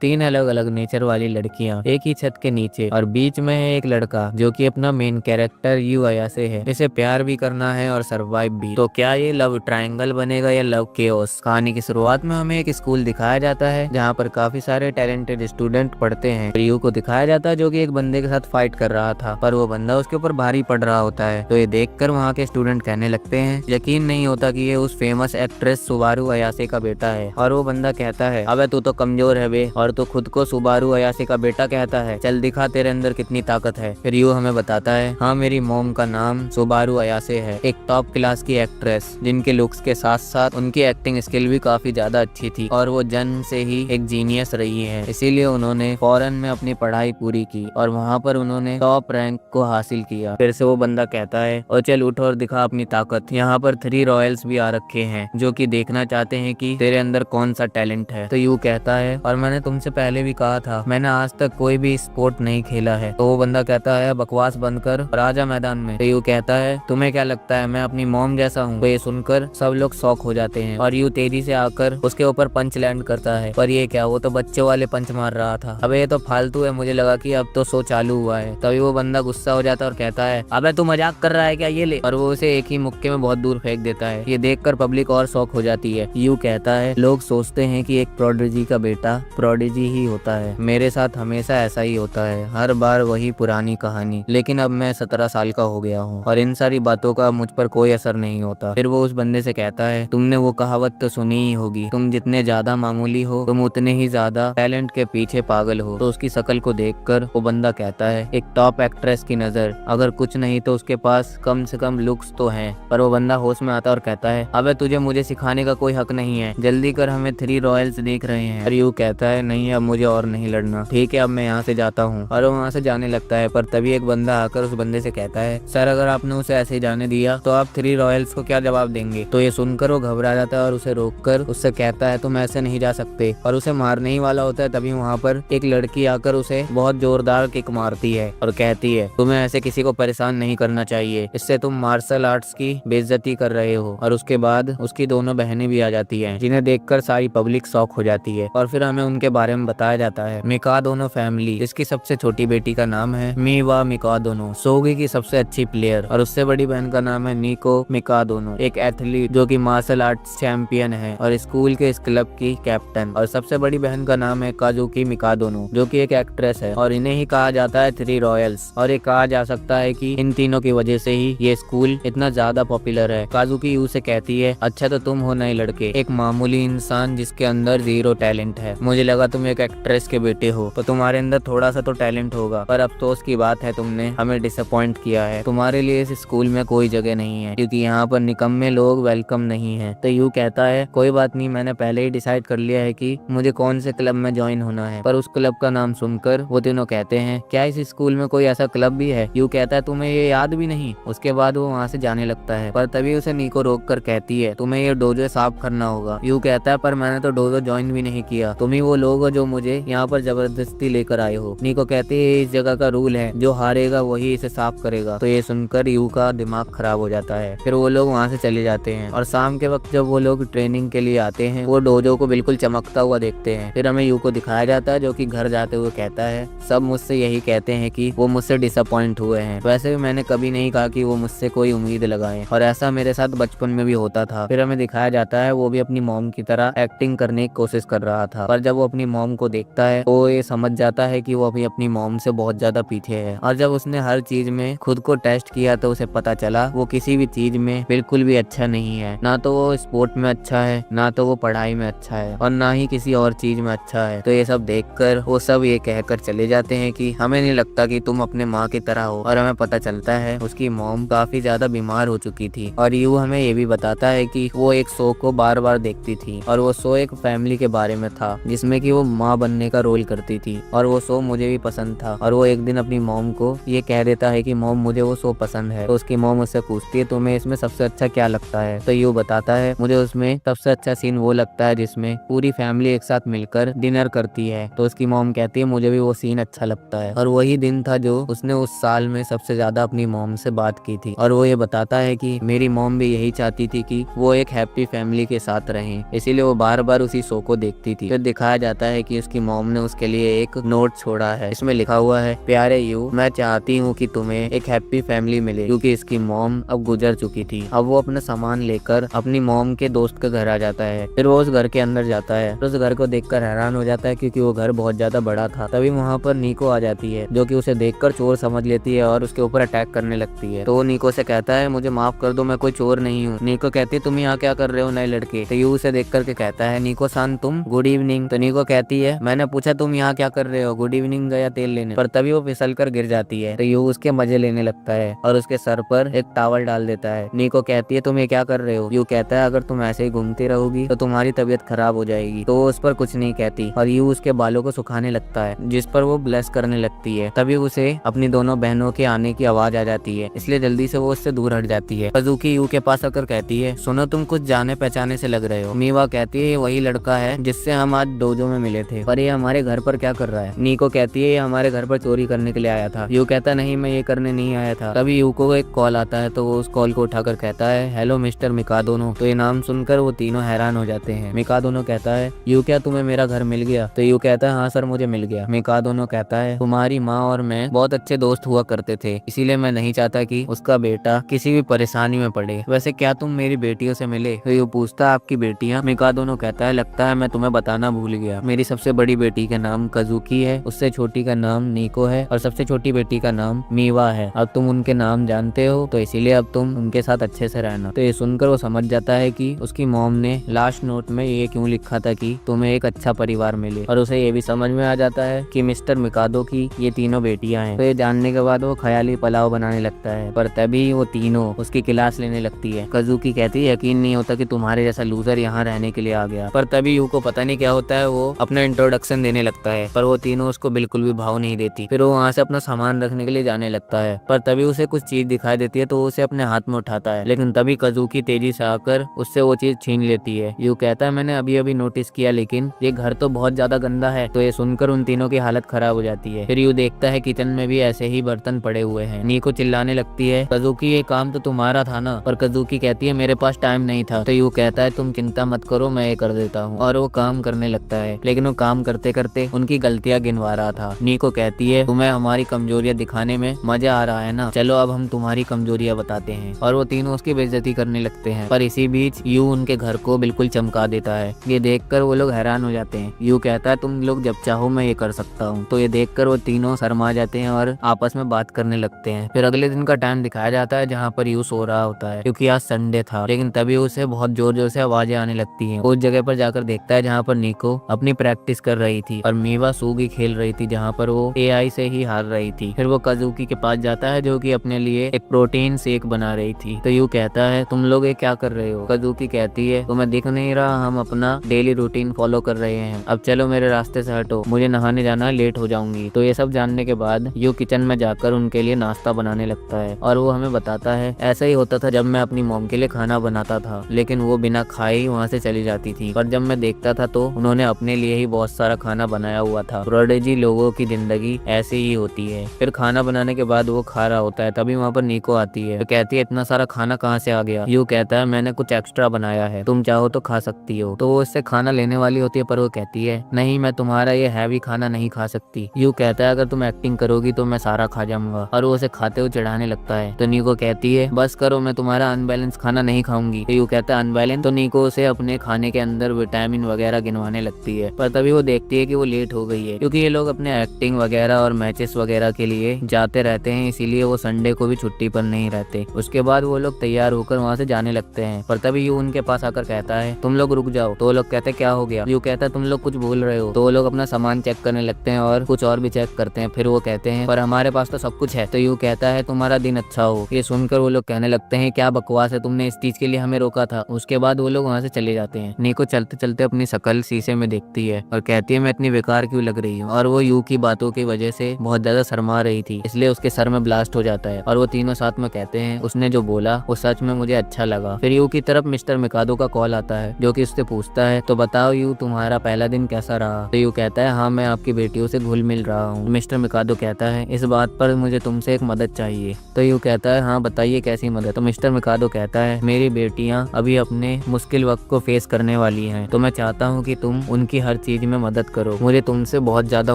3 अलग अलग नेचर वाली लड़कियां एक ही छत के नीचे, और बीच में है एक लड़का जो कि अपना मेन कैरेक्टर यू अयासे है। इसे प्यार भी करना है और सरवाइव भी। तो क्या ये लव ट्रायंगल बनेगा या लव केओस? कहानी की शुरुआत में हमें एक स्कूल दिखाया जाता है जहाँ पर काफी सारे टैलेंटेड स्टूडेंट पढ़ते हैं। यू को दिखाया जाता है जो कि एक बंदे के साथ फाइट कर रहा था, पर वो बंदा उसके ऊपर भारी पड़ रहा होता है। तो ये देखकर वहाँ के स्टूडेंट कहने लगते हैं यकीन नहीं होता कि ये उस फेमस एक्ट्रेस सुबारू अयासे का बेटा है। और वो बंदा कहता है अबे तू तो कमजोर है बे, और तू खुद को सुबारू अयासे का बेटा कहता है, चल दिखा तेरे अंदर कितनी ताकत है। फिर यू हमें बताता है हाँ मेरी मॉम का नाम सुबारू अयासे है, एक टॉप क्लास की एक्ट्रेस जिनके लुक्स के साथ साथ उनकी एक्टिंग स्किल भी काफी ज्यादा अच्छी थी, और वो जन्म से ही एक जीनियस रही है। इसीलिए उन्होंने फॉरेन में अपनी पढ़ाई पूरी की और वहाँ पर उन्होंने टॉप रैंक को हासिल किया। फिर से वो बंदा कहता है और चल उठ और दिखा अपनी ताकत। यहाँ पर 3 रॉयल्स भी आ रखे हैं जो कि देखना चाहते हैं कि तेरे अंदर कौन सा टैलेंट है। तो यू कहता है और मैंने तुमसे पहले भी कहा था मैंने आज तक कोई भी स्पोर्ट नहीं खेला है। तो वो बंदा कहता है बकवास बंद कर और आजा मैदान में। तो यू कहता है तुम्हें क्या लगता है मैं अपनी मॉम जैसा हूँ? तो ये सुनकर सब लोग शॉक हो जाते हैं और यू तेजी से आकर उसके ऊपर पंच लैंड करता है। पर ये क्या, वो तो बच्चे वाले पंच मार रहा था। अबे ये तो फालतू है, मुझे लगा कि अब तो शो चालू हुआ है। तभी वो बंदा गुस्सा हो जाता है और कहता है अबे तू मजाक कर रहा है क्या, ये ले। और वो उसे एक ही मुक्के में बहुत दूर फेंक देता है। ये देखकर पब्लिक और शॉक हो जाती है। यू कहता है लोग सोचते हैं कि एक प्रोडिजी का बेटा प्रोडिजी ही होता है, मेरे साथ हमेशा ऐसा ही होता है, हर बार वही पुरानी कहानी। लेकिन अब मैं 17 साल का हो गया हूँ और इन सारी बातों का मुझ पर कोई असर नहीं होता। फिर वो उस बंदे से कहता है तुमने वो कहावत तो सुनी ही होगी, तुम जितने ज्यादा मामूली हो तुम उतने ही ज्यादा टैलेंट के पीछे पागल हो। तो उसकी शक्ल को देखकर वो बंदा कहता है एक टॉप एक्ट्रेस की नजर, अगर कुछ नहीं तो उसके पास कम से कम लुक्स तो हैं। पर वो बंदा होश में आता और कहता है अबे तुझे मुझे सिखाने का कोई हक नहीं है, जल्दी कर हमें 3 रॉयल्स देख रहे हैं। और यू कहता है नहीं अब मुझे और नहीं लड़ना, ठीक है अब मैं यहाँ से जाता हूँ। और वो वहाँ से जाने लगता है। पर तभी एक बंदा आकर उस बंदे से कहता है सर अगर आपने उसे ऐसे ही जाने दिया तो आप 3 रॉयल्स को क्या जवाब देंगे? तो ये सुनकर वो घबरा जाता है और उसे रोककर उससे कहता है तुम ऐसे नहीं जा सकते, और उसे मारने ही वाला होता है। तभी वहाँ पर एक लड़की आकर उसे बहुत जोरदार किक मारती है और कहती है तुम्हें ऐसे किसी को परेशान नहीं करना चाहिए, इससे तुम मार्शल आर्ट्स की बेइज्जती कर रहे हो। और उसके बाद उसकी दोनों बहनें भी आ जाती हैं जिन्हें देखकर सारी पब्लिक शॉक हो जाती है। और फिर हमें उनके बारे में बताया जाता है मिकादोनो फैमिली, जिसकी सबसे छोटी बेटी का नाम है मीवा मिकादोनो, सोगी की सबसे अच्छी प्लेयर, और उससे बड़ी बहन का नाम है निको मिकादोनो, एक एथलीट जो कि मार्शल आर्ट्स चैंपियन है और स्कूल के इस क्लब की कैप्टन। और सबसे बड़ी बहन का नाम है काजुकी मिकादोनो जो कि एक एक्ट्रेस है, और इन्हें ही कहा जाता है 3 रॉयल्स। और ये कहा जा सकता है कि इन तीनों की वजह से ही ये स्कूल इतना ज्यादा पॉपुलर है। काजुकी यू से कहती है अच्छा तो तुम हो नए लड़के, एक मामूली इंसान जिसके अंदर 0 टैलेंट है, मुझे लगा तुम एक एक्ट्रेस के बेटे हो तो तुम्हारे अंदर थोड़ा सा तो टैलेंट होगा, पर अफसोस की बात है तुमने हमें डिसअपॉइंट किया है, तुम्हारे लिए इस स्कूल में कोई जगह नहीं है क्योंकि यहाँ पर निकम्मे लोग वेलकम नहीं है। तो यू कहता है कोई बात नहीं, मैंने पहले ही डिसाइड कर लिया है कि मुझे कौन से क्लब में ज्वाइन होना है। पर उस क्लब का नाम सुनकर वो तीनों कहते हैं क्या इस स्कूल में कोई ऐसा क्लब भी है? यू कहता है तुम्हें ये याद भी नहीं। उसके बाद वो वहाँ से जाने लगता है, पर तभी उसे निको रोक कर कहती है तुम्हें ये डोजो साफ करना होगा। यू कहता है पर मैंने तो डोजो ज्वाइन भी नहीं किया, तुम ही वो लोग हो जो मुझे यहाँ पर जबरदस्ती लेकर आए हो। निको कहती है इस जगह का रूल है, जो हारेगा वही इसे साफ करेगा। तो ये सुनकर यू का दिमाग खराब हो जाता है। फिर वो लोग वहाँ से चले जाते हैं और शाम के वक्त जब वो लोग ट्रेनिंग के लिए आते हैं वो डोजो को बिल्कुल चमकता हुआ देखते हैं। फिर हमें यू को दिखाया जाता है जो कि घर जाते हुए कहता है सब मुझसे यही कहते हैं कि वो मुझसे डिसअपॉइंट हुए हैं, वैसे भी मैंने कभी नहीं कहा कि वो मुझसे कोई उम्मीद लगाएं, और ऐसा मेरे साथ बचपन में भी होता था। फिर हमें दिखाया जाता है वो भी अपनी मॉम की तरह एक्टिंग करने की कोशिश कर रहा था, पर जब वो अपनी मॉम को देखता है तो ये समझ जाता है कि वो अभी अपनी मॉम से बहुत ज्यादा पीछे है। और जब उसने हर चीज में खुद को टेस्ट किया तो उसे पता चला वो किसी भी चीज में बिल्कुल भी अच्छा नहीं है, ना तो वो स्पोर्ट में अच्छा है, ना तो वो पढ़ाई में अच्छा है, और ना ही किसी और चीज में अच्छा है। तो ये सब देखकर वो सब ये कहकर चले जाते हैं कि हमें नहीं लगता कि तुम अपने माँ की तरह हो। और हमें पता चलता है उसकी मॉम काफी ज्यादा बीमार हो चुकी थी। और यू हमें ये भी बताता है कि वो एक शो को बार बार देखती थी, और वो शो एक फैमिली के बारे में था जिसमें कि वो माँ बनने का रोल करती थी, और वो शो मुझे भी पसंद था। और वो एक दिन अपनी मॉम को ये कह देता है कि मॉम मुझे वो शो पसंद है। तो उसकी मॉम उससे पूछती है तुम्हें इसमें सबसे अच्छा क्या लगता है? तो यू बताता है मुझे उसमें सबसे अच्छा सीन वो लगता है जिसमें पूरी फैमिली एक साथ मिलकर डिनर करती है। तो उसकी मॉम कहती है मुझे भी वो सीन अच्छा लगता है। और वही दिन था जो उसने उस साल में सबसे ज्यादा अपनी मॉम से बात की थी। और वो ये बताता है कि मेरी मॉम भी यही चाहती थी कि वो एक हैप्पी फैमिली के साथ रहें, इसीलिए वो बार बार उसी शो को देखती थी। फिर दिखाया जाता है कि उसकी मॉम ने उसके लिए एक नोट छोड़ा है। इसमें लिखा हुआ है, प्यारे यू, मैं चाहती हूँ कि तुम्हें एक हैप्पी फैमिली मिले, क्योंकि इसकी मॉम अब गुजर चुकी थी। अब वो अपना सामान लेकर अपनी मॉम के दोस्त के घर आ जाता है। फिर वो उस घर के अंदर जाता है। उस घर को देखकर हैरान हो जाता है, क्योंकि वो घर बहुत ज्यादा बड़ा था। तभी वहाँ पर नीको आ जाती है, जो कि उसे देखकर चोर समझ लेती है और उसके ऊपर अटैक करने लगती है। तो वो नीको से कहता है, मुझे माफ कर दो, मैं कोई चोर नहीं हूँ। नीको कहती है, तुम यहाँ क्या कर रहे हो नए लड़के? तो यू उसे देख करके कहता है, नीको सान तुम, गुड इवनिंग। तो नीको कहती है, मैंने पूछा तुम यहाँ क्या कर रहे हो? गुड इवनिंग गया तेल लेने। पर तभी वो फिसल कर गिर जाती है। तो यू उसके मजे लेने लगता है और उसके सर पर एक टावल डाल देता है। नीको कहती है, तुम ये क्या कर रहे हो? यू कहता है, अगर तुम ऐसे ही घूमती रहोगी तो तुम्हारी तबीयत खराब हो जाएगी। तो वो उस पर कुछ नहीं कहती और यू उसके बालों को सुखाने लगता है, जिस पर वो ब्लेस करने लगती है। तभी उसे अपनी दोनों बहनों के आने की आवाज आ जाती है, इसलिए जल्दी से वो उससे दूर हट जाती है। कज़ुकी यू के पास आकर कहती है, सुनो तुम कुछ जाने पहचाने से लग रहे हो। मीवा कहती है, ये वही लड़का है जिससे हम आज डोजो में मिले थे, पर ये हमारे घर पर क्या कर रहा है? नीको कहती है, ये हमारे घर पर चोरी करने के लिए आया था। यू कहता नहीं, मैं ये करने नहीं आया था। तभी यू को एक कॉल आता है, तो वो उस कॉल को उठाकर कहता है, हेलो मिस्टर मिकादोनो। तो ये नाम सुनकर वो तीनों हैरान हो जाते हैं। मिकादोनो कहता है, यू क्या तुम्हें मेरा घर मिल गया? तो यू कहता है, हाँ सर मुझे मिल गया। मिकादोनो कहता है, तुम्हारी माँ और मैं बहुत अच्छे दोस्त हुआ करते थे, इसीलिए मैं नहीं चाहता कि उसका बेटा किसी भी परेशानी में पड़े। वैसे क्या तुम मेरी बेटियों से मिले? तो यू पूछता है, आपकी बेटियाँ? मिकादोनो कहता है, लगता है मैं तुम्हें बताना भूल गया। मेरी सबसे बड़ी बेटी का नाम कज़ुकी है, उससे छोटी का नाम नीको है और सबसे छोटी बेटी का नाम मीवा है। अब तुम उनके नाम जानते हो, तो इसीलिए अब तुम उनके साथ अच्छे से रहना। तो ये सुनकर वो समझ जाता है कि उसकी मॉम ने लास्ट नोट में ये क्यों लिखा था कि तुम्हें एक अच्छा परिवार मिले, और उसे ये भी समझ में आ जाता है कि मिस्टर मिकादो की ये तीनों बेटियां हैं। तो ये जानने के बाद वो ख्याली पुलाव बनाने लगता है, पर तभी वो तीनों उसकी क्लास लेने लगती है। कज़ुकी कहती है, यकीन नहीं होता कि तुम्हारे जैसा लूजर यहाँ रहने के लिए आ गया। पर तभी यू को पता नहीं क्या होता है, वो अपना इंट्रोडक्शन देने लगता है, पर वो तीनों उसको बिल्कुल भी भाव नहीं देती। फिर वो वहाँ से अपना सामान रखने के लिए जाने लगता है, पर तभी उसे कुछ चीज दिखाई देती है, तो वो उसे अपने हाथ में उठाता है। लेकिन तभी कज़ुकी तेजी से आकर उससे वो चीज छीन लेती है। यू कहता है, मैंने अभी अभी नोटिस किया, लेकिन ये घर तो बहुत ज्यादा गंदा है। तो ये सुनकर उन तीनों की हालत खराब हो जाती है। फिर यू देखता है किचन में भी ऐसे ही बर्तन पड़े हुए हैं। नीको चिल्लाने लगती है, कज़ुकी ये काम तो तुम्हारा था ना? पर कज़ुकी कहती है, मेरे पास टाइम नहीं था। तो यू कहता है, तुम चिंता मत करो, मैं ये कर देता हूँ। और वो काम करने लगता है, लेकिन वो काम करते करते उनकी गलतियां गिनवा रहा था। नीको कहती है, तुम्हें हमारी कमजोरियां दिखाने में मजा आ रहा है ना? चलो अब हम तुम्हारी कमजोरियां बताते हैं। और वो तीनों उसकी बेइज्जती करने लगते हैं। पर इसी बीच यू उनके घर को बिल्कुल चमका देता है। ये देखकर वो लोग हैरान हो जाते हैं। यू कहता है, तुम लोग जब चाहो मैं ये कर सकता हूँ। तो ये देखकर वो तीनों शर्मा जाते हैं और आपस में बात करने लगते हैं। फिर अगले दिन का टाइम दिखाया जाता है, जहाँ पर यू सो रहा होता है, क्योंकि आज संडे था। लेकिन तभी उसे बहुत जोर जोर से आवाजें आने लगती है। उस जगह पर जाकर देखता है जहाँ पर नीको अपनी प्रैक्टिस कर रही थी और मीवा सूगी खेल रही थी, जहाँ पर वो एआई से ही हार रही थी। फिर वो कज़ुकी के पास जाता है, जो कि अपने लिए एक प्रोटीन शेक बना रही थी। तो यू कहता है, तुम लोग ये क्या कर रहे हो? कज़ुकी कहती है, तुम्हें दिख नहीं रहा, हम अपना डेली रूटीन फॉलो कर रहे हैं। अब चलो मेरे रास्ते से हटो, मुझे नहाने जाना है, लेट हो जाऊंगी। तो ये सब जानने के बाद यू किचन में जाकर उनके लिए नाश्ता बनाने लगता है और वो हमें बताता है, ऐसा ही होता था जब मैं अपनी मॉम के लिए खाना बनाता था, लेकिन वो बिना खाए ही वहाँ से चली जाती थी। पर जब मैं देखता था तो उन्होंने अपने लिए ही बहुत सारा खाना बनाया हुआ था। प्रोडिजी लोगों की जिंदगी ऐसी ही होती है। फिर खाना बनाने के बाद वो खा रहा होता है, तभी वहाँ पर नीको आती है। तो कहती है, इतना सारा खाना कहाँ से आ गया? यू कहता है, मैंने कुछ एक्स्ट्रा बनाया है, तुम चाहो तो खा सकती हो। तो वो उससे खाना लेने वाली होती है, पर वो कहती है, नहीं मैं तुम्हारा ये हैवी खाना नहीं खा सकती। यू कहता है, अगर तुम एक्टिंग करोगी तो मैं सारा खा जाऊंगा, और वो उसे खाते हुए चिढ़ाने लगता है। तो नीको कहती है, बस करो, मैं तुम्हारा अनबैलेंस खाना नहीं खाऊंगी। तो यू कहता है, अनबैलेंस? तो नीको उसे अपने खाने के अंदर विटामिन वगैरह गिनवाने लगती है। पर तभी वो देखती है कि वो लेट हो गई है, क्योंकि ये लोग अपने एक्टिंग वगैरह और मैचेस वगैरह के लिए जाते रहते हैं, इसीलिए वो संडे को भी छुट्टी पर नहीं रहते। उसके बाद वो लोग तैयार होकर वहाँ से जाने लगते हैं। पर तभी यू उनके पास आकर कहता है, तुम लोग रुक जाओ। तो वो लोग कहते हैं, क्या हो गया? यू कहता है, तुम लोग कुछ भूल रहे हो। तो वो लोग अपना सामान चेक करने लगते हैं और कुछ और भी चेक करते हैं। फिर वो कहते हैं, पर हमारे पास तो सब कुछ है। तो यू कहता है, तुम्हारा दिन अच्छा हो। ये सुनकर वो लोग कहने लगते हैं, क्या बकवास है, तुमने इस चीज के लिए हमें रोका था। उसके बाद वो लोग वहाँ से चले जाते हैं। नीको चलते चलते अपनी शकल शीशे में देखती है और कहती है, मैं इतनी बेकार क्यों लग रही हूँ। और वो यू की बातों की वजह से बहुत ज्यादा शर्मा रही थी, इसलिए उसके सर में ब्लास्ट हो जाता है। और वो तीनों साथ में कहते हैं, उसने जो बोला वो सच में मुझे अच्छा लगा। फिर यू की तरफ मिस्टर मिकादो का कॉल आता है, जो कि उससे पूछता है, तो बताओ यू, तुम्हारा पहला दिन कैसा रहा? तो यू कहता है, हाँ मैं आपकी बेटियों से घुल मिल रहा हूँ। मिस्टर मिकादो कहता है, इस बात पर मुझे तुमसे एक मदद चाहिए। तो यू कहता है, हाँ बताइए कैसी मदद? तो मिस्टर मिकादो कहता है, मेरी बेटियाँ अभी अपने मुश्किल वक्त को फेस करने वाली हैं, तो मैं चाहता हूँ कि तुम उनकी हर चीज में मदद करो। मुझे तुमसे बहुत ज्यादा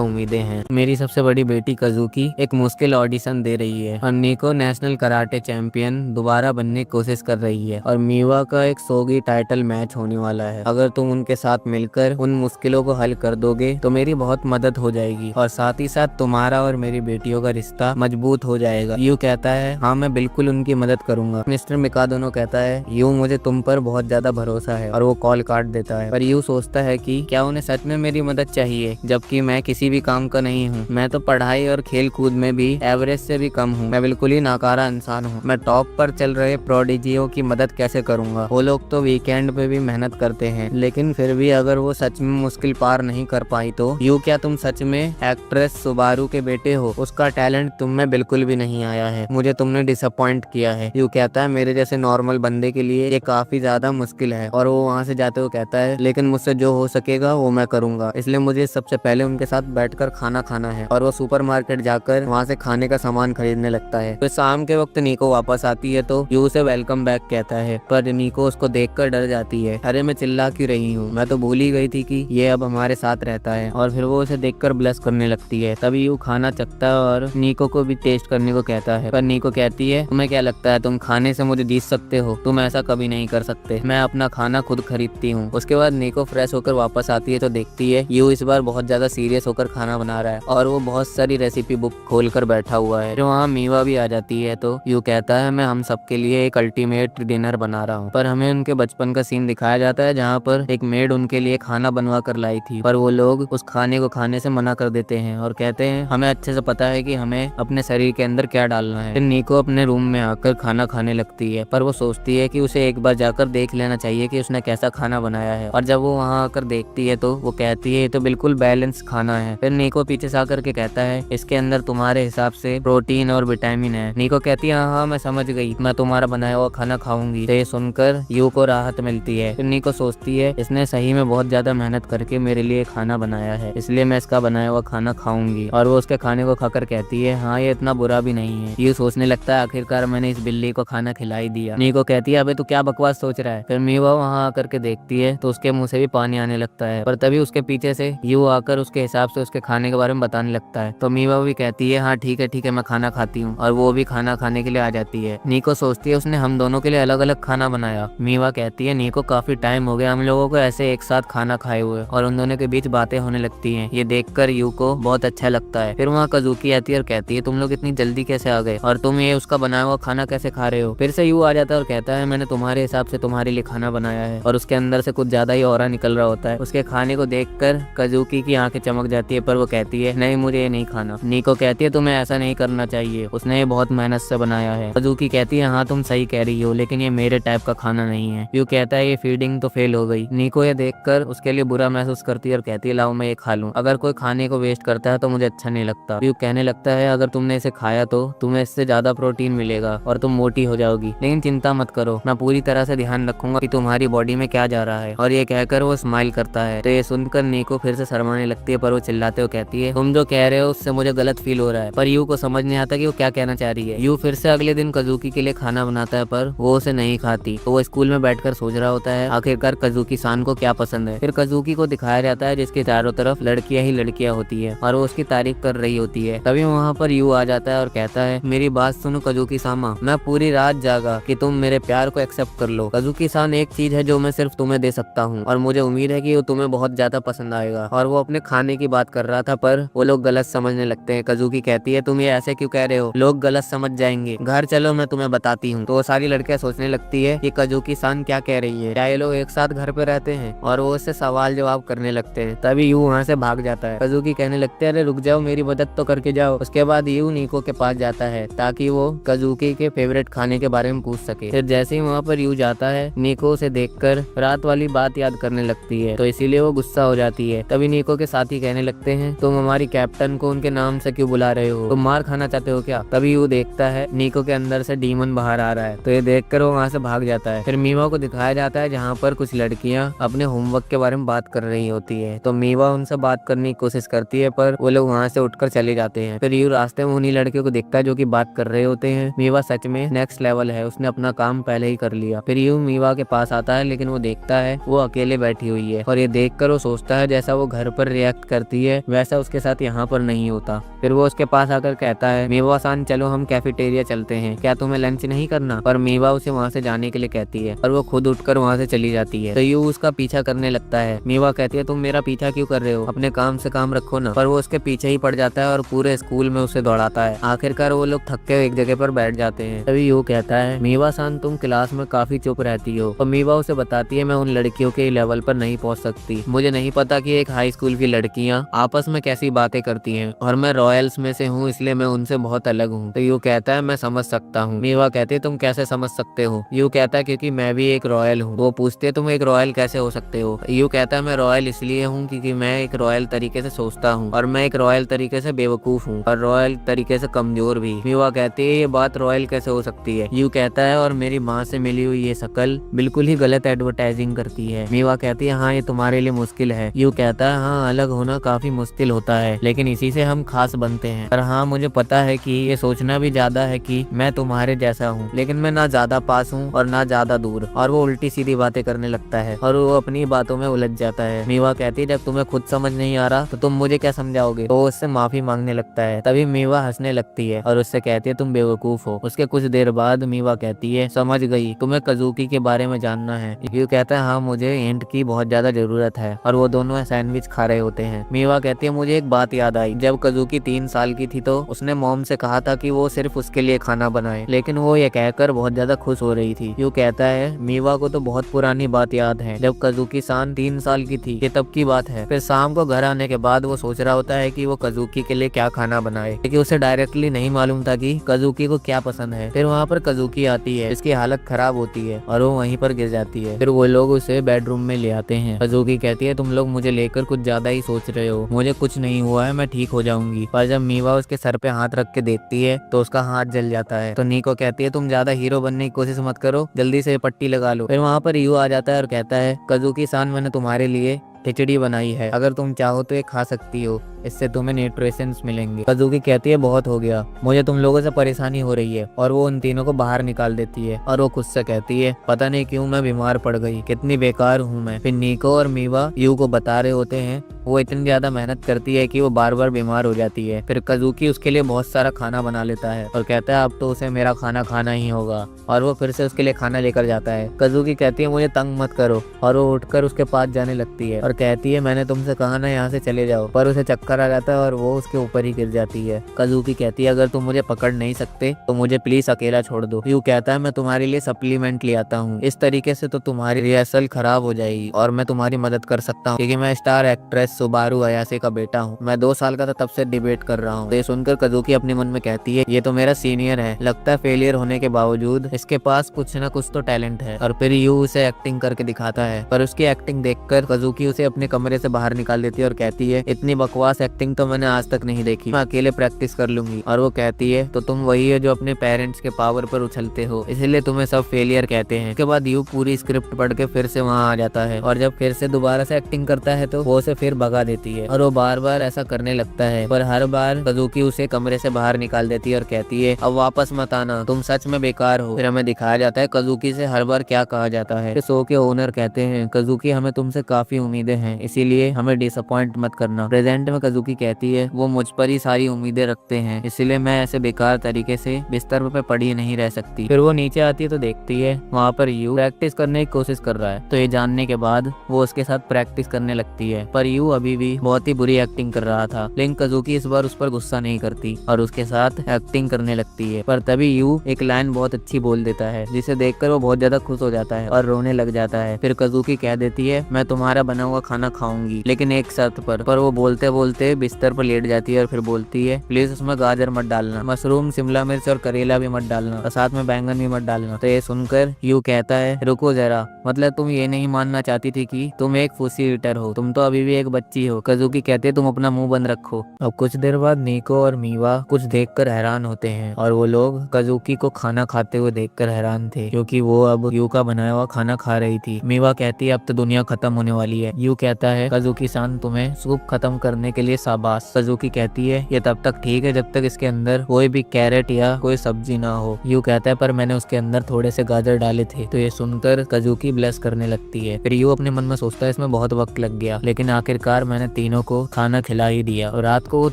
उम्मीदें हैं। मेरी सबसे बड़ी बेटी कजुकी एक मुश्किल ऑडिशन दे रही है और निको नेशनल कराटे चैंपियन दोबारा बनने की कोशिश कर रही है और मीवा का एक सोगी टाइटल मैच होने वाला है। अगर तुम उनके साथ मिलकर उन मुश्किलों को हल कर दोगे तो मेरी बहुत मदद हो जाएगी और साथ ही साथ तुम्हारा और मेरी बेटियों का रिश्ता मजबूत हो जाएगा। यू कहता है हाँ मैं बिल्कुल उनकी मदद करूंगा। मिस्टर मिकादोनो कहता है यू मुझे तुम पर बहुत ज्यादा भरोसा है और वो कॉल काट देता है। पर यू सोचता है कि क्या उन्हें सच में मेरी मदद चाहिए, जबकि मैं किसी भी काम का नहीं हूँ। मैं तो पढ़ाई और खेल कूद में भी एवरेज से भी कम हूँ। मैं बिल्कुल ही नाकारा इंसान हूँ। मैं टॉप पर चल रहे प्रोडिजियों की मदद कैसे करूंगा। वो लोग तो वीकेंड पे भी मेहनत करते हैं, लेकिन फिर भी अगर वो सच में मुश्किल पार नहीं कर पाई तो यू क्या तुम सच में एक्ट्रेस सुबारू के बेटे हो। उसका टैलेंट तुम में बिल्कुल भी नहीं आया है। मुझे तुमने डिसअपॉइंट किया है। यू कहता है मेरे जैसे नॉर्मल बंदे के लिए ये काफी ज्यादा मुश्किल है और वो वहाँ से जाते हुए कहता है लेकिन मुझसे जो हो सकेगा वो मैं करूंगा। इसलिए मुझे सबसे पहले उनके साथ बैठकर खाना खाना है और वो सुपरमार्केट जाकर वहाँ से खाने का सामान खरीदने लगता है। तो शाम के वक्त नीको वापस आती है तो यू उसे वेलकम बैक कहता है, पर नीको उसको देखकर डर जाती है। अरे मैं चिल्ला क्यों रही हूँ, मैं तो भूल ही गई थी कि ये अब हमारे साथ रहता है। और फिर वो उसे देखकर ब्लश करने लगती है। तभी यू खाना चखता है और नीको को भी टेस्ट करने को कहता है, पर नीको कहती है तुम्हें क्या लगता है तुम खाने से मुझे जीत सकते हो। तुम ऐसा कभी नहीं कर सकते। मैं अपना खाना खुद खरीदती हूँ। उसके बाद नीको फ्रेश होकर वापस आती है तो देखती है यू इस बार बहुत ज्यादा सीरियस होकर खाना बना रहा है और वो बहुत सारी रेसिपी बुक खोल कर बैठा हुआ है। जो वहाँ मीवा भी आ जाती है तो यू कहता है मैं हम सबके लिए एक अल्टीमेट डिनर बना रहा हूँ। पर हमें उनके बचपन का सीन दिखाया जाता है जहाँ पर एक मेड उनके लिए खाना बनवा कर लाई थी, पर वो लोग उस खाने को खाने से मना कर देते हैं और कहते हैं हमें अच्छे से पता है कि हमें अपने शरीर के अंदर क्या डालना है। फिर नीको अपने रूम में आकर खाना खाने लगती है, पर वो सोचती है कि उसे एक बार जाकर देख लेना चाहिए कि उसने कैसा खाना बनाया है। और जब वो वहाँ आकर देखती है तो वो कहती है ये तो बिल्कुल बैलेंस खाना है। फिर नीको पीछे से आकर के कहता है इसके अंदर तुम्हारे हिसाब से प्रोटीन और विटामिन है। नीको कहती है हाँ मैं समझ गई, मैं तुम्हारा बनाया हुआ खाना खाऊंगी। तो ये सुनकर यू को राहत मिलती है। फिर नीको सोचती है इसने सही में बहुत ज्यादा मेहनत करके मेरे लिए खाना बनाया है, इसलिए मैं इसका बनाया हुआ खाना खाऊंगी। और वो उसके खाने को खाकर कहती है हाँ ये इतना बुरा भी नहीं है। यू सोचने लगता है आखिरकार मैंने इस बिल्ली को खाना खिलाई दिया। नीको कहती है अबे तू क्या बकवास सोच रहा है। फिर मीवा वहाँ आकर के देखती है तो उसके मुंह से भी पानी आने लगता है, पर तभी उसके पीछे से यू आकर उसके हिसाब से उसके खाने के बारे में बताने लगता है। तो मीवा भी कहती है हाँ ठीक है मैं खाना खाती हूँ, और वो भी खाना खाने के लिए आ जाती है। नीको सोचती है उसने हम दोनों के लिए अलग अलग खाना बनाया। मीवा कहती है नीको काफी टाइम हो गया हम लोगों को ऐसे एक साथ खाना खाए हुए, और उन दोनों के बीच बातें होने लगती हैं। ये देखकर यू को बहुत अच्छा लगता है। फिर वहाँ कजुकी आती है और कहती है तुम लोग इतनी जल्दी कैसे आ गए और तुम ये उसका बनाया हुआ खाना कैसे खा रहे हो। फिर से यू आ जाता है और कहता है मैंने तुम्हारे हिसाब से तुम्हारे लिए खाना बनाया है, और उसके अंदर से कुछ ज्यादा ही ऑरा निकल रहा होता है। उसके खाने को देखकर कजुकी की आंखें चमक जाती है, पर वो कहती है नहीं मुझे ये नहीं खाना। नीको कहती है तुम्हें ऐसा नहीं करना चाहिए, उसने ये बहुत मेहनत से बनाया है। कजुकी कहती है हाँ तुम सही कह रही हो, लेकिन ये मेरे टाइप का खाना नहीं है। यू कहता है ये फीडिंग तो फेल हो गई। नीको ये देखकर उसके लिए बुरा महसूस करती है और कहती है लाओ मैं ये खा लूं। अगर कोई खाने को वेस्ट करता है तो मुझे अच्छा नहीं लगता। यू कहने लगता है अगर तुमने इसे खाया तो तुम्हें इससे ज्यादा प्रोटीन मिलेगा और तुम मोटी हो जाओगी, लेकिन चिंता मत करो, मैं पूरी तरह से ध्यान रखूंगा कि तुम्हारी बॉडी में क्या जा रहा है। और ये कहकर वो स्माइल करता है। तो ये सुनकर नीको फिर से शर्माने लगती है, पर वो चिल्लाते हुए कहती है तुम जो कह रहे हो उससे मुझे गलत फील हो रहा है। पर यू को समझ नहीं आता कि वो क्या कहना चाह रही है। यू फिर से अगले दिन कजुकी के लिए खाना बनाता है, पर वो उसे नहीं खाती। तो वो स्कूल में बैठकर सोच रहा होता है आखिरकार कजुकी सान को क्या पसंद है। फिर कजुकी को दिखाया जाता है जिसके चारों तरफ लड़कियां ही लड़कियां होती है और वो उसकी तारीफ कर रही होती है। तभी वहाँ पर यू आ जाता है और कहता है मेरी बात सुनो कजुकी सामा, मैं पूरी रात जागा कि तुम मेरे प्यार को एक्सेप्ट कर लो। कजुकी सान एक चीज है जो मैं सिर्फ तुम्हें दे सकता हूँ और मुझे उम्मीद है कि वो तुम्हें बहुत ज्यादा पसंद आएगा। और वो अपने खाने की बात कर रहा था, पर वो लोग गलत समझने लगते हैं। कजुकी कहती है तुम ये ऐसे क्यों कह रहे हो, लोग गलत समझ जाएंगे, घर चलो मैं तुम्हें बताती हूँ। तो वो सारी लड़कियां सोचने लगती है कि कजुकी सान क्या कह रही है, क्या ये लोग एक साथ घर पे रहते हैं, और वो उससे सवाल जवाब करने लगते हैं। तभी यू वहाँ से भाग जाता है। कजुकी कहने लगते हैं अरे रुक जाओ मेरी मदद तो करके जाओ। उसके बाद यू नीको के पास जाता है ताकि वो कजुकी के फेवरेट खाने के बारे में पूछ सके। फिर जैसे ही वहाँ पर यू जाता है नीको उसे देखकर रात वाली बात याद करने लगती है, तो इसीलिए वो गुस्सा हो जाती है। तभी नीको के साथी कहने लगते हैं तुम हमारी कैप्टन को उनके नाम से क्यों बुला रहे हो, तुम मार खाना चाहते हो क्या। तभी यू देखता है नीको के अंदर से डीमन बाहर आ रहा है, तो ये देखकर वो वहाँ से भाग जाता है। फिर मीवा को दिखाया जाता है जहाँ पर कुछ लड़कियाँ अपने होमवर्क के बारे में बात कर रही होती है। तो मीवा उनसे बात करने की कोशिश करती है, पर वो लोग वहाँ से उठकर चले जाते हैं। फिर यू रास्ते में उन्हीं लड़कियों को देखता है जो कि बात कर रहे होते हैं। मीवा सच में नेक्स्ट लेवल है, उसने अपना काम पहले ही कर लिया। फिर यू मीवा के पास आता है, लेकिन वो देखता है वो अकेले बैठी हुई है, और ये देखकर सुनकर वो सोचता है जैसा वो घर पर रिएक्ट करती है वैसा उसके साथ यहाँ पर नहीं होता। फिर वो उसके पास आकर कहता है मीवा-सान चलो हम कैफेटेरिया चलते हैं, क्या तुम्हें लंच नहीं करना? पर मीवा उसे वहाँ से जाने के लिए कहती है और वो खुद उठकर वहाँ से चली जाती है। तो यू उसका पीछा करने लगता है। मीवा कहती है तुम मेरा पीछा क्यों कर रहे हो, अपने काम से काम रखो ना। पर वो उसके पीछे ही पड़ जाता है और पूरे स्कूल में उसे दौड़ाता है। आखिरकार वो लोग थक के एक जगह पर बैठ जाते हैं। तभी यू कहता है मीवा-सान तुम क्लास में काफी चुप रहती हो। और मीवा उसे बताती है मैं उन लड़कियों के लेवल पर नहीं पहुंच सकती, मुझे नहीं पता कि एक हाई स्कूल की लड़कियां आपस में कैसी बातें करती हैं और मैं रॉयल्स में से हूँ इसलिए मैं उनसे बहुत अलग हूँ। तो यू कहता है मैं समझ सकता हूँ। मीवा कहती है तुम कैसे समझ सकते हो? यू कहता है क्योंकि मैं भी एक रॉयल हूँ। वो पूछते है तुम एक रॉयल कैसे हो सकते हो? यू कहता है मैं रॉयल इसलिए हूँ क्योंकि मैं एक रॉयल तरीके से सोचता हूँ और मैं एक रॉयल तरीके से बेवकूफ हूँ और रॉयल तरीके से कमजोर भी। मीवा कहती है ये बात रॉयल कैसे हो सकती है? यू कहता है और मेरी माँ से मिली हुई ये शक्ल बिल्कुल ही गलत एडवर्टाइजिंग करती है। मीवा कहती है हाँ ये तुम्हारे लिए मुश्किल है। यू कहता है हाँ अलग होना काफी मुश्किल होता है लेकिन इसी से हम खास बनते हैं। पर हाँ मुझे पता है कि ये सोचना भी ज्यादा है कि मैं तुम्हारे जैसा हूँ लेकिन मैं ना ज्यादा पास हूँ और ना ज्यादा दूर। और वो उल्टी सीधी बातें करने लगता है और वो अपनी बातों में उलझ जाता है। मीवा कहती है जब तुम्हें खुद समझ नहीं आ रहा तो तुम मुझे क्या समझाओगे? तो उससे माफी मांगने लगता है। तभी मीवा हंसने लगती है और उससे कहती है तुम बेवकूफ हो। उसके कुछ देर बाद मीवा कहती है समझ गई, तुम्हें कजूकी के बारे में जानना है। यू कहता है हाँ मुझे एंट की बहुत ज्यादा जरूरत है। और वो दोनों सैंडविच खा रहे होते हैं। मीवा कहती है मुझे एक बात याद आई, जब कजूकी 3 साल की थी तो उसने मॉम से कहा था कि वो सिर्फ उसके लिए खाना बनाए, लेकिन वो ये कहकर बहुत ज्यादा खुश हो रही थी। यू कहता है मीवा को तो बहुत पुरानी बात याद है, जब कजूकी सान 3 साल की थी, ये तब की बात है। फिर शाम को घर आने के बाद वो सोच रहा होता है कि वो कजूकी के लिए क्या खाना बनाए, लेकिन उसे डायरेक्टली नहीं मालूम था कि कजूकी को क्या पसंद है। फिर वहाँ पर कजूकी आती है, इसकी हालत खराब होती है और वो वहीं पर गिर जाती है। फिर वो लोग उसे बेडरूम में ले आते हैं। कजूकी कहती है तुम लोग मुझे लेकर कुछ ज्यादा ही सोच रहे हो, मुझे कुछ नहीं हुआ है, मैं ठीक हो जाऊंगी। पर जब मीवा उसके सर पे हाथ रख के देखती है तो उसका हाथ जल जाता है। तो नीको कहती है तुम ज्यादा हीरो बनने की कोशिश मत करो, जल्दी से पट्टी लगा लो। फिर वहाँ पर यू आ जाता है और कहता है कजूकी सान मैंने तुम्हारे लिए खिचड़ी बनाई है, अगर तुम चाहो तो ये खा सकती हो, इससे तुम्हें न्यूट्रिशंस मिलेंगे। कजूकी कहती है बहुत हो गया, मुझे तुम लोगों से परेशानी हो रही है। और वो उन तीनों को बाहर निकाल देती है और वो खुद से कहती है पता नहीं क्यों मैं बीमार पड़ गई, कितनी बेकार हूँ मैं। फिर नीको और मीवा यू को बता रहे होते हैं वो इतनी ज्यादा मेहनत करती है कि वो बार बार बीमार हो जाती है। फिर कजूकी उसके लिए बहुत सारा खाना बना लेता है और कहता है अब तो उसे मेरा खाना खाना ही होगा। और वो फिर से उसके लिए खाना लेकर जाता है। कजूकी कहती है मुझे तंग मत करो और वो उठकर उसके पास जाने लगती है और कहती है मैंने तुमसे कहा ना यहाँ से चले जाओ। पर उसे चक्कर आ जाता है और वो उसके ऊपर ही गिर जाती है। कजूकी कहती है अगर तुम मुझे पकड़ नहीं सकते तो मुझे प्लीज अकेला छोड़ दो। यू कहता है मैं तुम्हारे लिए सप्लीमेंट ले आता हूँ, इस तरीके से तो तुम्हारी रिहर्सल खराब हो जाएगी और मैं तुम्हारी मदद कर सकता हूँ क्योंकि मैं स्टार एक्ट्रेस सुबारू अयासे का बेटा हूँ, मैं 2 साल का था तब से डिबेट कर रहा हूँ। ये सुनकर कजूकी अपने मन में कहती है ये तो मेरा सीनियर है, लगता है फेलियर होने के बावजूद इसके पास कुछ न कुछ तो टैलेंट है। और फिर यू उसे एक्टिंग करके दिखाता है। पर उसकी एक्टिंग देखकर कजूकी उसे अपने कमरे से बाहर निकाल देती है और कहती है इतनी बकवास एक्टिंग तो मैंने आज तक नहीं देखी, मैं अकेले प्रैक्टिस कर लूंगी। और वो कहती है तो तुम वही है जो अपने पेरेंट्स के पावर पर उछलते हो, इसलिए तुम्हें सब फेलियर कहते हैं। उसके बाद यू पूरी स्क्रिप्ट पढ़ के फिर से वहाँ आ जाता है और जब फिर से दोबारा से एक्टिंग करता है तो वो उसे फिर भगा देती है और वो बार बार ऐसा करने लगता है। पर हर बार कजूकी उसे कमरे से बाहर निकाल देती है और कहती है अब वापस मत आना, तुम सच में बेकार हो। फिर हमें दिखाया जाता है कजूकी से हर बार क्या कहा जाता है। शो के ओनर कहते हैं कजूकी हमें तुमसे काफी उम्मीदें हैं, इसीलिए हमें डिसअपॉइंट मत करना। प्रेजेंट में कजूकी कहती है वो मुझ पर ही सारी उम्मीदें रखते हैं, इसलिए मैं ऐसे बेकार तरीके से बिस्तर पे पड़ी नहीं रह सकती। फिर वो नीचे आती है तो देखती है वहाँ पर यू प्रैक्टिस करने की कोशिश कर रहा है। तो ये जानने के बाद वो उसके साथ प्रैक्टिस करने लगती है। पर यू अभी भी बहुत ही बुरी एक्टिंग कर रहा था, लेकिन कजूकी इस बार उस पर गुस्सा नहीं करती और उसके साथ एक्टिंग करने लगती है। पर तभी यू एक लाइन बहुत अच्छी बोल देता है जिसे देखकर वो बहुत ज्यादा खुश हो जाता है और रोने लग जाता है। फिर कजूकी कह देती है मैं तुम्हारा बना हुआ खाना खाऊंगी लेकिन एक शर्त पर वो बोलते बोलते बिस्तर पर लेट जाती है और फिर बोलती है प्लीज उसमें गाजर मत डालना, मशरूम, शिमला मिर्च और करेला भी मत डालना और साथ में बैंगन भी मत डालना। तो ये सुनकर यू कहता है रुको जरा, मतलब तुम ये नहीं मानना चाहती थी कि तुम एक फूसी ईटर हो, तुम तो अभी भी एक बच्ची हो। कजूकी कहते तुम अपना मुंह बंद रखो। अब कुछ देर बाद नीको और मीवा कुछ देखकर हैरान होते हैं और वो लोग कजूकी को खाना खाते हुए देखकर हैरान थे क्योंकि वो अब यू का बनाया हुआ खाना खा रही थी। मीवा कहती है अब तो दुनिया खत्म होने वाली है। यू कहता है कजूकी सान तुम्हें सूप खत्म करने के लिए लिए शाबाश। कजुकी कहती है ये तब तक ठीक है जब तक इसके अंदर कोई भी कैरेट या कोई सब्जी ना हो। यू कहता है पर मैंने उसके अंदर थोड़े से गाजर डाले थे। तो ये सुनकर कजुकी ब्लेस करने लगती है। फिर यू अपने मन में सोचता है इसमें बहुत वक्त लग गया, लेकिन आखिरकार मैंने तीनों को खाना खिला ही दिया। और रात को वो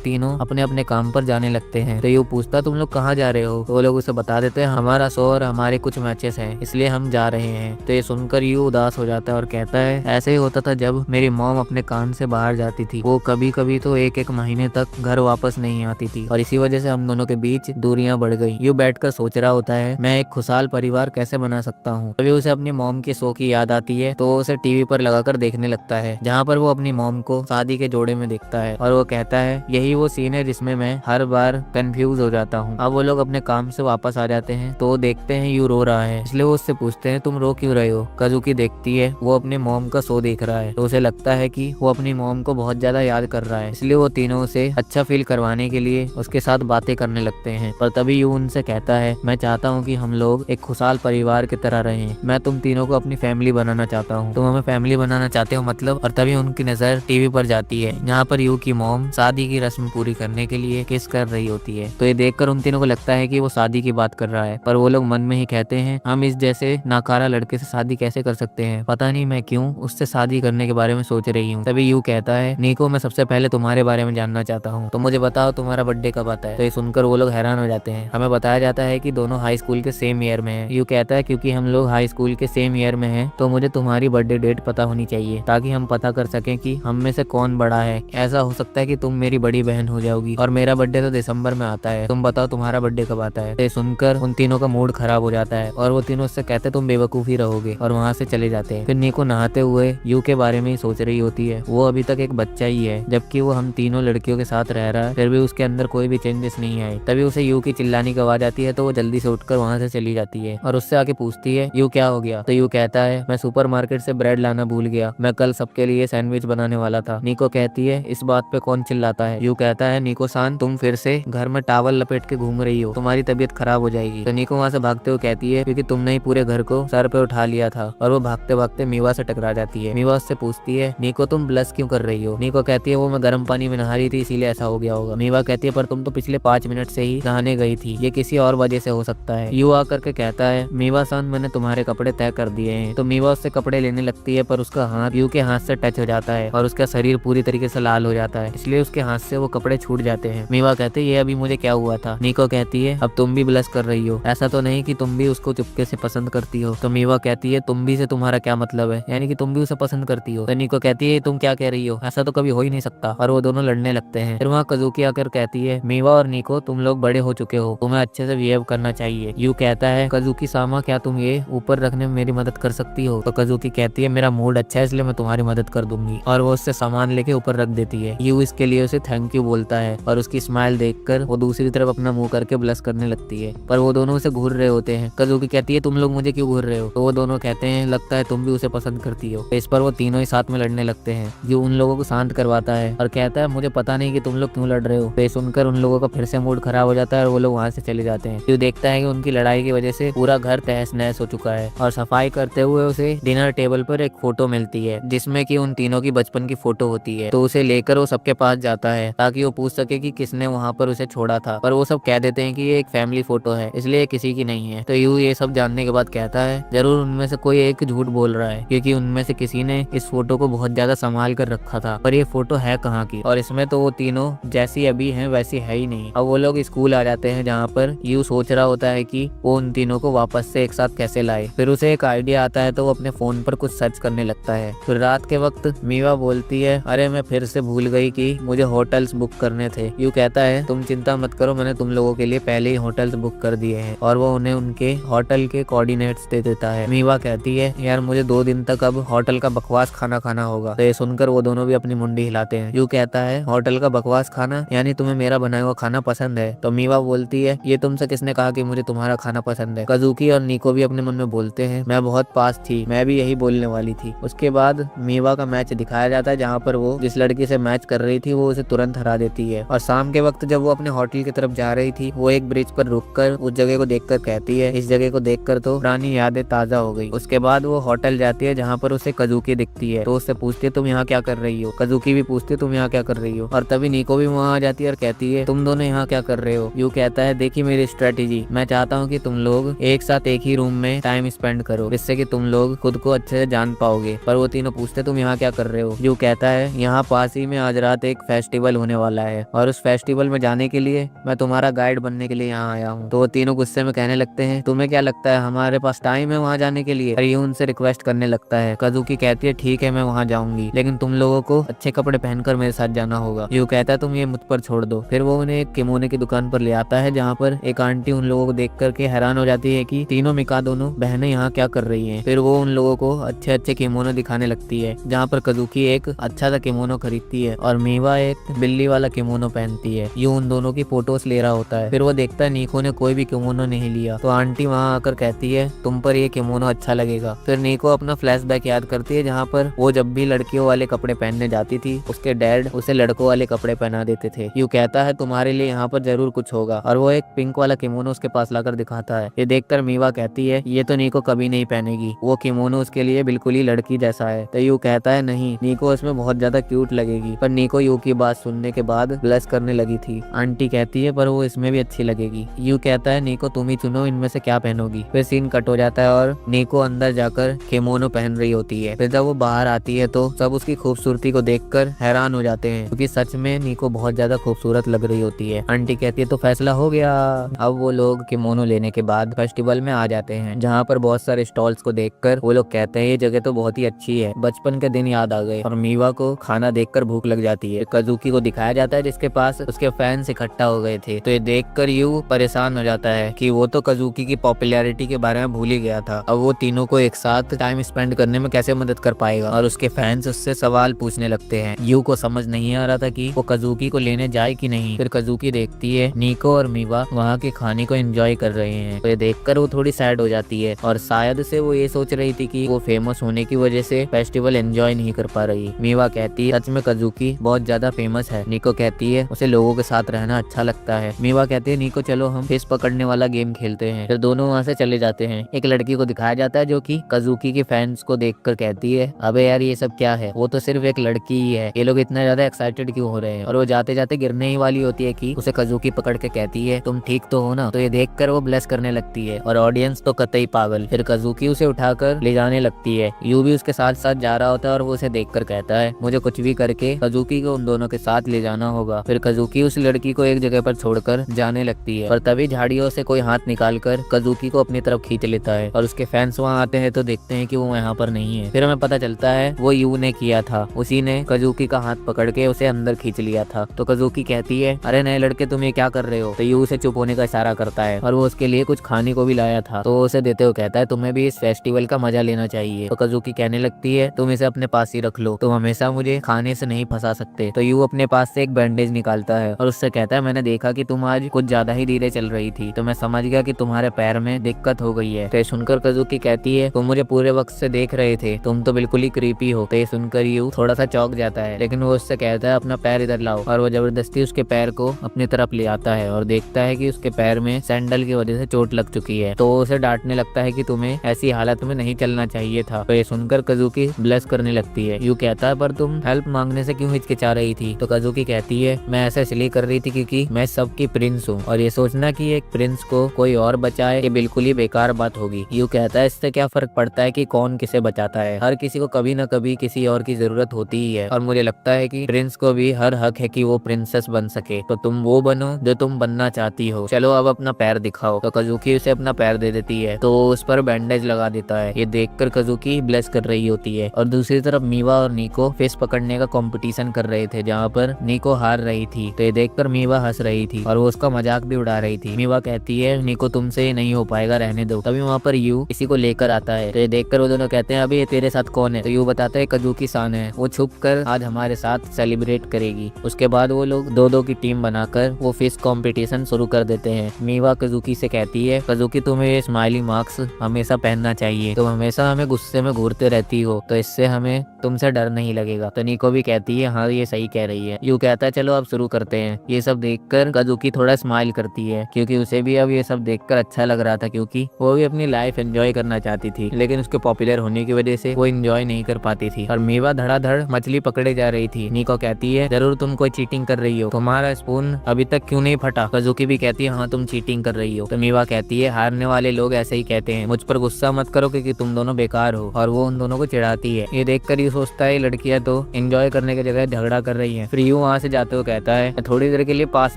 तीनों अपने अपने काम पर जाने लगते हैं। तो यू पूछता तुम लोग कहाँ जा रहे हो? तो वो लोग उसे बता देते हैं हमारा शो और हमारे कुछ मैचेस हैं इसलिए हम जा रहे हैं। तो ये सुनकर यू उदास हो जाता है और कहता है ऐसे ही होता था जब मेरी मॉम अपने काम से बाहर जाती थी। वो कभी कभी तो एक एक महीने तक घर वापस नहीं आती थी और इसी वजह से हम दोनों के बीच दूरियां बढ़ गई। यू बैठकर सोच रहा होता है मैं एक खुशहाल परिवार कैसे बना सकता हूँ। तभी उसे अपनी मॉम के शो की याद आती है तो उसे टीवी पर लगाकर देखने लगता है, जहाँ पर वो अपनी मॉम को शादी के जोड़े में देखता है और वो कहता है यही वो सीन है जिसमें मैं हर बार कंफ्यूज हो जाता हूँ। अब वो लोग अपने काम से वापस आ जाते हैं तो देखते हैं यू रो रहा है, इसलिए वो उससे पूछते हैं तुम रो क्यों रहे हो? कजुकी देखती है वो अपने मॉम का शो देख रहा है तो उसे लगता है कि वो अपनी मॉम को बहुत ज्यादा याद कर रहा है, इसलिए वो तीनों उसे अच्छा फील करवाने के लिए उसके साथ बातें करने लगते हैं। पर तभी यू उनसे कहता है मैं चाहता हूँ कि हम लोग एक खुशहाल परिवार की तरह रहें। मैं तुम तीनों को अपनी फैमिली बनाना चाहता हूँ। तुम हमें फैमिली बनाना चाहते हो मतलब? और तभी उनकी नजर टीवी पर जाती है जहाँ पर यू की मॉम शादी की रस्म पूरी करने के लिए किस कर रही होती है। तो ये देखकर उन तीनों को लगता है कि वो शादी की बात कर रहा है, पर वो लोग मन में ही कहते हैं हम इस जैसे नाकारा लड़के से शादी कैसे कर सकते हैं? पता नहीं मैं क्यों उससे शादी करने के बारे में सोच रही हूँ। तभी यू कहता है निको मैं सबसे पहले तुम्हारे बारे में जानना चाहता हूँ, तो मुझे बताओ तुम्हारा बर्थडे कब आता है? तो ये सुनकर वो लोग हैरान हो जाते हैं। हमें बताया जाता है कि दोनों हाई स्कूल के सेम ईयर में हैं। यू कहता है क्योंकि हम लोग हाई स्कूल के सेम ईयर में हैं तो मुझे तुम्हारी बर्थडे डेट पता होनी चाहिए ताकि हम पता कर सकें कि हम में से कौन बड़ा है। ऐसा हो सकता है कि तुम मेरी बड़ी बहन हो जाओगी और मेरा बर्थडे तो दिसंबर में आता है, तुम बताओ तुम्हारा बर्थडे कब आता है? ये सुनकर उन तीनों का मूड खराब हो जाता है और वो तीनों उससे कहते तुम बेवकूफी रहोगे और वहाँ से चले जाते हैं। फिर निको नहाते हुए यू के बारे में ही सोच रही होती है। वो अभी तक एक बच्चा ही है जबकि वो हम तीनों लड़कियों के साथ रह रहा है, फिर भी उसके अंदर कोई भी चेंजेस नहीं आए। तभी उसे यू की चिल्लाने की आवाज आती है तो वो जल्दी से उठकर वहाँ से चली जाती है और उससे आके पूछती है यू क्या हो गया? तो यू कहता है मैं सुपरमार्केट से ब्रेड लाना भूल गया, मैं कल सबके लिए सैंडविच बनाने वाला था। निको कहती है इस बात पे कौन चिल्लाता है? यू कहता है निको सान तुम फिर से घर में टावल लपेट के घूम रही हो, तुम्हारी तबीयत खराब हो जाएगी। तो निको वहाँ से भागते हुए कहती है क्योंकि तुमने ही पूरे घर को सर पे उठा लिया था। और वो भागते भागते मीवा से टकरा जाती है। मीवा उससे पूछती है निको तुम ब्लश क्यों कर रही हो? निको कहती है वो मैं गर्म पानी में नहा रही थी इसीलिए ऐसा हो गया होगा। मीवा कहती है पर तुम तो पिछले 5 मिनट से ही नहाने गई थी, ये किसी और वजह से हो सकता है। यू आकर के कहता है मीवा सान मैंने तुम्हारे कपड़े तय कर दिए हैं। तो मीवा उससे कपड़े लेने लगती है पर उसका हाथ यू के हाथ से टच हो जाता है और उसका शरीर पूरी तरीके से लाल हो जाता है, इसलिए उसके हाथ से वो कपड़े छूट जाते हैं। मीवा कहते ये अभी मुझे क्या हुआ था? निको कहती है अब तुम भी ब्लश कर रही हो, ऐसा तो नहीं कि तुम भी उसको चुपके से पसंद करती हो? तो मीवा कहती है तुम भी से तुम्हारा क्या मतलब है, यानी कि तुम भी उसे पसंद करती हो? तो निको कहती है तुम क्या कह रही हो, ऐसा तो कभी हो ही नहीं सकता। और वो दोनों लड़ने लगते हैं। फिर वहाँ कजुकी आकर कहती है मीवा और निको तुम लोग बड़े हो चुके हो, तुम्हें अच्छे से बिहेव करना चाहिए। यू कहता है कजुकी सामा क्या तुम ये ऊपर रखने में मेरी मदद कर सकती हो? तो कजुकी कहती है मेरा मूड अच्छा है इसलिए मैं तुम्हारी मदद कर दूंगी, और वो उससे सामान लेके ऊपर रख देती है। यू इसके लिए उसे थैंक यू बोलता है और उसकी स्माइल देखकर वो दूसरी तरफ अपना मुंह करके ब्लश करने लगती है, पर वो दोनों उसे घूर रहे होते हैं। कजुकी कहती है तुम लोग मुझे क्यों घूर रहे हो? तो वो दोनों कहते हैं लगता है तुम भी उसे पसंद करती हो। इस पर वो तीनों ही साथ में लड़ने लगते हैं। यू उन लोगों को शांत करवाता है और कहता है मुझे पता नहीं कि तुम लोग क्यों लड़ रहे हो। तो ये सुनकर उन लोगों का फिर से मूड खराब हो जाता है और वो लोग वहाँ से चले जाते हैं। यू देखता है कि उनकी लड़ाई की वजह से पूरा घर तहस नहस हो चुका है और सफाई करते हुए उसे डिनर टेबल पर एक फोटो मिलती है जिसमें कि उन तीनों की बचपन की फोटो होती है। तो उसे लेकर वो सबके पास जाता है ताकि वो पूछ सके कि किसने वहाँ पर उसे छोड़ा था, पर वो सब कह देते हैं कि ये एक फैमिली फोटो है इसलिए किसी की नहीं है। तो यू ये सब जानने के बाद कहता है जरूर उनमें से कोई एक झूठ बोल रहा है क्योंकि उनमें से किसी ने इस फोटो को बहुत ज्यादा संभाल कर रखा था, पर ये फोटो है कहाँ की? और इसमें तो वो तीनों जैसी अभी हैं वैसी है ही नहीं। अब वो लोग स्कूल आ जाते हैं जहाँ पर यू सोच रहा होता है कि वो उन तीनों को वापस से एक साथ कैसे लाए। फिर उसे एक आइडिया आता है तो वो अपने फोन पर कुछ सर्च करने लगता है। फिर रात के वक्त मीवा बोलती है अरे मैं फिर से भूल गई कि मुझे होटल्स बुक करने थे। यू कहता है तुम चिंता मत करो, मैंने तुम लोगों के लिए पहले ही होटल्स बुक कर दिए हैं, और वो उन्हें उनके होटल के कोऑर्डिनेट्स दे देता है। मीवा कहती है यार मुझे 2 दिन तक अब होटल का बकवास खाना खाना होगा। तो ये सुनकर वो दोनों भी अपनी मुंडी हिलाते हैं। यू कहता है होटल का बकवास खाना यानी तुम्हें मेरा बनाया हुआ खाना पसंद है? तो मीवा बोलती है ये तुमसे किसने कहा कि मुझे तुम्हारा खाना पसंद है? कजुकी और निको भी अपने मन में बोलते हैं मैं बहुत पास थी, मैं भी यही बोलने वाली थी। उसके बाद मीवा का मैच दिखाया जाता है जहाँ पर वो जिस लड़की से मैच कर रही थी वो उसे तुरंत हरा देती है। और शाम के वक्त जब वो अपने होटल की तरफ जा रही थी वो एक ब्रिज पर रुककर उस जगह को देखकर कहती है इस जगह को देखकर तो पुरानी यादें ताजा हो गई। उसके बाद वो होटल जाती है जहाँ पर उसे कजुकी दिखती है तो उससे पूछती है तुम यहाँ क्या कर रही हो? कजुकी भी पूछती है तुम यहाँ यहाँ क्या कर रही हो। और तभी नीको भी वहाँ आ जाती है और कहती है तुम दोनों यहाँ क्या कर रहे हो। यू कहता है देखिए मेरी स्ट्रेटेजी, मैं चाहता हूँ कि तुम लोग एक साथ एक ही रूम में टाइम स्पेंड करो, जिससे कि तुम लोग खुद को अच्छे से जान पाओगे। पर वो तीनों पूछते तुम यहाँ क्या कर रहे हो। यू कहता है यहाँ पास ही में आज रात एक फेस्टिवल होने वाला है और उस फेस्टिवल में जाने के लिए मैं तुम्हारा गाइड बनने के लिए यहाँ आया हूँ। तो वो तीनों गुस्से में कहने लगते हैं तुम्हें क्या लगता है हमारे पास टाइम है वहाँ जाने के लिए। और यू उनसे रिक्वेस्ट करने लगता है। काजुकी कहती है ठीक है मैं वहाँ जाऊंगी, लेकिन तुम लोगों को अच्छे कपड़े पहनकर मेरे साथ जाना होगा। यू कहता है तुम ये मुझ पर छोड़ दो। फिर वो उन्हें एक किमोने की दुकान पर ले आता है, जहाँ पर एक आंटी उन लोगों को देख करके हैरान हो जाती है कि तीनों मिका दोनों बहनें यहाँ क्या कर रही हैं। फिर वो उन लोगों को अच्छे अच्छे किमोनो दिखाने लगती है, जहाँ पर काजुकी एक अच्छा सा किमोनो खरीदती है और मीवा एक बिल्ली वाला किमोनो पहनती है। यू उन दोनों की फोटोज ले रहा होता है। फिर वो देखता है नीको ने कोई भी किमोनो नहीं लिया, तो आंटी वहाँ आकर कहती है तुम पर ये किमोनो अच्छा लगेगा। फिर नीको अपना फ्लैशबैक याद करती है, जहाँ पर वो जब भी लड़कियों वाले कपड़े पहनने जाती थी उसके डैड उसे लड़कों वाले कपड़े पहना देते थे। यू कहता है तुम्हारे लिए यहाँ पर जरूर कुछ होगा, और वो एक पिंक वाला किमोनो उसके पास लाकर दिखाता है। ये देखकर मीवा कहती है ये तो नीको कभी नहीं पहनेगी, वो किमोनो उसके लिए बिल्कुल ही लड़की जैसा है। तो यू कहता है नहीं, नीको इसमें बहुत ज्यादा क्यूट लगेगी। पर नीको यू की बात सुनने के बाद ब्लश करने लगी थी। आंटी कहती है पर वो इसमें भी अच्छी लगेगी। यू कहता है नीको तुम ही चुनो इनमें से क्या पहनोगी। फिर सीन कट हो जाता है और नीको अंदर जाकर किमोनो पहन रही होती है। फिर जब वो बाहर आती है तो सब उसकी खूबसूरती को देखकर हैरान हो जाते हैं, क्योंकि सच में नीको बहुत ज्यादा खूबसूरत लग रही होती है। आंटी कहती है तो फैसला हो गया। अब वो लोग किमोनो लेने के बाद फेस्टिवल में आ जाते हैं, जहाँ पर बहुत सारे स्टॉल्स को देखकर वो लोग कहते हैं ये जगह तो बहुत ही अच्छी है, बचपन के दिन याद आ गए। और मीवा को खाना देखकर भूख लग जाती है। काजुकी को दिखाया जाता है जिसके पास उसके फैंस इकट्ठा हो गए थे। तो ये देखकर यू परेशान हो जाता है कि वो तो काजुकी की पॉपुलैरिटी के बारे में भूल ही गया था, अब वो तीनों को एक साथ टाइम स्पेंड करने में कैसे मदद कर पाएगा। और उसके फैंस उससे सवाल पूछने लगते हैं। यू को समझ नहीं आ रहा था कि वो काजुकी को लेने जाए कि नहीं। फिर काजुकी देखती है नीको और मीवा वहाँ के खाने को एंजॉय कर रहे हैं, तो ये देखकर वो थोड़ी सैड हो जाती है और शायद से वो ये सोच रही थी कि वो फेमस होने की वजह से फेस्टिवल एंजॉय नहीं कर पा रही। मीवा कहती है सच में काजुकी बहुत ज्यादा फेमस है। नीको कहती है उसे लोगों के साथ रहना अच्छा लगता है। मीवा कहती है नीको चलो हम फिश पकड़ने वाला गेम खेलते हैं। फिर दोनों वहाँ से चले जाते हैं। एक लड़की को दिखाया जाता है जो कि काजुकी के फैंस को देखकर कहती है अबे यार ये सब क्या है, वो तो सिर्फ एक लड़की ही है, ये लोग इतना ज्यादा एक्साइटेड क्यों हो रहे हैं। और वो जाते जाते गिरने ही वाली होती है कि उसे काजुकी पकड़ के कहती है तुम ठीक तो हो ना। तो ये देखकर वो ब्लेस करने लगती है और ऑडियंस तो कतई पागल। फिर काजुकी उसे उठाकर ले जाने लगती है। यू भी उसके साथ साथ जा रहा होता है और वो उसे देखकर कहता है मुझे कुछ भी करके काजुकी को उन दोनों के साथ ले जाना होगा। फिर काजुकी उस लड़की को एक जगह पर छोड़कर जाने लगती है और तभी झाड़ियों से कोई हाथ निकालकर काजुकी को अपनी तरफ खींच लेता है और उसके फैंस वहाँ आते हैं तो देखते हैं कि वो यहाँ पर नहीं है। फिर हमें पता चलता है वो यू ने किया था, उसी ने काजुकी का हाथ पकड़ के उसे अंदर खींच लिया था। तो काजुकी कहती है अरे नए लड़के तुम ये क्या कर रहे हो। तो यू उसे चुप होने का इशारा करता है और वो उसके लिए कुछ खाने को भी लाया था, तो उसे देते हुए कहता है तुम्हें भी इस फेस्टिवल का मजा लेना चाहिए। तो काजुकी कहने लगती है तुम इसे अपने पास ही रख लो, तुम हमेशा मुझे खाने से नहीं फंसा सकते। तो यू अपने पास से एक बैंडेज निकालता है और उससे कहता है मैंने देखा कि तुम आज कुछ ज्यादा ही धीरे चल रही थी, तो मैं समझ गया कि तुम्हारे पैर में दिक्कत हो गई है। तो सुनकर काजुकी कहती है तुम मुझे पूरे वक्त से देख रहे थे, तुम तो बिल्कुल ही क्रीपी हो। तो ये सुनकर यू थोड़ा सा चौंक जाता है, लेकिन वो उससे कहता है अपना पैर इधर लाओ, और वो जबरदस्ती उसके पैर को अपनी तरफ ले आता है और देखता है कि उसके पैर में सैंडल की वजह से चोट लग चुकी है। तो उसे डांटने लगता है कि तुम्हें ऐसी हालत में नहीं चलना चाहिए था। तो ये सुनकर काजुकी ब्लश करने लगती है। यू कहता है पर तुम हेल्प मांगने से क्यों हिचकिचा रही थी। तो काजुकी कहती है मैं ऐसा इसलिए कर रही थी क्योंकि मैं सबकी प्रिंस हूँ, और ये सोचना कि एक प्रिंस को कोई और बचाए ये बिल्कुल ही बेकार बात होगी। यू कहता है इससे क्या फर्क पड़ता है कि कौन किसे बचाता है, हर किसी को कभी न कभी किसी और की जरूरत होती ही है, और मुझे लगता है कि प्रिंस को भी हर हक है कि वो प्रिंसेस बन सके। तो तुम वो बनो जो तुम बनना चाहती हो, चलो अब अपना पैर दिखाओ। तो काजुकी उसे अपना पैर दे देती है, तो उस पर बैंडेज लगा देता है। ये देखकर काजुकी ब्लेस कर रही होती है। और दूसरी तरफ मीवा और नीको फिश पकड़ने का कंपटीशन कर रहे थे, जहाँ पर नीको हार रही थी। तो ये देखकर मीवा हंस रही थी और वो उसका मजाक भी उड़ा रही थी। मीवा कहती है नीको तुमसे नहीं हो पाएगा, रहने दो। तभी वहाँ पर यू किसी को लेकर आता है। तो ये देखकर वो दोनों कहते हैं अभी ये तेरे साथ कौन है। तो यू बताता है काजुकी सान है, वो छुप कर आज हमारे साथ सेलिब्रेट करेगी। उसके बाद वो लोग दो दो की टीम बनाकर वो फिश कंपटीशन शुरू कर देते हैं। मीवा काजुकी से कहती है काजुकी तुम्हें ये स्माइली मार्क्स हमेशा पहनना चाहिए, तुम हमेशा हमें गुस्से में घूरते रहती हो, तो इससे हमें तुमसे डर नहीं लगेगा। तो नीको भी कहती है हाँ ये सही कह रही है। यू कहता है चलो अब शुरू करते हैं। ये सब देखकर काजुकी थोड़ा स्माइल करती है, क्योंकि उसे भी अब ये सब देखकर अच्छा लग रहा था, क्योंकि वो भी अपनी लाइफ एंजॉय करना चाहती थी, लेकिन उसके पॉपुलर होने की वजह से वो एंजॉय नहीं कर पाती थी। और मीवा धड़ाधड़ मछली पकड़े जा रही थी। निको कहती है जरूर तुम कोई चीटिंग कर रही हो, तुम्हारा स्पून अभी तक क्यों नहीं फटा। कजुकी भी कहती है हाँ तुम चीटिंग कर रही हो। तो मीवा कहती है हारने वाले लोग ऐसे ही कहते हैं, मुझ पर गुस्सा मत करो क्योंकि तुम दोनों बेकार हो। और वो उन दोनों को चिढ़ाती है। ये देखकर ये सोचता है लड़कियां तो एंजॉय करने की जगह झगड़ा कर रही है। फिर यू वहाँ से जाते हुए कहता है मैं थोड़ी देर के लिए पास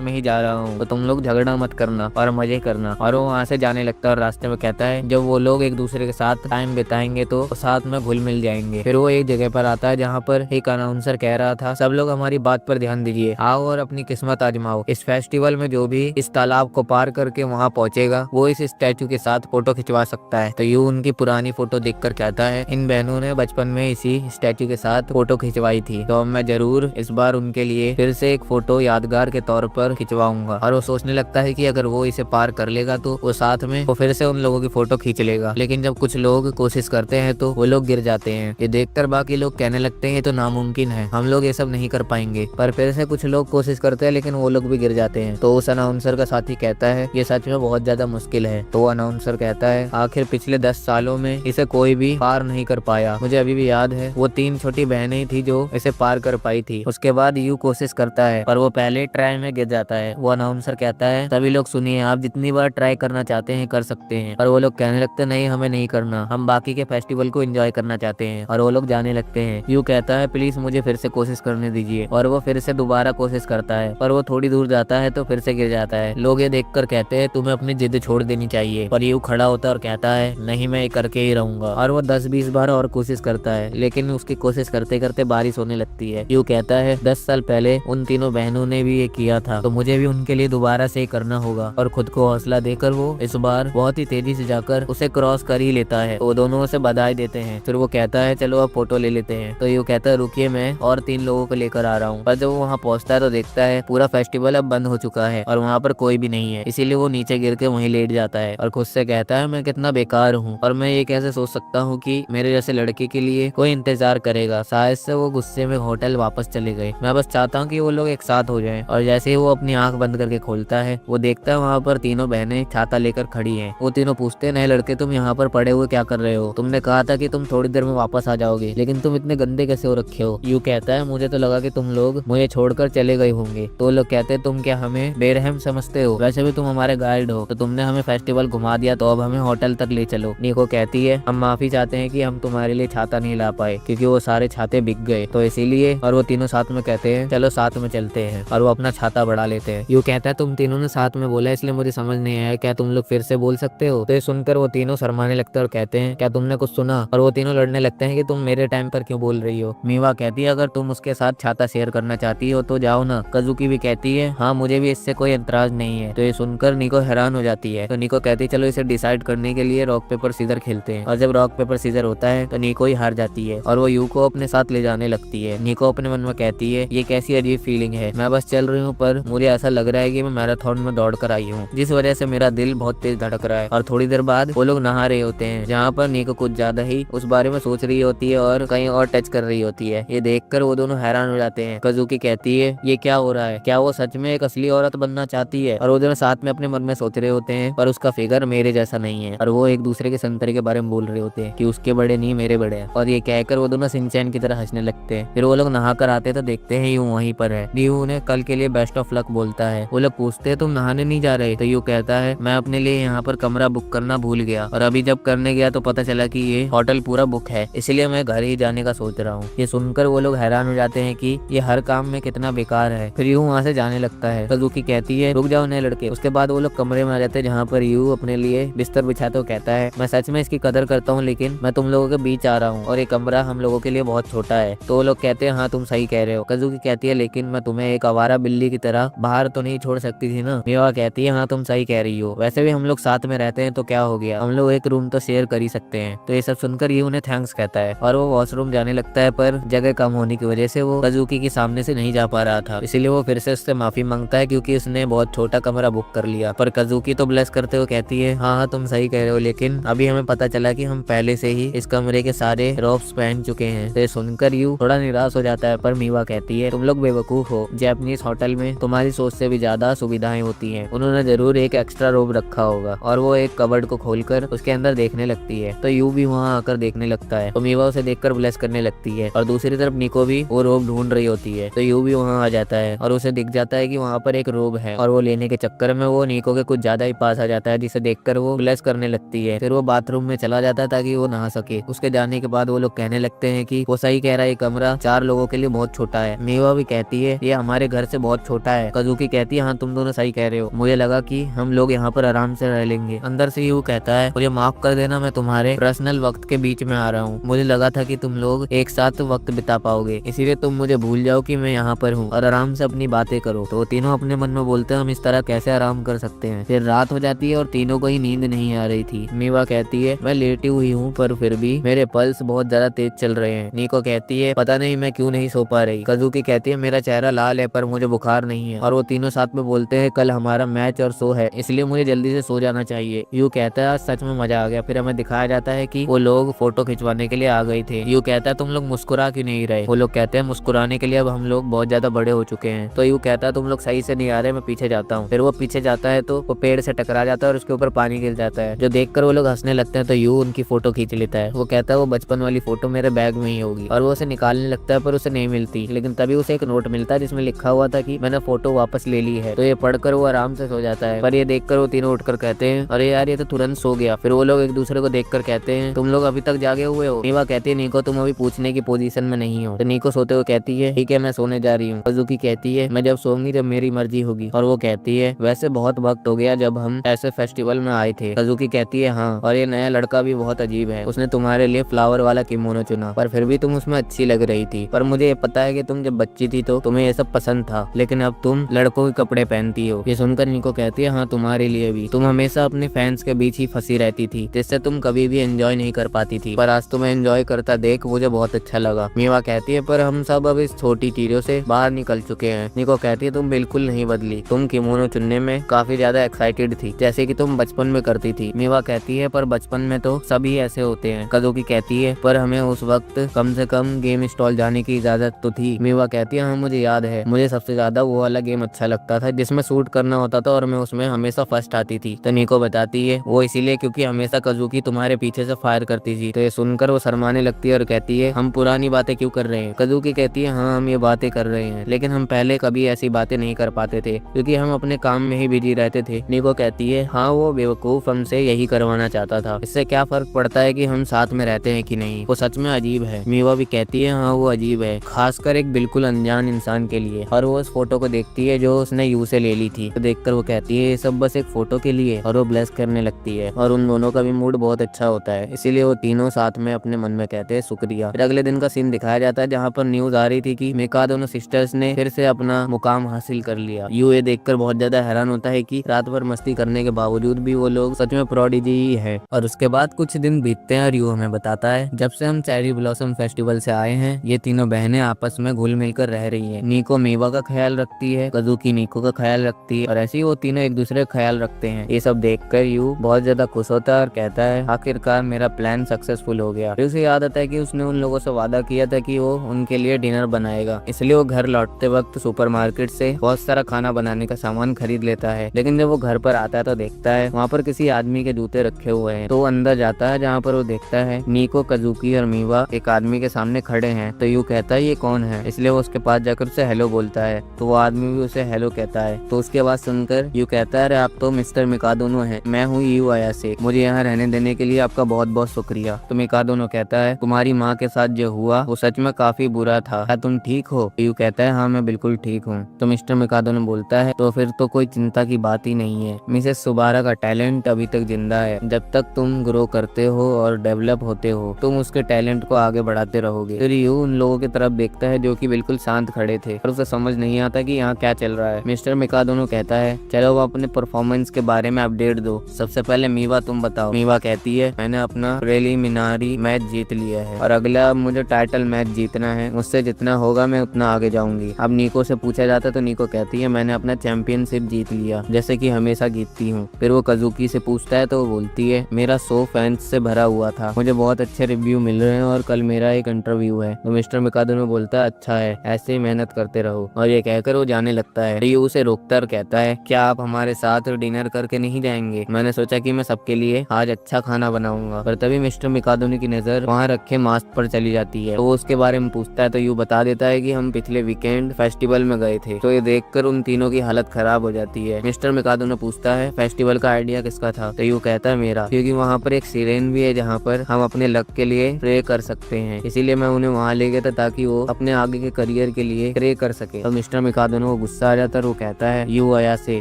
में ही जा रहा हूँ, तो तुम लोग झगड़ा मत करना और मजे करना। और वो वहाँ से जाने लगता है और रास्ते में कहता है जब वो लोग एक दूसरे के साथ टाइम बिताएंगे तो साथ में घुल मिल जाएंगे। फिर वो एक जगह पर आता है जहाँ पर एक अनाउंसर कह रहा था सब लोग हमारी बात पर ध्यान दीजिए, आओ और अपनी किस्मत आजमाओ। इस फेस्टिवल में जो भी इस तालाब को पार करके वहाँ पहुंचेगा वो इस स्टैचू के साथ फोटो खिंचवा सकता है। तो यू उनकी पुरानी फोटो देखकर कहता है इन बहनों ने बचपन में इसी स्टैचू के साथ फोटो खिंचवाई थी, तो अब मैं जरूर इस बार उनके लिए फिर से एक फोटो यादगार के तौर पर खिंचवाऊंगा। और वो सोचने लगता है कि अगर वो इसे पार कर लेगा तो वो साथ में वो फिर से उन लोगों की फोटो खींच लेगा। लेकिन जब कुछ लोग कोशिश करते हैं तो वो लोग गिर जाते हैं। ये देखकर बाकी लोग कहने लगते हैं तो नामुमकिन है, हम लोग ये सब नहीं कर पाएंगे। पर फिर से कुछ लोग कोशिश करते हैं लेकिन वो लोग भी गिर जाते हैं। तो उस अनाउंसर का साथी कहता है ये सच में बहुत ज्यादा मुश्किल है। तो अनाउंसर कहता है आखिर पिछले 10 सालों में इसे कोई भी पार नहीं कर पाया। मुझे अभी भी याद है वो 3 छोटी बहनें थी जो इसे पार कर पाई थी। उसके बाद यू कोशिश करता है पर वो पहले ट्राई में गिर जाता है। वो अनाउंसर कहता है सभी लोग सुनिए, आप जितनी बार ट्राई करना चाहते हैं कर सकते हैं। पर वो लोग कहने लगते नहीं हमें नहीं करना, हम बाकी के फेस्टिवल को एंजॉय करना चाहते हैं। और वो लोग जाने लगते हैं। यू कहता है प्लीज मुझे फिर से कोशिश करने दीजिए। और वो फिर से दोबारा कोशिश करता है पर वो थोड़ी दूर जाता है तो फिर से गिर जाता है। लोग ये देखकर कहते हैं तुम्हें अपनी जिद छोड़ देनी चाहिए। पर यू खड़ा होता है और कहता है नहीं मैं ये करके ही रहूंगा। और वो 10-20 बार और कोशिश करता है लेकिन उसकी कोशिश करते करते बारिश होने लगती है। यू कहता है 10 साल पहले उन तीनों बहनों ने भी ये किया था तो मुझे भी उनके लिए दोबारा से करना होगा। और खुद को हौसला देकर वो इस बार बहुत ही तेजी से जाकर उसे क्रॉस कर ही लेता है। वो दोनों उसे बधाई देते हैं। फिर वो कहता है चलो अब फोटो ले लेते हैं। तो यू कहता है रुकिए मैं और 3 लोगों को लेकर आ रहा हूँ। पर जब वो वहाँ पहुँचता है तो देखता है पूरा फेस्टिवल अब बंद हो चुका है और वहाँ पर कोई भी नहीं है। इसीलिए वो नीचे गिर के वहीं लेट जाता है और खुद से कहता है मैं कितना बेकार हूँ और मैं ये कैसे सोच सकता हूँ कि मेरे जैसे लड़के के लिए कोई इंतजार करेगा। शायद से वो गुस्से में होटल वापस चले गए। मैं बस चाहता हूँ कि वो लोग एक साथ हो जाएं। और जैसे ही वो अपनी आंख बंद करके खोलता है वो देखता है वहाँ पर तीनों बहनें छाता लेकर खड़ी हैं। वो तीनों पूछते हैं नए लड़के तुम यहाँ पर पड़े हुए क्या कर रहे हो? तुमने कहा था कि तुम थोड़ी देर में वापस आ जाओगे लेकिन तुम इतने गंदे कैसे हो रखे हो? यू कहता है मुझे तो लगा कि तुम लोग मुझे छोड़कर चले गए होंगे। तो लोग कहते हैं तुम क्या हमें बेरहम समझते हो? वैसे भी तुम हमारे गाइड हो, तो तुमने हमें फेस्टिवल घुमा दिया तो अब हमें होटल तक ले चलो। निको कहती है हम माफी चाहते हैं कि हम तुम्हारे लिए छाता नहीं ला पाए क्योंकि वो सारे छाते बिक गए तो इसीलिए। और वो तीनों साथ में कहते हैं चलो साथ में चलते हैं और वो अपना छाता बढ़ा लेते हैं। यू कहता है तुम तीनों ने साथ में बोला इसलिए मुझे समझ नहीं आया, क्या तुम लोग फिर से बोल सकते हो? तो ये सुनकर वो तीनों शर्माने लगते हैं और कहते हैं क्या तुमने कुछ सुना? और वो तीनों लड़ने लगते हैं कि तुम मेरे टाइम पर क्यों बोल रही हो। मीवा कहती है अगर तुम उसके साथ छाता शेयर करना चाहती हो तो जाओ ना। कजुकी भी कहती है हाँ मुझे भी इससे कोई एतराज नहीं है। तो ये सुनकर निको हैरान हो जाती है। तो निको कहती है चलो इसे डिसाइड करने के लिए रॉक पेपर सीजर खेलते हैं। और जब रॉक पेपर सीजर होता है तो निको ही हार जाती है और वो यू को अपने साथ ले जाने लगती है। निको अपने मन में कहती है ये कैसी अजीब फीलिंग है, मैं बस चल रही हूँ पर मुझे ऐसा लग रहा है कि मैं मैराथन में दौड़ कर आई हूँ जिस वजह से मेरा दिल बहुत तेज धड़क रहा है। और थोड़ी देर बाद वो लोग नहा रहे होते हैं जहाँ पर निको कुछ ज्यादा ही उस बारे में सोच रही होती है और कहीं और टच कर रही होती है। ये देखकर वो दोनों हैरान हो जाते हैं। कजुकी कहती है ये क्या हो रहा है, क्या वो सच में एक असली औरत बनना चाहती है? और वो दोनों साथ में अपने मन में सोच रहे होते हैं पर उसका फिगर मेरे जैसा नहीं है। और वो एक दूसरे के संतरे के बारे में बोल रहे होते हैं कि उसके बड़े नहीं मेरे बड़े हैं। और ये कहकर वो दोनों सिंचैन की तरह हंसने लगते हैं। फिर वो लोग नहा कर आते तो देखते हैं यू वहीं पर है। यू उन्हें कल के लिए बेस्ट ऑफ लक बोलता है। वो लोग पूछते हैं तुम नहाने नहीं जा रहे? तो यू कहता है मैं अपने लिए यहाँ पर कमरा बुक करना भूल गया और अभी जब करने गया तो पता चला कि ये होटल पूरा बुक है, इसलिए मैं घर ही जाने का सोच रहा हूँ। ये सुनकर वो लोग हैरान हो जाते हैं कि ये हर काम में कितना बेकार है। फिर यू वहाँ से जाने लगता है। कजुकी कहती है रुक जाओ नए लड़के। उसके बाद वो लोग कमरे में आ जाते हैं जहाँ पर यू अपने लिए बिस्तर बिछाते हुए कहता है मैं सच में इसकी कदर करता हूँ लेकिन मैं तुम लोगों के बीच आ रहा हूँ और ये कमरा हम लोगों के लिए बहुत छोटा है। तो वो लोग कहते हैं हाँ तुम सही कह रहे हो। कजुकी कहती है लेकिन मैं तुम्हें एक आवारा बिल्ली की तरह बाहर तो नहीं छोड़ सकती थी ना। मीवा कहती है हाँ तुम सही कह रही हो, वैसे भी हम लोग साथ में रहते हैं तो क्या हो गया, हम लोग एक रूम तो शेयर कर ही सकते हैं। तो ये सब सुनकर ये उन्हें थैंक्स कहता है और वो वॉशरूम जाने लगता है पर जगह कम होने की वजह से वो कजुकी के सामने से नहीं जा पा रहा था, इसीलिए वो फिर से उससे माफी मांगता है क्योंकि उसने बहुत छोटा कमरा बुक कर लिया। पर कजुकी तो ब्लेस करते हुए कहती है हाँ तुम सही कह रहे हो लेकिन अभी हमें पता चला कि हम पहले से ही इस कमरे के सारे रोब्स पहन चुके हैं। तो सुनकर यू थोड़ा निराश हो जाता है पर मीवा कहती है तुम लोग बेवकूफ हो, जापानीज होटल में तुम्हारी सोच से भी ज्यादा सुविधाएं होती हैं, उन्होंने जरूर एक एक्स्ट्रा रोब रखा होगा। और वो एक कबर्ड को खोलकर उसके अंदर देखने लगती है। तो यू भी वहाँ आकर देखने लगता है। तो मीवा उसे देखकर ब्लेस करने लगती है और दूसरी तरफ निको भी वो वो रोब ढूंढ रही होती है। तो यू भी वहाँ आ जाता है और उसे दिख जाता है कि वहाँ पर एक रोब है और वो लेने के चक्कर में वो निको के कुछ ज्यादा ही पास आ जाता है, जिसे देखकर वो ब्लेस करने लगती है। फिर वो बाथरूम में चला जाता है ताकि वो नहा सके। उसके जाने के बाद वो लोग कहने लगते हैं कि वो सही कह रहा है, ये कमरा 4 लोगों के लिए बहुत छोटा है। मीवा भी कहती है ये हमारे घर से बहुत छोटा है। कजुकी कहती है हाँ तुम दोनों सही कह रहे हो, मुझे लगा कि हम लोग यहाँ पर आराम से रह लेंगे। अंदर से यू कहता है मुझे माफ कर देना, मैं तुम्हारे पर्सनल वक्त के बीच में आ रहा हूँ। मुझे लगा था कि तुम लोग एक साथ वक्त बिता पाओगे, इसीलिए तुम मुझे भूल जाओ कि मैं यहाँ पर हूँ और आराम से अपनी बातें करो। तो तीनों अपने मन में बोलते हैं हम इस तरह कैसे आराम कर सकते हैं। फिर रात हो जाती है और तीनों को ही नींद नहीं आ रही थी। मीवा कहती है मैं लेटी हुई हूँ पर फिर भी मेरे पल्स बहुत ज्यादा तेज चल रहे हैं। निको कहती है पता नहीं मैं क्यों नहीं सो पा रही। कजुकी कहती है मेरा चेहरा लाल है पर मुझे बुखार नहीं है। और वो तीनों साथ में बोलते हैं कल हमारा मैच और शो है, इसलिए मुझे जल्दी से सो जाना चाहिए। यू कहता है आज सच में मजा आ गया। फिर हमें दिखाया जाता है कि वो लोग फोटो खिंचवाने के लिए आ गए थे। यू कहता है तुम लोग मुस्कुरा क्यों नहीं रहे। वो लोग कहते हैं मुस्कुराने के लिए अब हम लोग बहुत ज्यादा बड़े हो चुके हैं। तो यू कहता है तुम लोग सही से नहीं आ रहे, मैं पीछे जाता हूँ। फिर वो पीछे जाता है तो वो पेड़ से टकरा जाता है और उसके ऊपर पानी गिर जाता है, जो देखकर वो लोग हंसने लगते हैं। तो यू उनकी फोटो खींच लेता है। वो कहता है वो बचपन वाली फोटो मेरे बैग में ही होगी और वो उसे निकालने लगता है पर उसे नहीं मिलती। लेकिन तभी उसे एक नोट मिलता है जिसमें लिखा हुआ था कि मैंने फोटो वापस ले ली है। तो ये पढ़कर वो आराम से सो जाता है। पर ये देखकर वो तीनों उठकर कहते हैं अरे यार ये तो तुरंत सो गया। फिर वो लोग एक दूसरे को देखकर कहते हैं तुम लोग अभी तक जागे हुए हो। मीवा कहती है निको तुम अभी पूछने की पोजीशन में नहीं हो। तो निको सोते हुए कहती है ठीक है मैं सोने जा रही हूँ। कजुकी कहती है मैं जब सोऊंगी जब मेरी मर्जी होगी। और वो कहती है वैसे बहुत वक्त हो गया जब हम ऐसे फेस्टिवल में आए थे। कजुकी कहती है हाँ, और ये नया लड़का भी बहुत अजीब है, उसने तुम्हारे लिए फ्लावर वाला किमोनो चुना पर फिर भी तुम उसमें अच्छी लग रही थी। पर मुझे ये पता है कि तुम जब बच्ची थी तो तुम्हें ये सब पसंद था, लेकिन अब तुम लड़कों के कपड़े पहनती हो। ये सुनकर निको कहती है हाँ तुम्हारे लिए भी, तुम हमेशा अपने फैंस के बीच ही फंसी रहती थी जिससे तुम कभी भी एंजॉय नहीं कर पाती थी, पर आज तुम्हें एंजॉय करता देख मुझे बहुत अच्छा लगा। मीवा कहती है पर हम सब अब इस छोटी चीजों से बाहर निकल चुके हैं। निको कहती है तुम बिल्कुल नहीं बदली, तुम किमोनो चुनने में काफी ज्यादा एक्साइटेड थी जैसे कि तुम बचपन में करती थी। मीवा कहती है पर बचपन में तो सभी ऐसे होते हैं। कजुकी कहती है पर हमें उस वक्त कम से कम गेम स्टॉल जाने की इजाजत तो थी। मीवा कहती है हाँ मुझे याद है, मुझे सबसे ज्यादा वो वाला गेम अच्छा लगता था जिसमें शूट करना होता था और मैं उसमें हमेशा फर्स्ट आती थी। तो निको बताती है वो इसीलिए क्योंकि हमेशा कजुकी तुम्हारे पीछे से फायर करती थी। तो ये सुनकर वो शर्माने लगती है और कहती है हम पुरानी बातें क्यों कर रहे हैं। कजुकी कहती है हाँ हम ये बातें कर रहे हैं, लेकिन हम पहले कभी ऐसी बातें नहीं कर पाते थे क्योंकि हम अपने काम में ही बिजी रहते थे। निको कहती है हाँ वो बेवकूफ हमसे यही करवाना चाहता था, इससे क्या फर्क पड़ता है कि हम साथ में रहते हैं कि नहीं। वो सच में अजीब है। मीवा भी कहती है हाँ वो अजीब है, खासकर एक बिल्कुल अनजान इंसान के लिए। और वो उस फोटो को देखती है जो उसने यू से ले ली थी। तो देखकर वो कहती है ये सब बस एक फोटो के लिए, और वो ब्लेस करने लगती है और उन दोनों का भी मूड बहुत अच्छा होता है। इसीलिए वो तीनों साथ में अपने मन में कहते हैं शुक्रिया। फिर अगले दिन का सीन दिखाया जाता है जहाँ पर न्यूज आ रही थी कि मेका दोनों सिस्टर्स ने फिर से अपना मुकाम हासिल कर लिया। यू ये देखकर बहुत ज्यादा हैरान होता है कि रात भर मस्ती करने के बावजूद भी वो लोग सच में प्रोडिजी ही है। और उसके बाद कुछ दिन बीतते हैं और यू हमें बताता है जब से हम चेरी ब्लॉसम फेस्टिवल से आए हैं ये तीनों बहनें आपस में घुल मिलकर रह रही हैं। निको मीवा का ख्याल रखती है, कजुकी निको का ख्याल रखती है और ऐसे ही वो तीनों एक दूसरे का ख्याल रखते हैं। ये सब देखकर यू बहुत ज्यादा खुश होता है और कहता है आखिरकार मेरा प्लान सक्सेसफुल हो गया। फिर उसे याद आता है कि उसने उन लोगों से वादा किया था कि वो उनके लिए डिनर बनाएगा, इसलिए वो घर लौटते वक्त सुपरमार्केट से बहुत सारा खाना बनाने का सामान खरीद लेता है। लेकिन जब वो घर पर आता है तो देखता है वहाँ पर किसी आदमी के जूते रखे हुए हैं। तो वो अंदर जाता है जहाँ पर वो देखता है निको, कजुकी और मीवा एक आदमी के सामने खड़े हैं। तो यू कहता है ये कौन है, इसलिए वो उसके पास जाकर उसे हेलो बोलता है। तो वो आदमी भी उसे हेलो कहता है। तो उसकी आवाज सुनकर यू कहता है अरे आप तो मिस्टर मिकादोनो हैं, मैं हूँ यू आयासे, मुझे यहाँ रहने देने के लिए आपका बहुत बहुत शुक्रिया। तो मिकादोनो कहता है तुम्हारी माँ के साथ जो हुआ वो सच में काफी बुरा था, क्या तुम ठीक हो। यू कहता है हाँ मैं बिल्कुल ठीक हूँ। तो मिस्टर मिकादोनो बोलता है तो फिर तो कोई चिंता की बात ही नहीं है, मिसेस सुबारा का टैलेंट अभी तक जिंदा है। जब तक तुम ग्रो करते हो और डेवलप होते हो तुम उसके टैलेंट को आगे बढ़ाते रहोगे। फिर यू उन लोगों की तरफ देखता है जो कि बिल्कुल शांत खड़े थे और उसे समझ नहीं आता कि यहाँ क्या चल रहा है। मिस्टर मिकादोनो कहता है चलो वो अपने परफॉर्मेंस के बारे में अपडेट दो, सबसे पहले मीवा तुम बताओ। मीवा कहती है मैंने अपना प्रीलिमिनरी मैच जीत लिया है और अगला मुझे टाइटल मैच जीतना है, मुझसे जितना होगा मैं उतना आगे जाऊंगी। अब निको से पूछा जाता है तो निको कहती है मैंने अपना चैंपियनशिप जीत लिया जैसे कि हमेशा जीतती हूँ। फिर वो कजुकी से पूछता है तो वो बोलती है मेरा 100 फैंस से भरा हुआ था, मुझे बहुत अच्छे रिव्यू मिल रहे हैं और कल मेरा एक इंटरव्यू है। तो मिस्टर मिकादोनो बोलता है अच्छा है, ऐसे ही मेहनत करते रहो, और ये कहकर वो जाने लगता है। रियू उसे रोकता और कहता है क्या आप हमारे साथ डिनर करके नहीं जाएंगे, मैंने सोचा कि मैं सबके लिए आज अच्छा खाना बनाऊंगा। पर तभी मिस्टर मिकादोनो की नजर वहाँ रखे मास्क पर चली जाती है। तो वो उसके बारे में पूछता है तो यू बता देता है कि हम पिछले वीकेंड फेस्टिवल में गए थे। तो ये देखकर उन तीनों की हालत खराब हो जाती है। मिस्टर मिकादो ने पूछता है फेस्टिवल का आइडिया किसका था, तो यू कहता है मेरा, क्योंकि वहाँ पर एक सिरेन भी है जहाँ पर हम अपने लक के लिए प्रे कर सकते हैं, इसीलिए मैं उन्हें वहाँ ले गया था ताकि वो अपने आगे के करियर के लिए प्रे कर सके। तो मिस्टर मिकादो को गुस्सा आ जाता है और वो कहता है यू अयासे,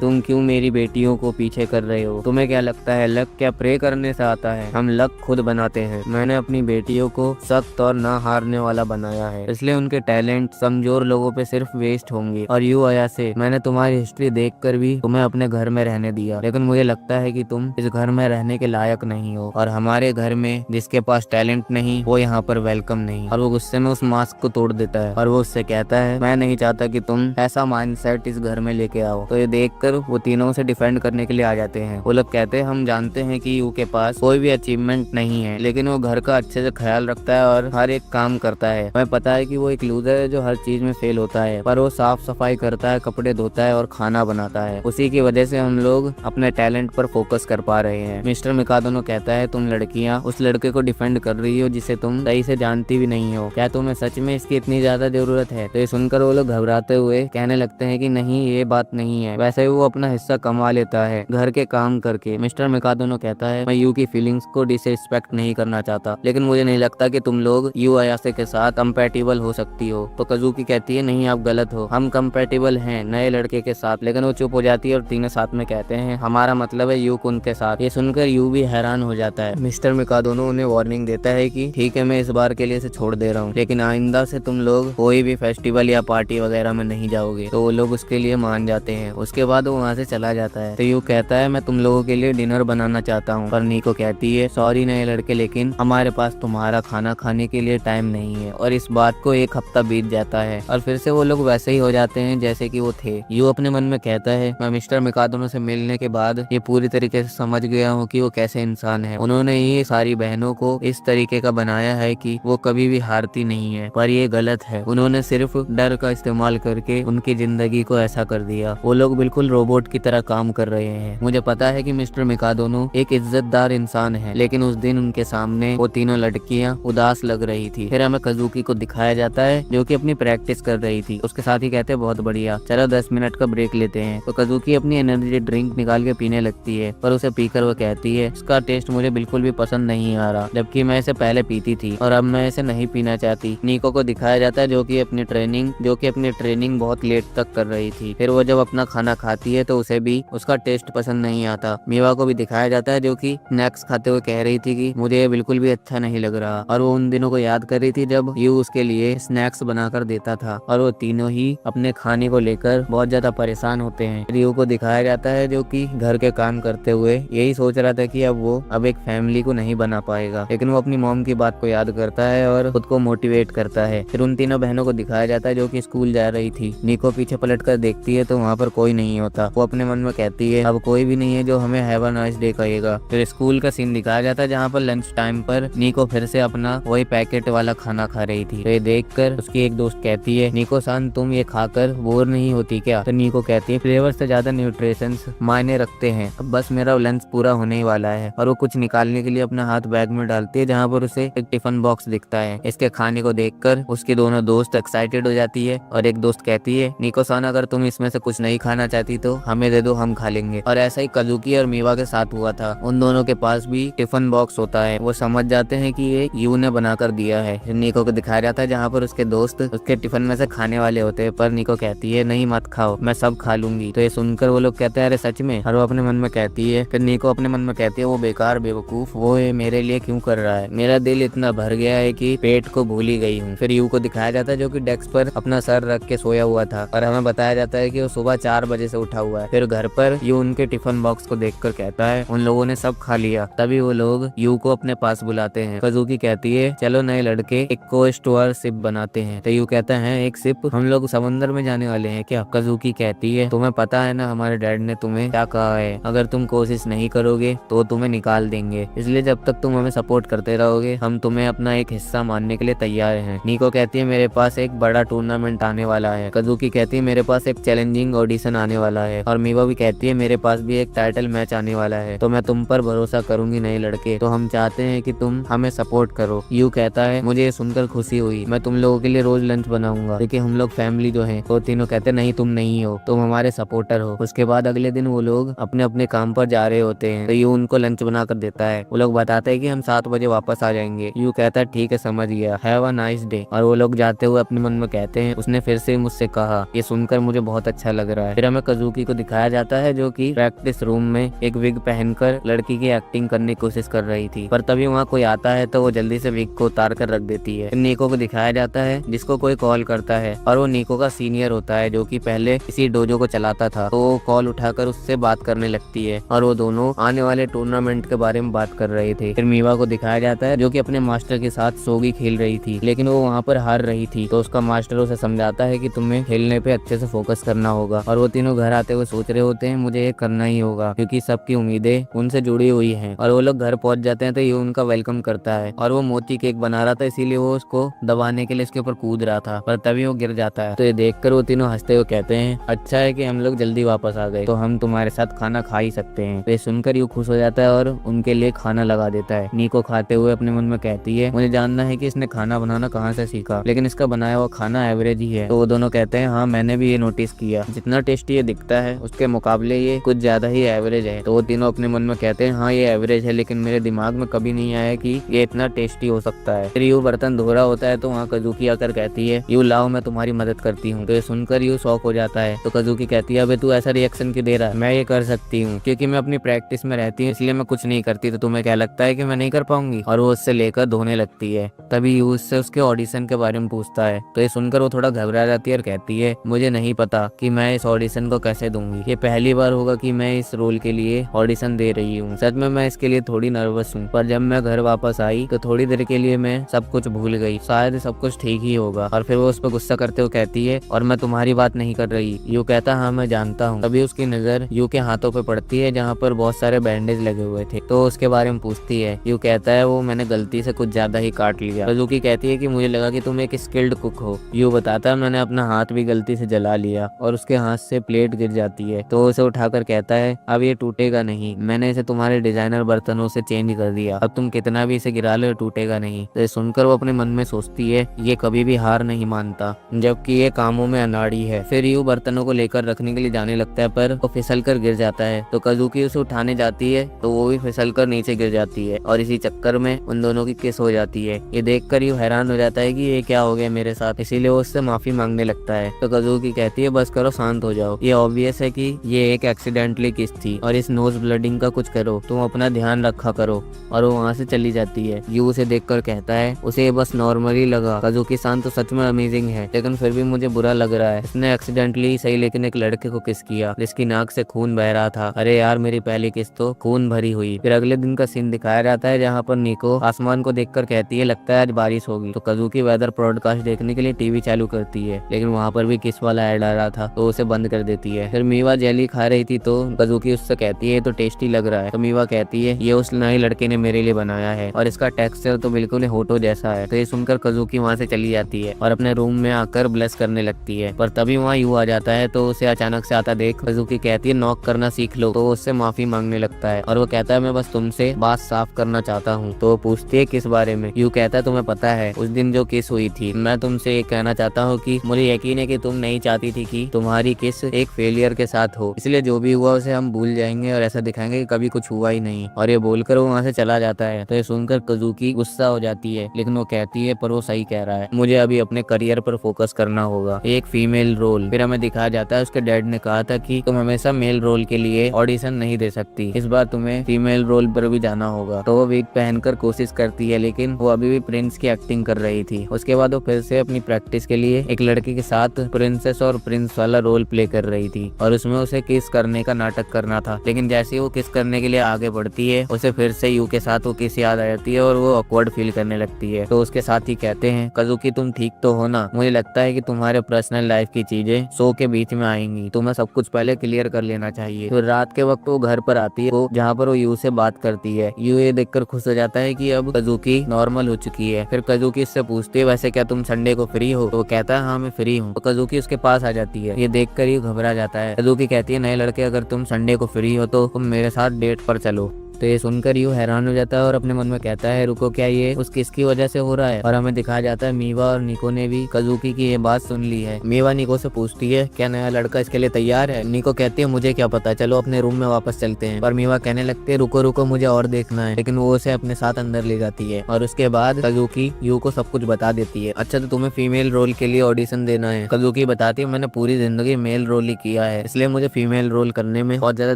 तुम क्यों मेरी बेटियों को पीछे कर रहे हो? तुम्हें क्या लगता है लक क्या प्रे करने से आता है? हम लक खुद बनाते हैं। मैंने अपनी बेटियों को सख्त और ना हारने वाला बनाया है, इसलिए उनके टैलेंट कमजोर लोगों पे सिर्फ वेस्ट होंगे। और यू अयासे, मैंने तुम्हारी हिस्ट्री देखकर भी तुम्हें अपने घर में रहने दिया, लेकिन मुझे लगता है कि तुम इस घर में रहने के लायक नहीं हो, और हमारे घर में जिसके पास टैलेंट नहीं वो यहाँ पर वेलकम नहीं। और वो गुस्से में उस मास्क को तोड़ देता है और वो उससे कहता है मैं नहीं चाहता कि तुम ऐसा माइंडसेट इस घर में लेके आओ। तो ये देखकर वो तीनों से डिफेंड करने के लिए आ जाते हैं। वो लोग कहते हैं हम जानते हैं कि यू के पास कोई भी अचीवमेंट नहीं है, लेकिन वो घर का अच्छे से ख्याल रखता है और हर एक काम करता है। हमें पता है कि वो एक लूजर है जो हर चीज में फेल होता है, पर वो साफ सफाई करता है, कपड़े धोता है और खाना बनाता है। उसी की वजह से हम लोग अपने टैलेंट पर फोकस कर पा रहे हैं। मिस्टर मिकादो कहता है तुम लड़कियां उस लड़के को डिफेंड कर रही हो जिसे तुम सही से जानती भी नहीं हो, क्या तुम्हें सच में इसकी इतनी ज्यादा जरूरत है? तो ये सुनकर वो लोग घबराते हुए कहने लगते हैं कि नहीं ये बात नहीं है, वैसे वो अपना हिस्सा कमा लेता है घर के काम करके। मिस्टर मिकादो कहता है मैं यू की फीलिंग्स को डिसरिस्पेक्ट नहीं करना चाहता, लेकिन मुझे नहीं लगता कि तुम लोग यू अयासे के साथ कंपैटिबल हो सकती हो। तो कजुकी कहती है नहीं आप गलत हो, हम कंपैटिबल हैं नए लड़के के साथ। लेकिन वो चुप हो जाती है और तीनों साथ में कहते हैं हमारा मतलब है यू कुन के साथ। ये सुनकर यू भी हैरान हो जाता है। मिस्टर मिकादो उन्हें वार्निंग देता है कि ठीक है मैं इस बार के लिए इसे छोड़ दे रहा हूँ, लेकिन आइंदा से तुम लोग कोई भी फेस्टिवल या पार्टी वगैरह में नहीं जाओगे। तो वो लोग उसके लिए मान जाते हैं। उसके बाद वो वहाँ से चला जाता है। तो यू कहता है मैं तुम लोगों के लिए डिनर बनाना चाहता हूँ, पर निको कहती है सॉरी नए लड़के, लेकिन हमारे पास तुम्हारा खाना खाने के लिए टाइम नहीं है। और इस बात को एक हफ्ता बीत जाता है और फिर से वो लोग वैसे ही हो जाते हैं जैसे कि वो थे। यू अपने मन में कहता है मैं मिस्टर मिकादो से मिलने के बाद ये पूरी तरीके से समझ गया हूँ कि वो कैसे इंसान है। उन्होंने ये सारी बहनों को इस तरीके का बनाया है कि वो कभी भी हारती नहीं है, पर ये गलत है। उन्होंने सिर्फ डर का इस्तेमाल करके उनकी जिंदगी को ऐसा कर दिया। वो लोग बिल्कुल रोबोट की तरह काम कर रहे हैं। मुझे पता है कि मिस्टर मिकादो एक इज्जतदार इंसान है, लेकिन उस दिन उनके सामने वो तीनों लड़कियां उदास लग रही थी। फिर हमें कजुकी को दिखाया जाता है जो कि अपनी प्रैक्टिस कर रही थी। उसके साथ ही कहते हैं बहुत बढ़िया, चलो 10 मिनट का ब्रेक लेते हैं। तो कजुकी अपनी एनर्जी ड्रिंक निकाल के पीने लगती है, पर उसे पीकर वो कहती है इसका टेस्ट मुझे बिल्कुल भी पसंद नहीं आ रहा, जबकि मैं इसे पहले पीती थी और अब मैं इसे नहीं पीना चाहती। निको को दिखाया जाता है जो कि अपनी ट्रेनिंग बहुत लेट तक कर रही थी। फिर वो जब अपना खाना खाती है तो उसे भी उसका टेस्ट पसंद नहीं आता। मीवा को भी दिखाया जाता है जो कि स्नैक्स खाते हुए कह रही थी कि मुझे ये बिल्कुल भी अच्छा नहीं लग रहा, और वो उन दिनों को याद कर रही थी जब यू उसके लिए स्नैक्स बनाकर देता था। और वो तीनों ही अपने खाने को लेकर बहुत ज्यादा परेशान होते हैं। यू को दिखाया जाता है जो कि घर के काम करते हुए यही सोच रहा था कि अब एक फैमिली को नहीं बना पाएगा, लेकिन वो अपनी मॉम की बात को याद करता है और खुद को मोटिवेट करता है। फिर उन तीनों बहनों को दिखाया जाता है जो कि स्कूल जा रही थी। निको पीछे पलट कर देखती है तो वहाँ पर कोई नहीं होता। वो अपने मन में कहती है अब कोई भी नहीं है जो हमें हैव अ नाइस डे कहेगा। फिर स्कूल का सीन दिखाया जाता है जहाँ पर लंच टाइम पर निको फिर से अपना वही पैकेट वाला खाना खा रही थी। तो ये देखकर उसकी एक दोस्त कहती है निको सान तुम ये खाकर बोर नहीं होती क्या? तो निको कहती है फ्लेवर से ज्यादा न्यूट्रिशंस मायने रखते हैं, अब बस मेरा लंच पूरा होने ही वाला है। और वो कुछ निकालने के लिए अपना हाथ बैग में डालती है जहाँ पर उसे एक टिफिन बॉक्स दिखता है। इसके खाने को देखकर उसकी दोनों दोस्त एक्साइटेड हो जाती है और एक दोस्त कहती है निको सान अगर तुम इसमें से कुछ नहीं खाना चाहती तो हमें दे दो, हम खा लेंगे। और ऐसा ही कजुकी और मीवा के साथ हुआ था। उन दोनों के पास भी टिफिन बॉक्स होता है। वो समझ जाते हैं कि ये यू ने बनाकर दिया है। निको को दिखाया जाता है जहाँ पर उसके दोस्त उसके टिफिन में से खाने वाले होते हैं, पर निको कहती है नहीं मत खाओ, मैं सब खा लूंगी। तो ये सुनकर वो लोग कहते हैं अरे सच में? और वो अपने मन में कहती है, फिर निको अपने मन में कहती है वो बेकार बेवकूफ, वो ये मेरे लिए क्यों कर रहा है? मेरा दिल इतना भर गया है कि पेट को भूल ही गई हूँ। फिर यू को दिखाया जाता है जो कि डेस्क पर अपना सर रख के सोया हुआ था और हमें बताया जाता है कि वो सुबह 4 बजे से उठा हुआ है। फिर घर पर यू उनके टिफिन बॉक्स को देखकर कहता है उन लोगों ने सब खा लिया। तभी वो लोग यू को अपने पास बुलाते हैं। कजुकी कहती है चलो नए लड़के एक कोस्टुअर सिप बनाते हैं। तो यू कहता है एक सिप? हम लोग समुद्र में जाने वाले हैं क्या? कजुकी कहती है तुम्हें पता है ना हमारे डैड ने तुम्हें क्या कहा है, अगर तुम कोशिश नहीं करोगे तो तुम्हें निकाल देंगे, इसलिए जब तक तुम हमें सपोर्ट करते रहोगे हम तुम्हें अपना एक हिस्सा मानने के लिए तैयार हैं। निको कहती है मेरे पास एक बड़ा टूर्नामेंट आने वाला है। कजुकी कहती है मेरे पास एक चैलेंजिंग ऑडिशन आने वाला है। और मीवा भी कहती है मेरे पास भी एक टाइटल मैच आने वाला है, तो मैं तुम पर भरोसा करूंगी नए लड़के, तो हम चाहते हैं कि तुम हमें सपोर्ट करो। यू कहता है मुझे ये सुनकर खुशी हुई, मैं मैं तुम लोगों के लिए रोज लंच बनाऊंगा, क्योंकि हम लोग फैमिली जो है। तो तीनों कहते हैं नहीं तुम नहीं हो, तुम हमारे सपोर्टर हो। उसके बाद अगले दिन वो लोग अपने अपने काम पर जा रहे होते हैं, तो यू उनको लंच बना कर देता है। वो लोग बताते हैं कि हम 7 बजे वापस आ जाएंगे। यू कहता है ठीक है समझ गया, हैव अ नाइस डे। और वो लोग जाते हुए अपने मन में कहते हैं उसने फिर से मुझसे कहा। ये सुनकर मुझे बहुत अच्छा लग रहा है। फिर हमें कजूकी को दिखाया जाता है जो कि प्रैक्टिस रूम में एक विग पहनकर लड़की की एक्टिंग करने की कोशिश कर रही थी, पर तभी वहाँ कोई आता है तो वो जल्दी से विग को उतार कर रख देती है। फिर नीको को दिखाया जाता है जिसको कोई कॉल करता है और वो नीको का सीनियर होता है जो कि पहले इसी डोजो को चलाता था। तो वो कॉल उठाकर उससे बात करने लगती है और वो दोनों आने वाले टूर्नामेंट के बारे में बात कर रहे थे। फिर मीवा को दिखाया जाता है जो कि अपने मास्टर के साथ सोगी खेल रही थी, लेकिन वो वहाँ पर हार रही थी। तो उसका मास्टर उसे समझाता है कि तुम्हें खेलने पे अच्छे से फोकस करना होगा। और वो तीनों घर आते हुए सोच रहे होते हैं मुझे ये करना ही होगा, क्योंकि सबकी उम्मीदें उनसे जुड़ी हुई हैं। और वो लोग घर पहुंच जाते हैं तो ये उनका वेलकम करता है और वो मोती केक बना रहा था, इसीलिए वो उसको दबाने के लिए इसके ऊपर कूद रहा था, पर तभी वो गिर जाता है। तो ये देखकर वो तीनों हंसते हुए कहते हैं अच्छा है कि हम लोग जल्दी वापस आ गए, तो हम तुम्हारे साथ खाना खा ही सकते हैं। तो ये सुनकर यू खुश हो जाता है और उनके लिए खाना लगा देता है। नीको खाते हुए अपने मन में कहती है मुझे जानना है कि इसने खाना बनाना कहाँ से सीखा, लेकिन इसका बनाया हुआ खाना एवरेज ही है। तो वो दोनों कहते हैं हाँ मैंने भी ये नोटिस किया, जितना टेस्टी ये दिखता है उसके मुकाबले ये कुछ ज्यादा ही एवरेज है। तो वो तीनों अपने मन में कहते हैं हाँ ये एवरेज है, लेकिन मेरे दिमाग में कभी नहीं आया कि ये इतना टेस्टी हो सकता है। फिर यू बर्तन धो रहा होता है तो वहाँ कजूकी आकर कहती है यू लाओ मैं तुम्हारी मदद करती हूँ। तो ये सुनकर यू शॉक हो जाता है। तो कजूकी कहती है अबे तू ऐसा रिएक्शन क्यों दे रहा है, मैं ये कर सकती हूँ क्योंकि मैं अपनी प्रैक्टिस में रहती हूँ, इसलिए मैं कुछ नहीं करती। तो तुम्हें क्या लगता है कि मैं नहीं कर पाऊंगी? और वो उससे लेकर धोने लगती है। तभी यू उससे उसके ऑडिशन के बारे में पूछता है। तो ये सुनकर वो थोड़ा घबरा जाती है और कहती है मुझे नहीं पता कि मैं इस ऑडिशन को कैसे दूंगी, ये पहली बार होगा कि मैं इस रोल के लिए ऑडिशन दे रही हूँ। सच में मैं इसके लिए थोड़ी नर्वस हूँ, पर जब मैं घर वापस आई तो थोड़ी देर के लिए मैं सब कुछ भूल गई, शायद सब कुछ ठीक ही होगा। और फिर वो उस पर गुस्सा करते हुए कहती है और मैं तुम्हारी बात नहीं कर रही। यू कहता हाँ मैं जानता हूँ। तभी उसकी नजर यू के हाथों पे पड़ती है जहाँ पर बहुत सारे बैंडेज लगे हुए थे। तो उसके बारे में पूछती है। यू कहता है वो मैंने गलती से कुछ ज्यादा ही काट लिया। कजूकी कहती है कि मुझे लगा कि तुम एक स्किल्ड कुक हो। यू बताता है मैंने अपना हाथ भी गलती से जला लिया और उसके हाथ से प्लेट गिर जाती है। तो उसे उठाकर कहता है अब ये टूटेगा नहीं, मैंने इसे तुम्हारे डिजाइनर बर्तनों से चेंज कर दिया, अब तुम कितना भी इसे गिरा लो टूटेगा नहीं। तो सुनकर वो अपने मन में सोचती है ये कभी भी हार नहीं मानता, जबकि ये कामों में अनाड़ी है। फिर यू बर्तनों को लेकर रखने के लिए जाने लगता है, पर वो फिसल कर गिर जाता है। तो कजूकी उसे उठाने जाती है तो वो भी फिसल कर नीचे गिर जाती है और इसी चक्कर में उन दोनों की किस हो जाती है। ये देखकर यू हैरान हो जाता है कि ये क्या हो गया मेरे साथ, इसीलिए वो उससे माफी मांगने लगता है। तो कजूकी कहती है बस करो शांत हो जाओ, ये ऑब्वियस है कि ये एक एक्सीडेंटली किस थी और इस नोज ब्लडिंग का कुछ करो, तुम अपना ध्यान रखा करो। और वो वहाँ से चली जाती है। यू उसे देखकर कहता है उसे ये बस नॉर्मली लगा, कजूकी सान तो सच में अमेजिंग है, लेकिन फिर भी मुझे बुरा लग रहा है, इसने एक्सीडेंटली सही लेकिन एक लड़के को किस किया जिसकी नाक से खून बह रहा था। अरे यार मेरी पहली किस तो खून भरी हुई। फिर अगले दिन का सीन दिखाया जाता है जहाँ पर निको आसमान को देखकर कहती है लगता है आज बारिश होगी। तो कजूकी वेदर ब्रॉडकास्ट देखने के लिए टीवी चालू करती है, लेकिन वहाँ पर भी किस वाला ऐड आ रहा था तो उसे बंद कर देती है। फिर मीवा जेली खा रही थी तो कजूकी उससे कहती है तो टेस्टी लग रहा है। तो मीवा कहती है ये उस नए लड़के ने मेरे लिए बनाया है और इसका टेक्सचर तो बिल्कुल होटो जैसा है। तो ये सुनकर कजूकी वहाँ से चली जाती है और अपने रूम में आकर ब्लश करने लगती है, पर तभी वहाँ यू आ जाता है। तो उसे अचानक से आता देख कजूकी कहती है नॉक करना सीख लो। तो उससे माफी मांगने लगता है और वो कहता है मैं बस तुमसे बात साफ करना चाहता हूँ। तो पूछती है किस बारे में। यू कहता है तुम्हें पता है उस दिन जो किस हुई थी, मैं तुमसे ये कहना चाहता हूँ कि मुझे यकीन है कि तुम नहीं चाहती थी कि तुम्हारी किस एक फेलियर के साथ हो, इसलिए जो भी हुआ उसे हम भूल जाएंगे और ऐसा दिखाएंगे कि कभी कुछ हुआ ही नहीं। और ये बोलकर वो वहाँ से चला जाता है। तो ये सुनकर कजूकी गुस्सा हो जाती है, लेकिन वो कहती है पर वो सही कह रहा है, मुझे अभी अपने करियर पर फोकस करना होगा। एक फीमेल रोल। फिर हमें दिखाया जाता है उसके डैड ने कहा था कि तुम हमेशा मेल रोल के लिए ऑडिशन नहीं दे सकती, इस बार तुम्हें फीमेल रोल पर भी जाना होगा। तो वो विग पहनकर कोशिश करती है, लेकिन वो अभी भी प्रिंस की एक्टिंग कर रही थी। उसके बाद वो फिर से अपनी प्रैक्टिस के लिए एक लड़के के साथ प्रिंसेस और प्रिंस वाला रोल प्ले कर रही थी और उसमें उसे किस करने का नाटक करना था। लेकिन जैसे ही वो किस करने के लिए आगे बढ़ती है उसे फिर से यू के साथ वो किस याद आ जाती है और वो ऑकवर्ड फील करने लगती है। तो उसके साथ ही कहते हैं कजूकी तुम ठीक तो हो ना, मुझे लगता है कि तुम्हारे पर्सनल लाइफ की चीजें शो के बीच में आएंगी, तुम्हें सब कुछ पहले क्लियर कर लेना चाहिए। तो रात के वक्त वो घर पर आती है जहाँ पर वो यू से बात करती है। यू ये देखकर खुश हो जाता है कि अब कजूकी नॉर्मल हो चुकी है। फिर कजूकी इससे पूछती है वैसे क्या तुम संडे को फ्री हो? तो वो कहता है हाँ मैं फ्री हूँ। तो कजूकी उसके पास आ जाती है। ये देखकर यू घबरा जाता है। कजूकी कहती है नए लड़के अगर तुम संडे को फ्री हो तो तुम मेरे साथ डेट पर चलो। तो ये सुनकर यू हैरान हो जाता है और अपने मन में कहता है रुको, क्या ये उस किसकी वजह से हो रहा है। और हमें दिखाया जाता है मीवा और निको ने भी कजुकी की ये बात सुन ली है। मीवा निको से पूछती है क्या नया लड़का इसके लिए तैयार है। निको कहती है मुझे क्या पता, चलो अपने रूम में वापस चलते हैं। पर मीवा कहने लगती है रुको रुको, मुझे और देखना है। लेकिन वो उसे अपने साथ अंदर ले जाती है और उसके बाद कजुकी यू को सब कुछ बता देती है। अच्छा, तो तुम्हें फीमेल रोल के लिए ऑडिशन देना है। कजुकी बताती है मैंने पूरी जिंदगी मेल रोल ही किया है, इसलिए मुझे फीमेल रोल करने में बहुत ज्यादा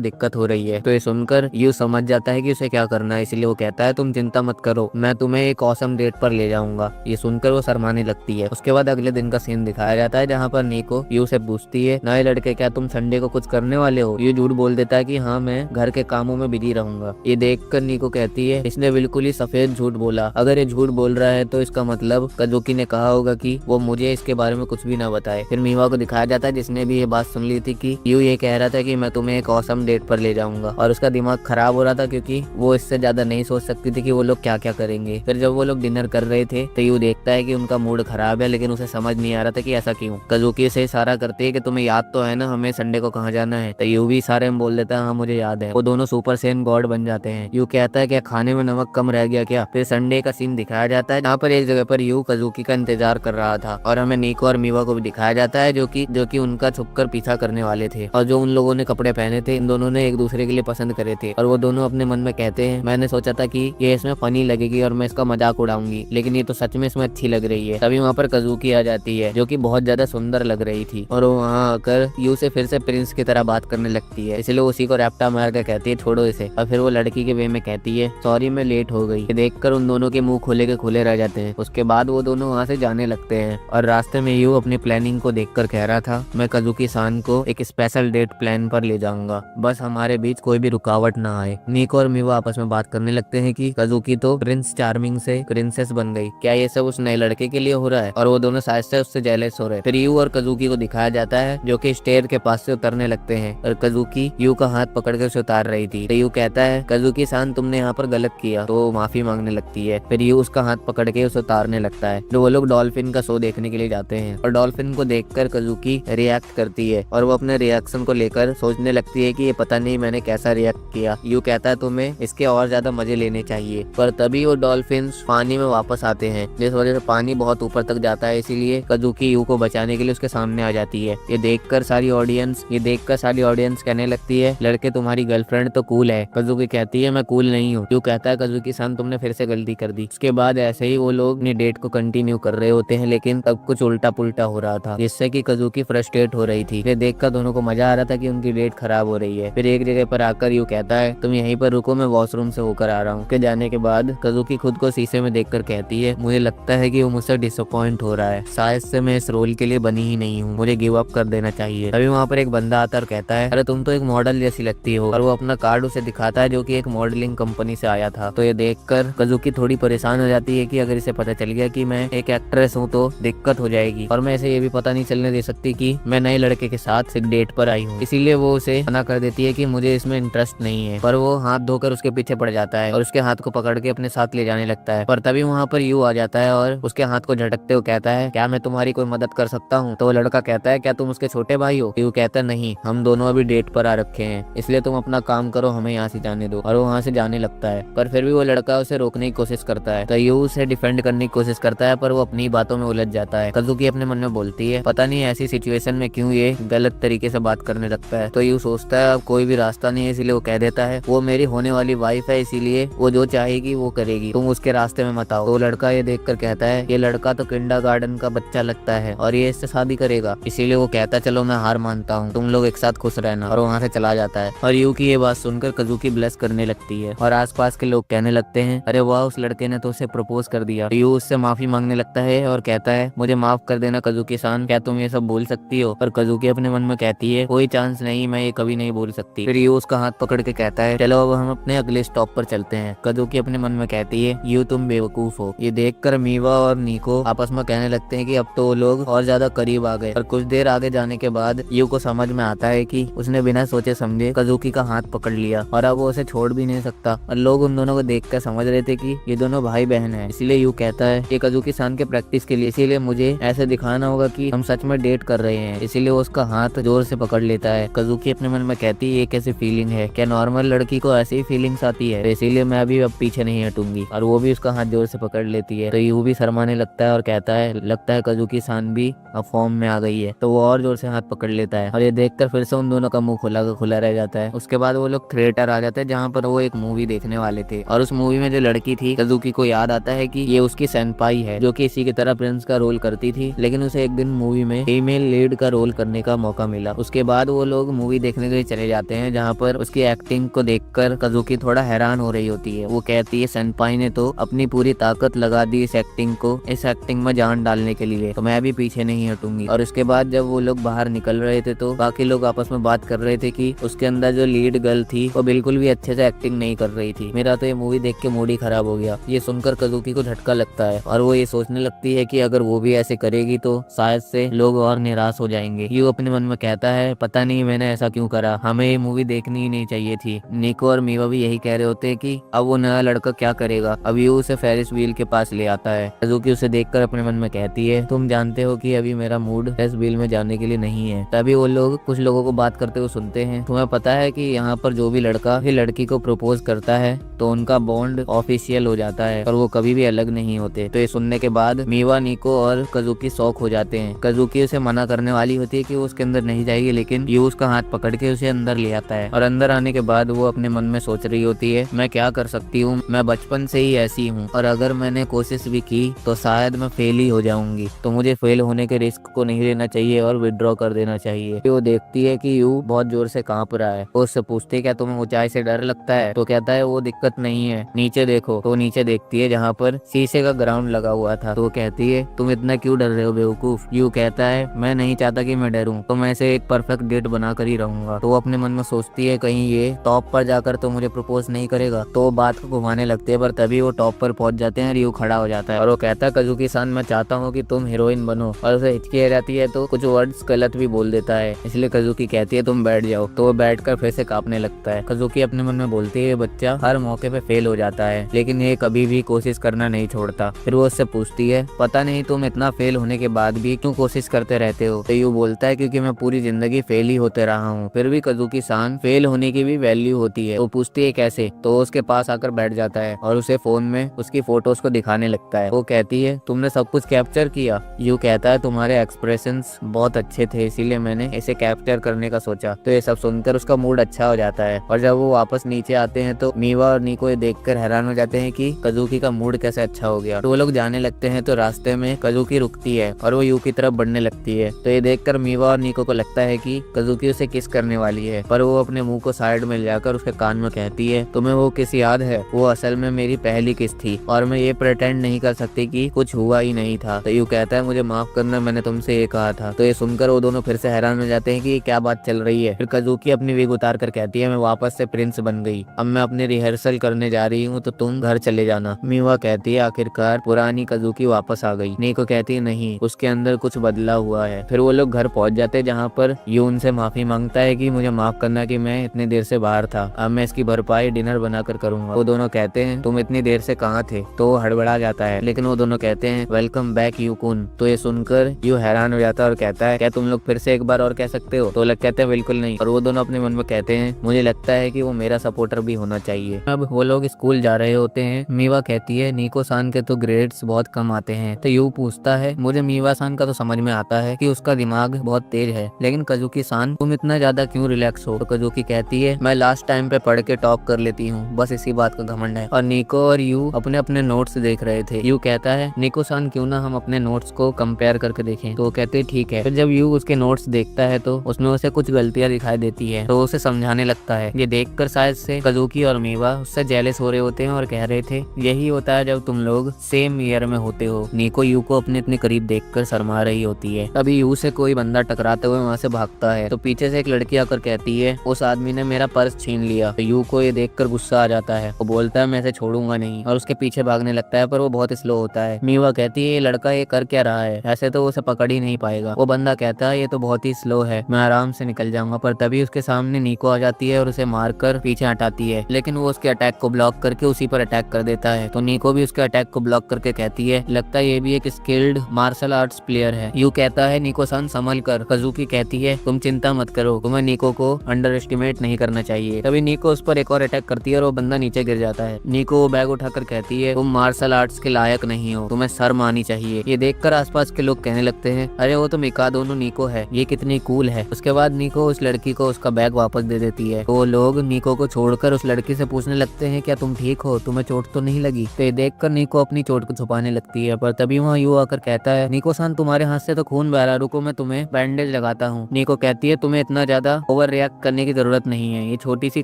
दिक्कत हो रही है। तो ये सुनकर यू समझ जाता है कि उसे क्या करना है, इसलिए वो कहता है तुम चिंता मत करो, मैं तुम्हें एक ऑसम डेट पर ले जाऊंगा। ये सुनकर वो शर्माने लगती है। उसके बाद अगले दिन का सीन दिखाया जाता है जहाँ पर निको यू से पूछती है नए लड़के क्या तुम संडे को कुछ करने वाले हो। यू झूठ बोल देता है कि हाँ मैं घर के कामों में बिजी रहूंगा। ये देखकर निको कहती है इसने बिल्कुल ही सफेद झूठ बोला, अगर ये झूठ बोल रहा है तो इसका मतलब कजुकी ने कहा होगा कि वो मुझे इसके बारे में कुछ भी ना बताए। फिर मीवा को दिखाया जाता है जिसने भी ये बात सुन ली थी कि यू ये कह रहा था कि मैं तुम्हें एक ऑसम डेट पर ले जाऊंगा और उसका दिमाग खराब हो रहा था क्योंकि वो इससे ज्यादा नहीं सोच सकती थी कि वो लोग क्या क्या करेंगे। फिर जब वो लोग डिनर कर रहे थे तो यू देखता है कि उनका मूड खराब है, लेकिन उसे समझ नहीं आ रहा था कि ऐसा क्यों। कजुकी से इशारा करती है कि तुम्हें याद तो है ना हमें संडे को कहाँ जाना है। तो यू भी इशारे में बोल देता है हाँ मुझे याद है। वो दोनों सुपर सेन गॉड बन जाते हैं। यू कहता है क्या खाने में नमक कम रह गया क्या। फिर संडे का सीन दिखाया जाता है जहाँ पर एक जगह पर यू कजुकी का इंतजार कर रहा था और हमें निको और मीवा को भी दिखाया जाता है जो कि उनका छुपकर पीछा करने वाले थे। और जो उन लोगों ने कपड़े पहने थे इन दोनों ने एक दूसरे के लिए पसंद करे थे और वो दोनों अपने मन में कहते हैं मैंने सोचा था कि ये इसमें फनी लगेगी और मैं इसका मजाक उड़ाऊंगी, लेकिन ये तो सच में इसमें अच्छी लग रही है। तभी वहाँ पर कजुकी आ जाती है जो कि बहुत ज्यादा सुंदर लग रही थी और वो वहाँ आकर यू से फिर से प्रिंस की तरह बात करने लगती है, इसलिए उसी को रैप्टा मार कर कहती है छोड़ो इसे। और फिर वो लड़की के वे में कहती है सॉरी मैं लेट हो गई। देखकर उन दोनों के मुंह खोले के खुले रह जाते हैं। उसके बाद वो दोनों वहाँ से जाने लगते हैं और रास्ते में यू अपनी प्लानिंग को देखकर कह रहा था मैं कजुकी सान को एक स्पेशल डेट प्लान पर ले जाऊंगा, बस हमारे बीच कोई भी रुकावट ना आए। निको और मीवा आपस में बात करने लगते हैं कि कजुकी तो प्रिंस चार्मिंग से प्रिंसेस बन गई, क्या ये सब उस नए लड़के के लिए हो रहा है। और वो दोनों शायद से उससे जेलस हो रहे। फिर यू और कजुकी को दिखाया जाता है जो कि स्टेयर के पास से उतरने लगते हैं और कजुकी यू का हाथ पकड़कर उसे उतार रही थी। तो यू कहता है कजुकी सान तुमने यहाँ पर गलत किया, तो माफी मांगने लगती है। फिर यू उसका हाथ पकड़ के उसे उतारने लगता है। तो वो लोग डॉल्फिन का शो देखने के लिए जाते हैं और डॉल्फिन को देखकर कजुकी रिएक्ट करती है और वो अपने रिएक्शन को लेकर सोचने लगती है कि ये पता नहीं मैंने कैसा रिएक्ट किया। यू कहता है तुम्हें इसके और ज्यादा मजे लेने चाहिए। पर तभी वो डॉल्फिन पानी में वापस आते हैं जिस वजह से पानी बहुत ऊपर तक जाता है, इसीलिए कजुकी यू को बचाने के लिए उसके सामने आ जाती है। ये देखकर सारी ऑडियंस कहने लगती है लड़के तुम्हारी गर्लफ्रेंड तो कूल है। कजुकी कहती है मैं कूल नहीं हूँ। यू कहता है कजुकी सान तुमने फिर से गलती कर दी। उसके बाद ऐसे ही वो लोग अपनी डेट को कंटिन्यू कर रहे होते हैं, लेकिन तब कुछ उल्टा पुल्टा हो रहा था जिससे कि कजुकी फ्रस्ट्रेट हो रही थी। ये देखकर दोनों को मजा आ रहा था कि उनकी डेट खराब हो रही है। फिर एक जगह पर आकर यू कहता है तुम यहीं पर रुको, मैं वॉशरूम से होकर आ रहा हूँ। के जाने के बाद कजुकी खुद को शीशे में देखकर कहती है मुझे लगता है कि वो मुझसे डिसअपॉइंट हो रहा है, शायद से मैं इस रोल के लिए बनी ही नहीं हूँ, मुझे गिव अप कर देना चाहिए। तभी वहाँ पर एक बंदा आता और कहता है अरे तुम तो एक मॉडल जैसी लगती हो। और वो अपना कार्ड उसे दिखाता है जो कि एक मॉडलिंग कंपनी से आया था। तो ये देखकर कजुकी थोड़ी परेशान हो जाती है कि अगर इसे पता चल गया कि मैं एक एक्ट्रेस हूँ तो दिक्कत हो जाएगी और मैं इसे ये भी पता नहीं चलने दे सकती कि मैं नए लड़के के साथ एक डेट पर आई हूँ। इसीलिए वो उसे मना कर देती है कि मुझे इसमें इंटरेस्ट नहीं है। पर वो हाथ धोकर उसके पीछे पड़ जाता है और उसके हाथ को पकड़ के अपने साथ ले जाने लगता है। पर तभी वहाँ पर यू आ जाता है और उसके हाथ को झटकते हुए कहता है क्या मैं तुम्हारी कोई मदद कर सकता हूँ। तो वो लड़का कहता है क्या तुम उसके छोटे भाई हो। यू कहता है नहीं, हम दोनों अभी डेट पर आ रखे हैं, इसलिए तुम अपना काम करो, हमें यहाँ से जाने दो। और वो वहाँ से जाने लगता है पर फिर भी वो लड़का उसे रोकने की कोशिश करता है। तो यू उसे डिफेंड करने की कोशिश करता है पर वो अपनी बातों में उलझ जाता है। कजुकी अपने मन में बोलती है पता नहीं ऐसी सिचुएशन में क्यों ये गलत तरीके से बात करने लगता है। तो यू सोचता है अब कोई भी रास्ता नहीं है, इसलिए वो कह देता है वो मेरी होने वाली वाइफ है, इसीलिए वो जो चाहेगी वो करेगी, तुम उसके रास्ते में मत आओ। तो लड़का ये देखकर कहता है ये लड़का तो किंडरगार्टन का बच्चा लगता है और ये इससे शादी करेगा, इसीलिए वो कहता है चलो मैं हार मानता हूँ, तुम लोग एक साथ खुश रहना। और वहाँ से चला जाता है। और यू की ये बात सुनकर कजुकी ब्लेस करने लगती है और आसपास के लोग कहने लगते हैं अरे वाह उस लड़के ने तो उसे प्रपोज कर दिया। यू उससे माफी मांगने लगता है और कहता है मुझे माफ कर देना कजुकी सान, क्या तुम ये सब बोल सकती हो। पर कजुकी अपने मन में कहती है कोई चांस नहीं, मैं ये कभी नहीं बोल सकती। फिर यू उसका हाथ पकड़ के कहता है चलो अब हम अपने अगले स्टॉप पर चलते हैं। कजुकी अपने मन में कहती है यू तुम बेवकूफ हो। ये देखकर मीवा और निको आपस में कहने लगते हैं कि अब तो वो लोग और ज्यादा करीब आ गए। और कुछ देर आगे जाने के बाद यू को समझ में आता है कि उसने बिना सोचे समझे कजुकी का हाथ पकड़ लिया और अब वो उसे छोड़ भी नहीं सकता। और लोग उन दोनों को देखकर समझ रहे थे कि ये दोनों भाई बहन हैं। इसीलिए यू कहता है कि कजुकी सान के प्रैक्टिस के लिए, इसीलिए मुझे ऐसे दिखाना होगा कि हम सच में डेट कर रहे हैं। इसीलिए वो उसका हाथ जोर से पकड़ लेता है। कजुकी अपने मन में कहती है ये कैसी फीलिंग है, क्या नॉर्मल लड़की को ऐसी वैसी ही फीलिंग्स आती है, तो इसीलिए मैं अभी अब पीछे नहीं हटूंगी। और वो भी उसका हाथ जोर से पकड़ लेती है। तो यू भी शर्माने लगता है और कहता है लगता है काजुकी सान भी अब फॉर्म में आ गई है। तो वो और जोर से हाथ पकड़ लेता है और ये देखकर फिर से उन दोनों का मुंह खुला का खुला रह जाता है। उसके बाद वो लोग थिएटर आ जाते हैं जहाँ पर वो एक मूवी देखने वाले थे। और उस मूवी में जो लड़की थी काजुकी को याद आता है कि ये उसकी सेनपाई है जो कि इसी की तरह प्रिंस का रोल करती थी, लेकिन उसे एक दिन मूवी में फीमेल लीड का रोल करने का मौका मिला। उसके बाद वो लोग मूवी देखने के लिए चले जाते हैं जहाँ पर उसकी एक्टिंग को देखकर काजुकी थोड़ा हैरान हो रही होती है। वो कहती है सेनपाई ने तो अपनी पूरी ताकत लगा दी इस एक्टिंग में जान डालने के लिए, तो मैं भी पीछे नहीं हटूंगी। और उसके बाद जब वो लोग बाहर निकल रहे थे तो बाकी लोग आपस में बात कर रहे थे कि उसके अंदर जो लीड गर्ल थी वो बिल्कुल भी अच्छे से एक्टिंग नहीं कर रही थी। मेरा तो ये मूवी देख के मूड ही खराब हो गया। ये सुनकर काजुकी को झटका लगता है और वो ये सोचने लगती है कि अगर वो भी ऐसे करेगी तो शायद से लोग और निराश हो जाएंगे। यू अपने मन में कहता है पता नहीं मैंने ऐसा क्यों करा, हमें ये मूवी देखनी ही नहीं चाहिए थी। निको और मीवा भी यही कह रहे होते हैं कि अब वो नया लड़का क्या करेगा। अब यू उसे फेरिस व्हील के पास ले आता है। काजुकी उसे देखकर अपने मन में कहती है तुम जानते हो कि अभी मेरा मूड फेरिस व्हील में जाने के लिए नहीं है। तभी वो लोग कुछ लोगों को बात करते हुए सुनते हैं, तुम्हें पता है कि यहाँ पर जो भी लड़का ही लड़की को प्रपोज करता है तो उनका बॉन्ड ऑफिशियल हो जाता है और वो कभी भी अलग नहीं होते। तो ये सुनने के बाद मीवा, निको और काजुकी शॉक हो जाते हैं। काजुकी उसे मना करने वाली होती है कि वो उसके अंदर नहीं जाएगी, लेकिन यू उसका हाथ पकड़ के उसे अंदर ले आता है। और अंदर आने के बाद वो अपने मन में सोच रही होती है मैं क्या कर सकती हूँ, मैं बचपन से ही ऐसी हूँ और अगर मैंने कोशिश भी की तो शायद मैं फेल ही हो जाऊंगी, तो मुझे फेल होने के रिस्क को नहीं लेना चाहिए और विड्रॉ कर देना चाहिए। वो देखती है कि यू बहुत जोर से कांप रहा है। वो उससे पूछती है क्या तुम्हें ऊंचाई से डर लगता है, तो कहता है वो दिक्कत नहीं है, नीचे देखो। तो नीचे देखती है जहाँ पर शीशे का ग्राउंड लगा हुआ था। तो वो कहती है तुम इतना क्यों डर रहे हो बेवकूफ। यू कहता है मैं नहीं चाहता कि मैं डरूं, तो मैं इसे एक परफेक्ट डेट बना कर ही रहूंगा। तो वो अपने मन में सोचती है कहीं ये टॉप पर जाकर तो मुझे प्रपोज नहीं करेगा। तो वो बात को घुमाने लगते हैं, पर तभी वो टॉप पर पहुंच जाते हैं और यू खड़ा हो जाता है और वो कहता है काजुकी सान मैं चाहता हूँ कि तुम हीरोइन बनो। और उसे हिचकी आ जाती है तो कुछ वर्ड्स गलत भी बोल देता है, इसलिए काजुकी कहती है तुम बैठ जाओ। तो वो बैठकर फिर से कांपने लगता है। काजुकी अपने मन में बोलती है बच्चा हर मौके पे फेल हो जाता है लेकिन ये कभी भी कोशिश करना नहीं छोड़ता। फिर वो उससे पूछती है पता नहीं तुम इतना फेल होने के बाद भी क्यों कोशिश करते रहते हो। तो यू बोलता है क्योंकि मैं पूरी जिंदगी फेल ही होते रहा हूँ, फिर भी काजुकी सान फेल होने की भी वैल्यू होती है। वो पूछती है कैसे, तो उसके पास आकर बैठ जाता है और उसे फोन में उसकी फोटोज को दिखाने लगता है। वो कहती है तुमने सब कुछ कैप्चर किया। यू कहता है तुम्हारे एक्सप्रेशंस बहुत अच्छे थे इसीलिए मैंने इसे कैप्चर करने का सोचा। तो ये सब सुनकर उसका मूड अच्छा हो जाता है और जब वो वापस नीचे आते हैं तो मीवा और निको ये देखकर हैरान हो जाते हैं कि काजुकी का मूड कैसे अच्छा हो गया। तो वो लोग जाने लगते हैं तो रास्ते में काजुकी रुकती है और वो यू की तरफ बढ़ने लगती है। तो ये देखकर मीवा और निको को लगता है कि काजुकी उसे किस करने वाली है, पर वो अपने मुंह को साइड में ले जाकर उसके कान में कहती है तुम्हें वो किस याद है, वो असल में मेरी पहली किस थी और मैं ये प्रिटेंड नहीं कर सकती कि कुछ हुआ ही नहीं था। तो यू कहता है मुझे माफ करना, मैंने तुमसे ये कहा था। तो ये सुनकर वो दोनों फिर से हैरान हो जाते हैं कि क्या बात चल रही है। फिर काजुकी अपनी विग उतार कर कहती है मैं वापस से प्रिंस बन गई, अब मैं अपनी रिहर्सल करने जा रही हूँ तो तुम घर चले जाना। मीवा कहती है आखिरकार पुरानी काजुकी वापस आ गई। निको कहती है नहीं, उसके अंदर कुछ बदला हुआ है। फिर वो लोग घर पहुंच जाते हैं जहाँ पर यू उनसे माफी मांगता है कि मुझे माफ करना कि मैं इतनी देर से बाहर था, अब मैं इसकी भरपाई डिनर बनाकर करूंगा। वो दोनों कहते हैं तुम इतनी देर से कहाँ थे। तो वो हड़बड़ा जाता है लेकिन वो दोनों कहते हैं वेलकम बैक यू कुन। तो ये सुनकर यू हैरान हो जाता है और कहता है क्या तुम लोग फिर से एक बार और कह सकते हो। तो वो लोग कहते हैं बिल्कुल नहीं। और वो दोनों अपने मन में कहते हैं मुझे लगता है कि वो मेरा सपोर्टर भी होना चाहिए। अब वो लोग स्कूल जा रहे होते हैं। मीवा कहती है निको सान के तो ग्रेड्स बहुत कम आते हैं। तो यू पूछता है मुझे मीवा सान का तो समझ में आता है कि उसका दिमाग बहुत तेज है, लेकिन काजुकी सान तुम इतना ज्यादा क्यों रिलैक्स हो। तो काजुकी कहती है मैं लास्ट टाइम पे पढ़ के टॉप कर लेती हूँ, बस इसी बात का घमंड है। और निको और यू अपने अपने नोट्स देख रहे थे। यू कहता है निको सान क्यों ना हम अपने नोट्स को कंपेयर करके देखें। तो वो कहते हैं ठीक है। फिर जब यू उसके नोट्स देखता है तो उसमें उसे कुछ गलतियां दिखाई देती है, तो उसे समझाने लगता है। ये देखकर शायद से काजुकी और मीवा उससे जेलस हो रहे होते हैं और कह रहे थे यही होता है जब तुम लोग सेम ईयर में होते हो। निको यू को अपने इतने करीब देखकर शर्मा रही होती है। तभी यू से कोई बंदा टकराते हुए वहाँ से भागता है। तो पीछे से एक लड़की आकर कहती है उस आदमी ने मेरा पर्स छीन लिया। तो यू को ये देखकर गुस्सा आ जाता है। वो बोलता है मैं इसे छोड़ूंगा नहीं और उसके पीछे भागने लगता है, पर वो बहुत स्लो होता है। मीवा कहती है ये लड़का ये कर क्या रहा है, ऐसे तो वो उसे पकड़ ही नहीं पाएगा। वो बंदा कहता है ये तो बहुत ही स्लो है, मैं आराम से निकल जाऊंगा। पर तभी उसके सामने निको आ जाती है और उसे मारकर पीछे हटाती है, लेकिन वो उसके अटैक को ब्लॉक करके उसी पर अटैक कर देता है। तो निको भी उसके अटैक को ब्लॉक करके कहती है लगता है ये भी एक स्किल्ड मार्शल आर्ट्स प्लेयर है। यू कहता है निको सान संभल कर। काजुकी कहती है तुम चिंता मत करो, तुम्हें निको को अंडर एस्टिमेट नहीं करना चाहिए। तभी निको उस उस पर एक और अटैक करती है और वो बंदा नीचे गिर जाता है। निको वो बैग उठाकर कहती है तुम मार्शल आर्ट्स के लायक नहीं हो, तुम्हें शर्म आनी चाहिए। ये देखकर आसपास के लोग कहने लगते हैं अरे वो तो मिकादो निको है, ये कितनी कूल है। उसके बाद निको उस लड़की को उसका बैग वापस दे देती है। तो वो लोग निको को छोड़कर उस लड़की से पूछने लगते हैं क्या तुम ठीक हो, तुम्हें चोट तो नहीं लगी। तो ये देखकर निको अपनी चोट को छुपाने लगती है, पर तभी वहाँ यू आकर कहता है निको सान तुम्हारे हाथ से तो खून बह रहा, रुको मैं तुम्हें बैंडेज लगाता हूँ। निको कहती है तुम्हें इतना ज्यादा ओवर रिएक्ट करने की जरूरत नहीं है, ये छोटी सी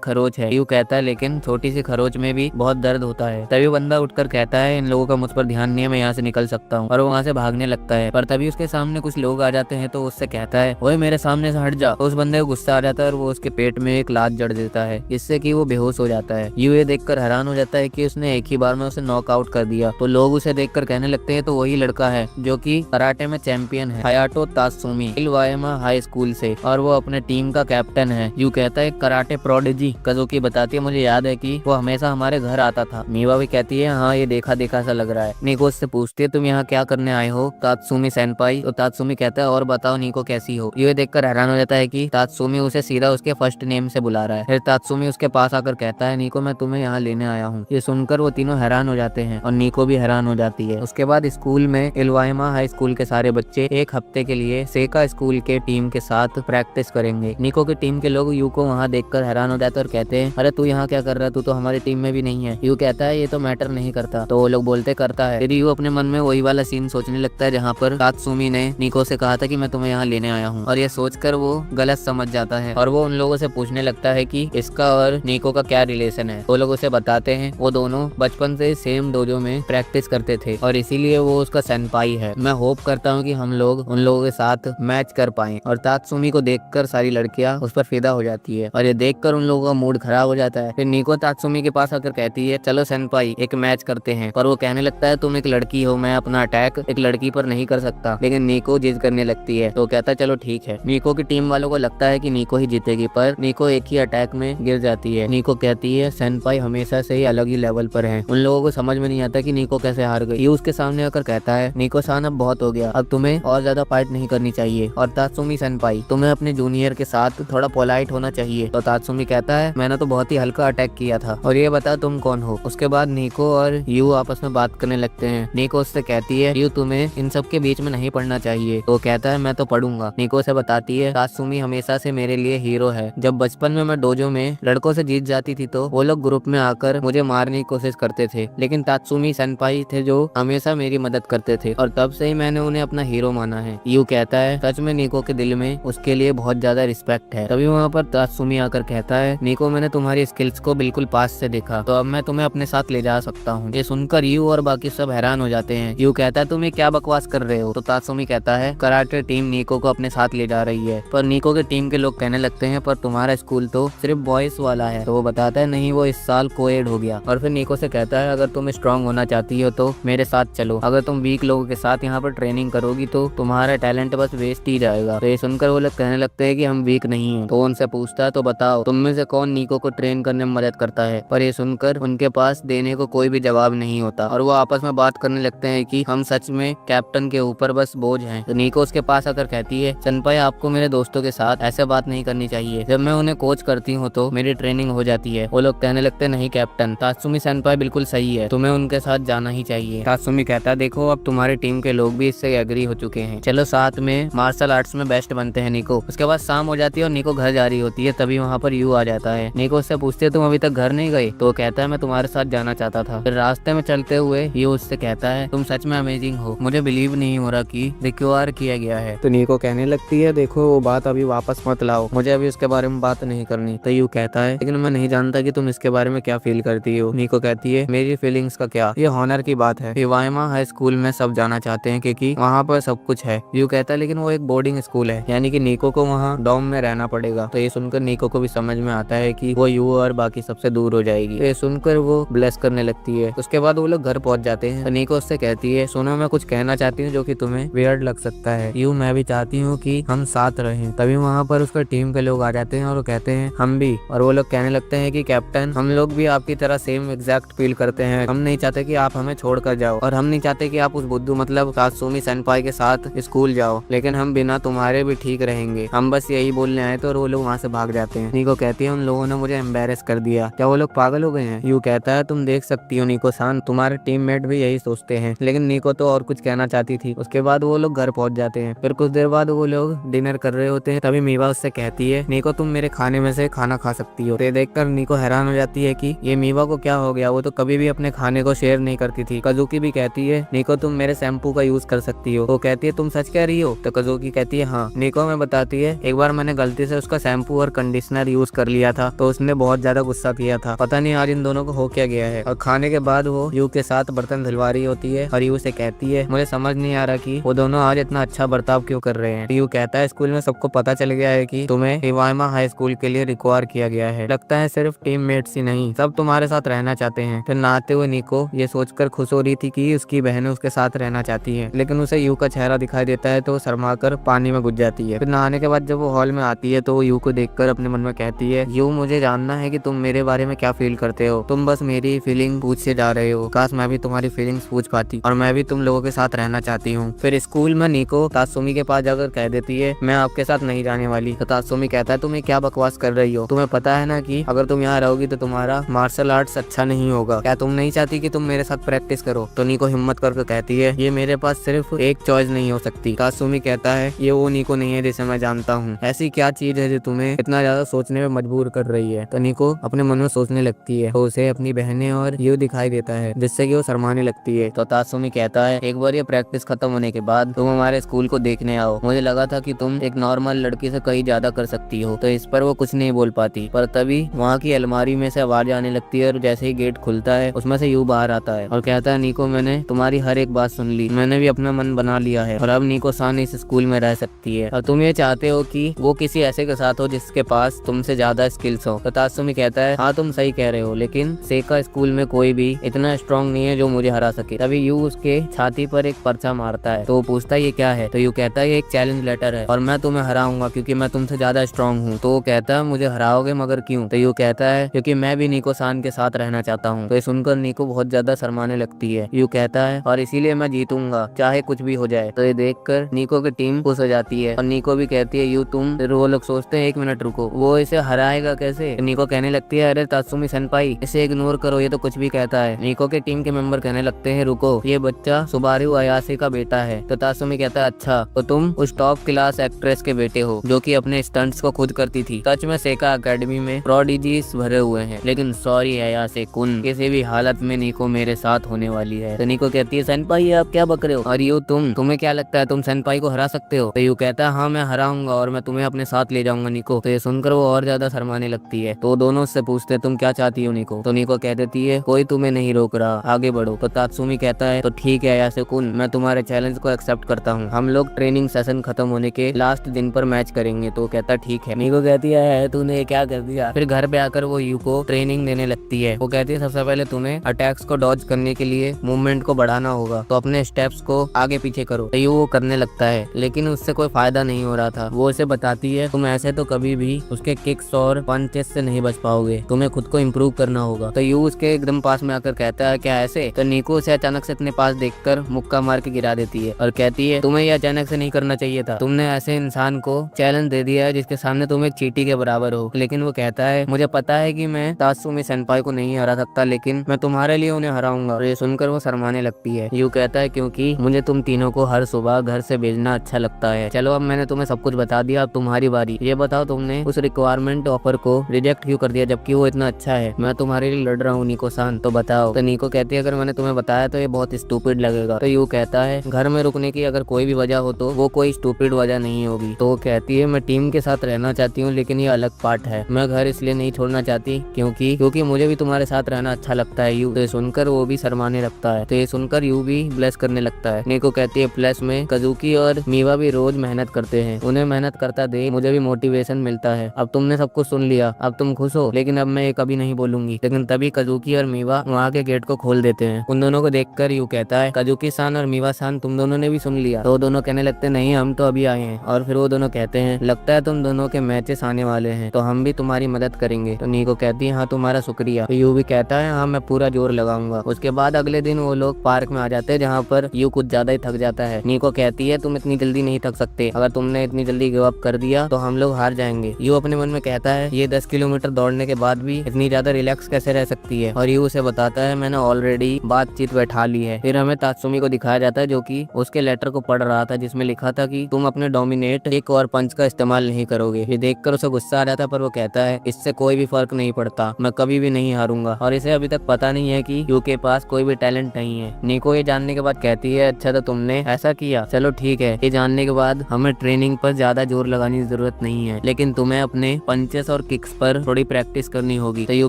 खरोच है। यू कहता है लेकिन छोटी सी खरोच में भी बहुत दर्द होता है। तभी बंदा उठकर कहता है इन लोगों का मुझ पर ध्यान नहीं है, मैं यहाँ से निकल सकता हूँ, और वो वहाँ से भागने लगता है। पर तभी उसके सामने कुछ लोग आ जाते हैं तो उससे कहता है ओए मेरे सामने से हट जा। तो उस बंदे को गुस्सा आ जाता है और वो उसके पेट में एक लात जड़ देता है, जिससे कि वो बेहोश हो जाता है। यू ये देखकर हैरान हो जाता है कि उसने एक ही बार में उसे नॉकआउट कर दिया। तो लोग उसे देखकर कहने लगते हैं तो वही लड़का है जो कि कराटे में चैंपियन है, हायाटो तात्सुमी इलवायामा हाई स्कूल से, और वो अपने टीम का कैप्टन है। यू कहता है कराटे प्रोडिजी। कज़ुकी बताती है मुझे याद है कि वो हमेशा हमारे घर आता था। मीवा भी कहती है हाँ ये देखा देखा सा लग रहा है। निको उससे पूछती है तुम यहाँ क्या करने आए हो तात्सुमी सेनपाई। तो तात्सुमी कहता है और बताओ निको कैसी हो। ये देखकर हैरान हो जाता है कि तात्सुमी उसे सीधा उसके फर्स्ट नेम से बुला रहा है। फिर तात्सुमी उसके पास आकर कहता है निको मैं तुम्हें यहाँ लेने आया हूँ। ये सुनकर वो तीनों हैरान हो जाते हैं और निको भी हैरान हो जाती है। उसके बाद स्कूल में इलवायमा हाई स्कूल के सारे बच्चे एक हफ्ते के लिए सेका स्कूल के टीम के साथ प्रैक्टिस करेंगे। निको की टीम के लोग यू को वहाँ देखकर हैरान हो जाते हैं और कहते हैं अरे तू यहाँ क्या कर रहा है, तू तो हमारी टीम में भी नहीं है। यू कहता है ये तो मैटर नहीं करता। तो वो लोग बोलते करता है। फिर यू अपने मन में वही वाला सीन सोचने लगता है जहाँ पर तात्सुमी ने निको से कहा था कि मैं तुम्हें यहाँ लेने आया हूँ, और ये सोचकर वो गलत समझ जाता है और वो उन लोगों से पूछने लगता है कि इसका और निको का क्या रिलेशन है। वो लोग उसे बताते हैं वो दोनों बचपन से सेम डोजो में प्रैक्टिस करते थे और इसीलिए वो उसका सेनपाई है। मैं होप करता हूँ कि हम लोग उन लोगों के साथ मैच कर पाए। और तात्सुमी को देखकर सारी लड़कियां उस पर फिदा हो जाती है और ये देखकर उन लोगों का मूड खराब हो जाता है। फिर निको तात्सुमी के पास आकर कहती है चलो सेनपाई एक मैच करते हैं, पर वो कहने लगता है तुम एक लड़की हो, मैं अपना अटैक एक लड़की पर नहीं कर सकता। लेकिन निको जिद करने लगती है तो कहता है चलो ठीक है। निको की टीम वालों को लगता है कि निको ही जीतेगी, पर निको एक ही अटैक में गिर जाती है। निको कहती है सेनपाई हमेशा से ही अलग ही लेवल पर है। उन लोगों को समझ में नहीं आता कि निको कैसे हार गई। ये उसके सामने आकर कहता है निको सान अब बहुत हो गया, अब तुम्हें और ज्यादा फाइट नहीं करनी चाहिए, और तात्सुमी सेनपाई तुम्हें अपने जूनियर के साथ थोड़ा पोलाइट होना चाहिए। तो तात्सुमी कहता है मैंने तो बहुत ही हल्का अटैक किया था, और ये बता तुम कौन हो। उसके बाद निको और यू आपस में बात करने लगते हैं। निको उससे कहती है यू तुम्हें इन सब के बीच में नहीं पढ़ना चाहिए। तो कहता है मैं तो पढ़ूंगा। निको से बताती है तात्सुमी हमेशा से मेरे लिए हीरो है। जब बचपन में मैं डोजो में लड़कों से जीत जाती थी तो वो लोग ग्रुप में आकर मुझे मारने की कोशिश करते थे, लेकिन तात्सुमी सेनपाई थे जो हमेशा मेरी मदद करते थे, और तब से ही मैंने उन्हें अपना हीरो माना है। यू कहता है सच में निको के दिल में उसके लिए बहुत ज्यादा रिस्पेक्ट है। तभी वहाँ पर तात्सुमी आकर कहता है निको मैंने तुम्हारी स्किल्स को बिल्कुल पास से देखा, तो अब मैं तुम्हें अपने साथ ले जा सकता हूँ। ये सुनकर यू और बाकी सब हैरान हो जाते हैं। यू कहता है तुम ये क्या बकवास कर रहे हो। तो तात्सुमी कहता है कराटे टीम निको को अपने साथ ले जा रही है, पर निको के टीम के लोग कहने लगते हैं पर तुम्हारा स्कूल तो सिर्फ बॉयज वाला है। तो वो बताता है नहीं वो इस साल कोएड हो गया। और फिर निको से कहता है अगर तुम स्ट्रांग होना चाहती हो तो मेरे साथ चलो, अगर तुम वीक लोगों के साथ यहाँ पर ट्रेनिंग करोगी तो तुम्हारा टैलेंट बस वेस्ट ही जाएगा। तो ये सुनकर वो लोग कहने लगते हैं कि हम वीक नहीं हैं। तो उनसे पूछता है तो बताओ तुम में से कौन निको को ट्रेन करने में मदद करता है, पर ये सुनकर उनके पास देने को कोई भी जवाब नहीं होता और वो आपस में बात करने लगते हैं कि हम सच में कैप्टन के ऊपर बस बोझ हैं। तो निको उसके पास आकर कहती है सेनपाई आपको मेरे दोस्तों के साथ ऐसे बात नहीं करनी चाहिए, जब मैं उन्हें कोच करती हूँ तो मेरी ट्रेनिंग हो जाती है। वो लोग कहने लगते नहीं कैप्टन तात्सुमी सेनपाई बिल्कुल सही है, तुम्हें उनके साथ जाना ही चाहिए। तात्सुमी कहता है देखो अब तुम्हारी टीम के लोग भी इससे एग्री हो चुके हैं, चलो साथ में मार्शल आर्ट्स में बेस्ट बनते हैं निको। उसके बाद शाम हो जाती है और निको घर जा रही होती है, तभी वहाँ पर यू आ जाता है। निको उससे पूछते है तुम अभी तक घर नहीं गई। तो वो कहता है मैं तुम्हारे साथ जाना चाहता था। फिर रास्ते में चलते हुए यू उससे कहता है तुम सच में अमेजिंग हो, मुझे बिलीव नहीं हो रहा कि रिक्वायर किया गया है। तो निको कहने लगती है देखो वो बात अभी वापस मत लाओ, मुझे अभी उसके बारे में बात नहीं करनी। तो यू कहता है लेकिन मैं नहीं जानता कि तुम इसके बारे में क्या फील करती हो। निको कहती है मेरी फीलिंग्स का क्या, ये हॉनर की बात है। इवायमा हाई स्कूल में सब जाना चाहते हैं क्योंकि वहाँ पर सब कुछ है। यू कहता है लेकिन वो एक बोर्डिंग स्कूल है, यानी कि निको को वहाँ डॉम में रहना पड़ेगा। तो ये सुनकर निको को भी समझ में आता है कि वो यू और बाकी सबसे दूर हो जाएगी। तो ये सुनकर वो ब्लेस करने लगती है। उसके बाद वो लोग घर पहुंच जाते हैं। तो निको उससे कहती है सुनो मैं कुछ कहना चाहती हूँ जो कि तुम्हें वियर्ड लग सकता है। यू मैं भी चाहती हूँ कि हम साथ रहें। तभी वहाँ पर उसका टीम के लोग आ जाते हैं और वो कहते हैं हम भी। और वो लोग कहने लगते हैं कि कैप्टन हम लोग भी आपकी तरह सेम एग्जैक्ट फील करते हैं, हम नहीं चाहते कि आप हमें छोड़ कर जाओ, और हम नहीं चाहते कि आप उस बुद्धू मतलब तात्सुमी सेनपाई के साथ स्कूल जाओ, लेकिन हम बिना तुम्हारे भी ठीक रहेंगे, हम बस यही बोलने आए थे। और वो लोग वहाँ से भाग जाते हैं। निको कहती है उन लोगों ने मुझे एम्बेरस कर दिया, क्या वो लोग पागल हो गए हैं? यू कहता है तुम देख सकती हो निको सान, तुम्हारे टीममेट भी यही सोचते हैं। लेकिन निको तो और कुछ कहना चाहती थी। उसके बाद वो लोग घर पहुंच जाते हैं। फिर कुछ देर बाद वो लोग डिनर कर रहे होते हैं। तभी मीवा उससे कहती है निको तुम मेरे खाने में से खाना खा सकती हो। तो देखकर निको हैरान हो जाती है कि ये मीवा को क्या हो गया, वो तो कभी भी अपने खाने को शेयर नहीं करती थी। कजुकी भी कहती है निको तुम मेरे शैम्पू का यूज कर सकती हो। वो कहती है तुम सच कह रही हो? तो कजुकी कहती है हाँ। निको में बताती है एक बार मैंने गलती से उसका शैम्पू और कंडीशनर यूज कर लिया था, तो उसने बहुत ज्यादा गुस्सा किया था। पता नहीं आज इन दोनों को हो क्या गया है। और खाने के बाद वो यू के साथ बर्तन धुलवा रही होती है और यू से कहती है मुझे समझ नहीं आ रहा कि वो दोनों आज इतना अच्छा बर्ताव क्यों कर रहे हैं। यू कहता है स्कूल में सबको पता चल गया है कि तुम्हें हिवामा हाई स्कूल के लिए रिक्वायर किया गया है। लगता है सिर्फ टीममेट्स ही नहीं, सब तुम्हारे साथ रहना चाहते हैं। फिर नहाते हुए निको ये सोचकर खुश हो रही थी कि उसकी बहनें उसके साथ रहना चाहती है, लेकिन उसे यू का चेहरा दिखाई देता है तो वो शर्मा कर पानी में घुस जाती है। फिर नहाने के बाद जब वो हॉल में आती है तो वो यू को देखकर अपने मन में कहती है यू मुझे जानना है कि तुम मेरे बारे में क्या फील करते हो। तुम बस मेरी फीलिंग पूछे जा रहे हो, काश मैं भी तुम्हारी फीलिंग्स पूछ पाती और मैं भी तुम लोगों के साथ रहना चाहती हूँ। फिर स्कूल में निको तात्सुमी के पास जाकर कह देती है मैं आपके साथ नहीं जाने वाली। तो तात्सुमी कहता है तुम ये क्या बकवास कर रही हो, तुम्हें पता है ना कि अगर तुम यहाँ रहोगी तो तुम्हारा मार्शल आर्ट्स अच्छा नहीं होगा, क्या तुम नहीं चाहती कि तुम मेरे साथ प्रैक्टिस करो? तो निको हिम्मत करके कहती है ये मेरे पास सिर्फ एक चॉइस नहीं हो सकती। तात्सुमी कहता है ये वो निको नहीं है जिसे मैं जानता हूँ, ऐसी क्या चीज है जो तुम्हें इतना ज्यादा सोचने में मजबूर कर रही है? तो निको अपने मन में सोचने लगती है तो उसे अपनी बहनें और यू दिखाई देता है जिससे कि वो शर्माने लगती है। तो तात्सुमी कहता है एक बार ये प्रैक्टिस खत्म होने के बाद तुम हमारे स्कूल को देखने आओ, मुझे लगा था कि तुम एक नॉर्मल लड़की से कहीं ज्यादा कर सकती हो। तो इस पर वो कुछ नहीं बोल पाती, पर तभी वहाँ की अलमारी में से आवाज आने लगती है और जैसे ही गेट खुलता है उसमें से यू बाहर आता है और कहता है निको मैंने तुम्हारी हर एक बात सुन ली, मैंने भी अपना मन बना लिया है और अब निको सान इस स्कूल में रह सकती है और तुम ये चाहते हो कि वो किसी ऐसे के साथ हो जिसके पास तुमसे ज्यादा स्किल्स हो। तो तात्सुमी कहता है हाँ तुम सही कह रहे हो, लेकिन सेका स्कूल में कोई भी इतना स्ट्रॉन्ग नहीं है जो मुझे हरा सके। तभी यू उसके छाती पर एक पर्चा मारता है तो वो पूछता है ये क्या है? तो यू कहता है ये एक चैलेंज लेटर है और मैं तुम्हें हराऊंगा क्योंकि मैं तुमसे ज्यादा स्ट्रॉन्ग हूँ। तो वो कहता है मुझे हराओगे मगर क्यों? तो यू कहता है क्योंकि मैं भी निको सान के साथ रहना चाहता हूँ। तो ये सुनकर निको बहुत ज्यादा शर्माने लगती है। यू कहता है और इसीलिए मैं जीतूंगा चाहे कुछ भी हो जाए। तो ये देखकर निको की टीम खुश हो जाती है और निको भी कहती है यू तुम। फिर वो लोग सोचते हैं एक मिनट रुको, वो इसे हराएगा कैसे? निको कहने लगती है अरे तात्सुमी सेनपाई इसे इग्नोर करो, ये तो कुछ भी कहता है। निको के टीम के मेंबर कहने लगते हैं रुको, ये बच्चा सुबारू अयासे का बेटा है। तो तात्सुमी कहता है अच्छा तो तुम उस टॉप क्लास एक्ट्रेस के बेटे हो जो कि अपने स्टंट्स को खुद करती थी। सच में सेका एकेडमी में प्रोडिजीज भरे हुए हैं, लेकिन सॉरी अयासे कुन किसी भी हालत में निको मेरे साथ होने वाली है। तो निको कहती है सेनपाई आप क्या बक रहे हो? और यू तुम्हें क्या लगता है तुम सेनपाई को हरा सकते हो? तो यू कहता है हाँ मैं हराऊंगा और मैं तुम्हें अपने साथ ले जाऊंगा निको। तो ये सुनकर वो और ज्यादा शर्माने लगती है। तो दोनों उससे पूछते हैं तुम क्या चाहती हो निको? तो निको कह देती है कोई तुम्हें नहीं रोक रहा, आगे बढ़ो। तो तात्सुमी कहता है तो ठीक है अयासे कुन, मैं तुम्हारे चैलेंज को एक्सेप्ट करता हूँ, हम लोग ट्रेनिंग सेशन खत्म होने के लास्ट दिन पर मैच करेंगे। तो कहता ठीक है। निको कहती है तूने क्या कर दिया? फिर घर पे आकर वो यू को ट्रेनिंग देने लगती है। वो कहती है सबसे पहले तुम्हें अटैक्स को डॉज करने के लिए मूवमेंट को बढ़ाना होगा, तो अपने स्टेप्स को आगे पीछे करो। तो यू वो करने लगता है लेकिन उससे कोई फायदा नहीं हो रहा था। वो उसे बताती है तुम ऐसे तो कभी भी उसके किक्स और पंचेस से नहीं बच पाओगे, तुम्हें खुद को इम्प्रूव करना होगा। तो यू उसके एकदम पास में आकर कहता है क्या ऐसे? तो निको उसे अचानक से अपने पास देखकर मुक्का मार के गिरा देती है और कहती है तुम्हें ये अचानक से नहीं करना चाहिए था, तुमने ऐसे इंसान को चैलेंज दे दिया है जिसके सामने तुम एक चींटी के बराबर हो। लेकिन वो कहता है मुझे पता है कि मैं तात्सुमी सेनपाई को नहीं हरा सकता, लेकिन मैं तुम्हारे लिए उन्हें हराऊंगा। और ये सुनकर वो शर्माने लगती है। यू कहता है क्योंकि मुझे तुम तीनों को हर सुबह घर से भेजना अच्छा लगता है। चलो अब मैंने तुम्हें सब कुछ बता दिया, अब तुम्हारी बारी। ये बताओ तुमने उस रिक्वायरमेंट ऑफर को रिजेक्ट क्यों कर दिया जबकि वो इतना अच्छा है? मैं तुम्हारे लिए लड़ रहा हूँ निको सान, तो बताओ। तो निको कहती है अगर मैंने तुम्हें बताया तो ये बहुत स्टूपिड लगेगा। तो यू कहता है घर में रुकने की अगर कोई भी वजह हो तो वो कोई स्टूपिड वजह नहीं होगी। तो वो कहती है मैं टीम के साथ रहना चाहती हूँ लेकिन ये अलग पार्ट है, मैं घर इसलिए नहीं छोड़ना चाहती क्योंकि मुझे भी तुम्हारे साथ रहना अच्छा लगता है यू। तो ये सुनकर वो भी शर्माने लगता है। तो ये सुनकर यू भी ब्लेस करने लगता है। निको कहती है प्लस में कजुकी और मीवा भी रोज मेहनत करते हैं, उन्हें मेहनत करता देख मुझे भी मोटिवेशन मिलता है। अब तुमने सब कुछ सुन लिया, अब तुम खुश हो, लेकिन अब मैं ये कभी नहीं बोलूंगी। लेकिन तभी कजुकी और मीवा वहाँ के गेट को खोल देते हैं। उन दोनों को देखकर यू कहता है कजुकी सान और मीवा सान तुम दोनों ने भी सुन लिया? तो दोनों कहने लगते नहीं हम तो अभी आए हैं। और फिर वो दोनों कहते हैं लगता है तुम दोनों के मैचेस आने वाले हैं तो हम भी तुम्हारी मदद करेंगे। तो निको कहती है हाँ तुम्हारा शुक्रिया। तो यू भी कहता है हाँ मैं पूरा जोर लगाऊंगा। उसके बाद अगले दिन वो लोग पार्क में आ जाते हैं जहाँ पर यू कुछ ज्यादा ही थक जाता है। निको कहती है तुम इतनी जल्दी नहीं थक सकते, अगर तुमने इतनी जल्दी गिव अप कर दिया तो हम लोग हार जाएंगे। यू अपने मन में कहता है ये 10 किलोमीटर दौड़ने के बाद भी इतनी ज्यादा रिलैक्स कैसे रह सकती है। और यू उसे बताता है मैंने ऑलरेडी बातचीत बैठा ली है। फिर हमें तात्सुमी को दिखाया जाता है जो कि उसके लेटर को पढ़ रहा था जिसमें लिखा था कि तुम अपने डोमिनेट किक और पंच का इस्तेमाल नहीं करोगे। ये देखकर उसे गुस्सा आ जाता है पर वो कहता है इससे कोई भी फर्क नहीं पड़ता, मैं कभी भी नहीं हारूंगा। और इसे अभी तक पता नहीं है कि यू के पास कोई भी टैलेंट नहीं है। निको ये जानने के बाद कहती है अच्छा तो तुमने ऐसा किया, चलो ठीक है। ये जानने के बाद हमें ट्रेनिंग पर ज्यादा जोर लगाने की जरूरत नहीं है, लेकिन तुम्हें अपने पंचेस और किक्स पर थोड़ी प्रैक्टिस करनी होगी। तो यू